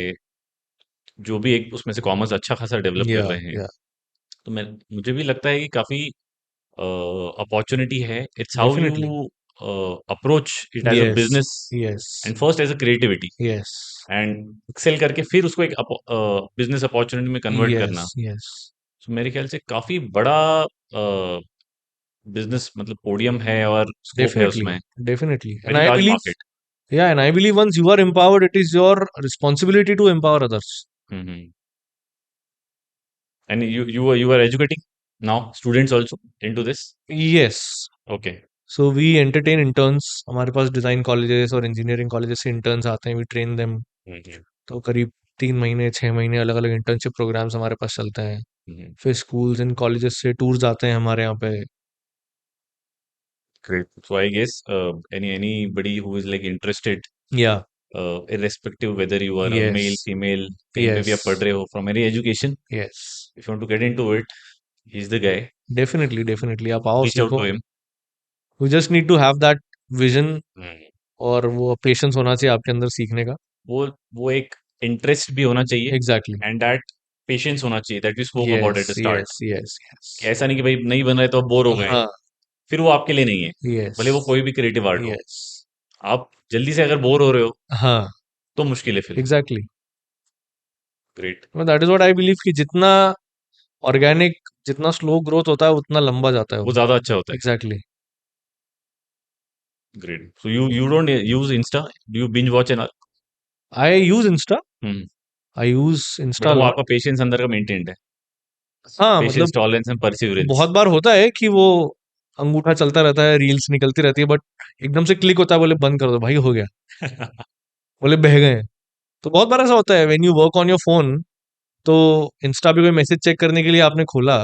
जो भी एक उसमें से कॉमर्स अच्छा खासा डेवलप कर या, रहे हैं, या, तो मैं मुझे भी लगता है कि काफी अपॉर्चुनिटी है। It's how definitely. You approach it as a yes, business yes, and first as a creativity, yes, and excel करके फिर उसको एक बिजनेस अपॉर्चुनिटी में कन्वर्ट यस, करना। यस, तो मेरे ख्याल से काफी बड़ा बिजनेस मतलब पोडियम है और स्कोप है डेफिनिटली, उसमें, definitely, and very I large believe, market. yeah, and I believe once you are empowered, it is your responsibility to empower others. Hmm. And you are educating now students also into this? Yes. Okay. So we entertain interns. हमारे पास design colleges और engineering colleges से interns आते हैं, we train them. हम्म तो करीब 3 महीने 6 महीने अलग अलग इंटर्नशिप प्रोग्राम्स हमारे पास चलते हैं। हम्म। फिर स्कूल्स एंड कॉलेजेस से टूर्स आते हैं हमारे यहाँ पे। Great. So I guess anybody who is like interested, या, irrespective whether you are a yes, male, female, कहीं पे यस, भी आप पढ़ रहे हो, from any education, yes, if you want to get into it, he's the guy. Definitely, definitely आप आओ Reach out सीखो। to him. You just need to have that vision, hmm. और वो पेशेंस होना चाहिए आपके अंदर सीखने का। वो एक इंटरेस्ट भी होना चाहिए, एग्जैक्टली। एंड दैट पेशेंस होना चाहिए, that we spoke about yes, at the start. Yes, yes, yes. ऐसा नहीं कि भाई नहीं बन रहे तो अब बोर हो गए हैं, हाँ। फिर वो आपके लिए नहीं है, यस, भले वो कोई भी क्रिएटिव आर्ट हो। यस, आप जल्दी से अगर बोर हो रहे हो हाँ, तो मुश्किल है फिर। Exactly. Great. That is what I believe कि जितना ऑर्गेनिक, जितना स्लो ग्रोथ होता है उतना लंबा जाता है वो वो। ज्यादा अच्छा होता है। Exactly. Great. So you don't use Insta? Do you binge watch and all? I use Insta, hmm. I use but Insta वो लॉट। आपका पेशेंस अंदर का मेंटेन्ड है, हाँ, पेशेंस मतलब टॉलरेंस एंड परसिवरेंस। बहुत बार होता है कि वो अंगूठा चलता रहता है, रील्स निकलती रहती है, बट एकदम से क्लिक होता है, बोले बंद कर दो भाई, हो गया, बोले बह गए। तो बहुत बार ऐसा होता है when you work on your phone, तो इंस्टा पे कोई मैसेज चेक करने के लिए आपने खोला,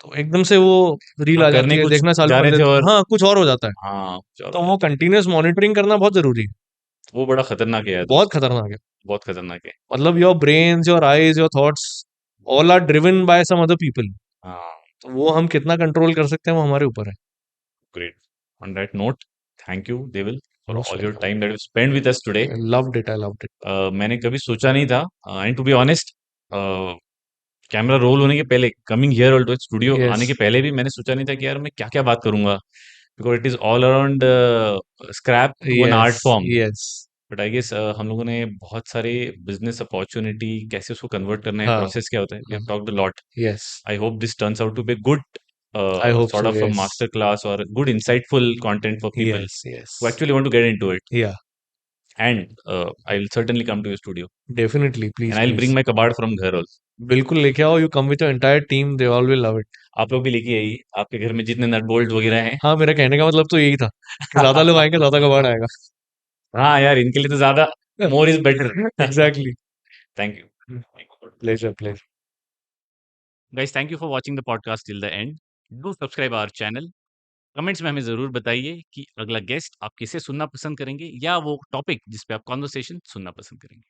तो एकदम से वो रील हाँ, आ जाती करने है, कुछ देखना चालू जा कर रहे थे देते, और हाँ कुछ और हो जाता है। हाँ चलो, तो वो कंटिन्यूअस मॉनिटरिंग करना बहुत जरूरी है। वो बड़ा खतरनाक है यार बहुत दोस्त, खतरनाक है। बहुत खतरनाक है। मतलब your brains, your eyes, your thoughts, all are driven by some other people. हाँ। तो वो हम कितना कंट्रोल कर सकते हैं वो हमारे ऊपर है। Great. On that note, thank you देविल for most all your welcome. Time that you spend with us today. I loved it, I loved it. मैंने कभी सोचा नहीं था, and to be honest, camera roll होने के पहले, coming here Alto studio yes, आने के पहले भी मैंने सोचा नहीं था कि यार मैं क्या क्या बात करूंगा, because it is all around scrap to an yes, art form. Yes, but I guess हम लोगों ने बहुत सारे बिजनेस अपॉर्चुनिटी कैसे उसको कन्वर्ट करना है, हाँ, प्रोसेस क्या होता है, वी हैव हाँ, talked a lot. Yes, I hope this turns out to be good I hope sort so, of a yes, master class और good insightful content for people yes, yes, who actually want to get into it. या, And I'll certainly come to your studio definitely, and please I'll please. bring my kabad from ghar also. बिल्कुल लेके आओ, you come with your entire team, they all will love it. आप लोग भी लेके आइए, आपके घर में जितने नट बोल्ट वगैरह हैं। हाँ, मेरा कहने का मतलब तो यही था कि ज्यादा लोग आएंगे ज्यादा कबाड़ आएगा। हाँ यार, इनके लिए तो ज्यादा, more is better. Exactly. Thank you. Pleasure, pleasure. Guys, thank you for watching the podcast till the end. Do subscribe our channel. Comments में हमें ज़रूर बताइए कि अगला गेस्ट आप किसे सुनना पसंद करेंगे, या वो टॉपिक जिस पे आप कॉन्वर्सेशन सुनना पसंद करेंगे।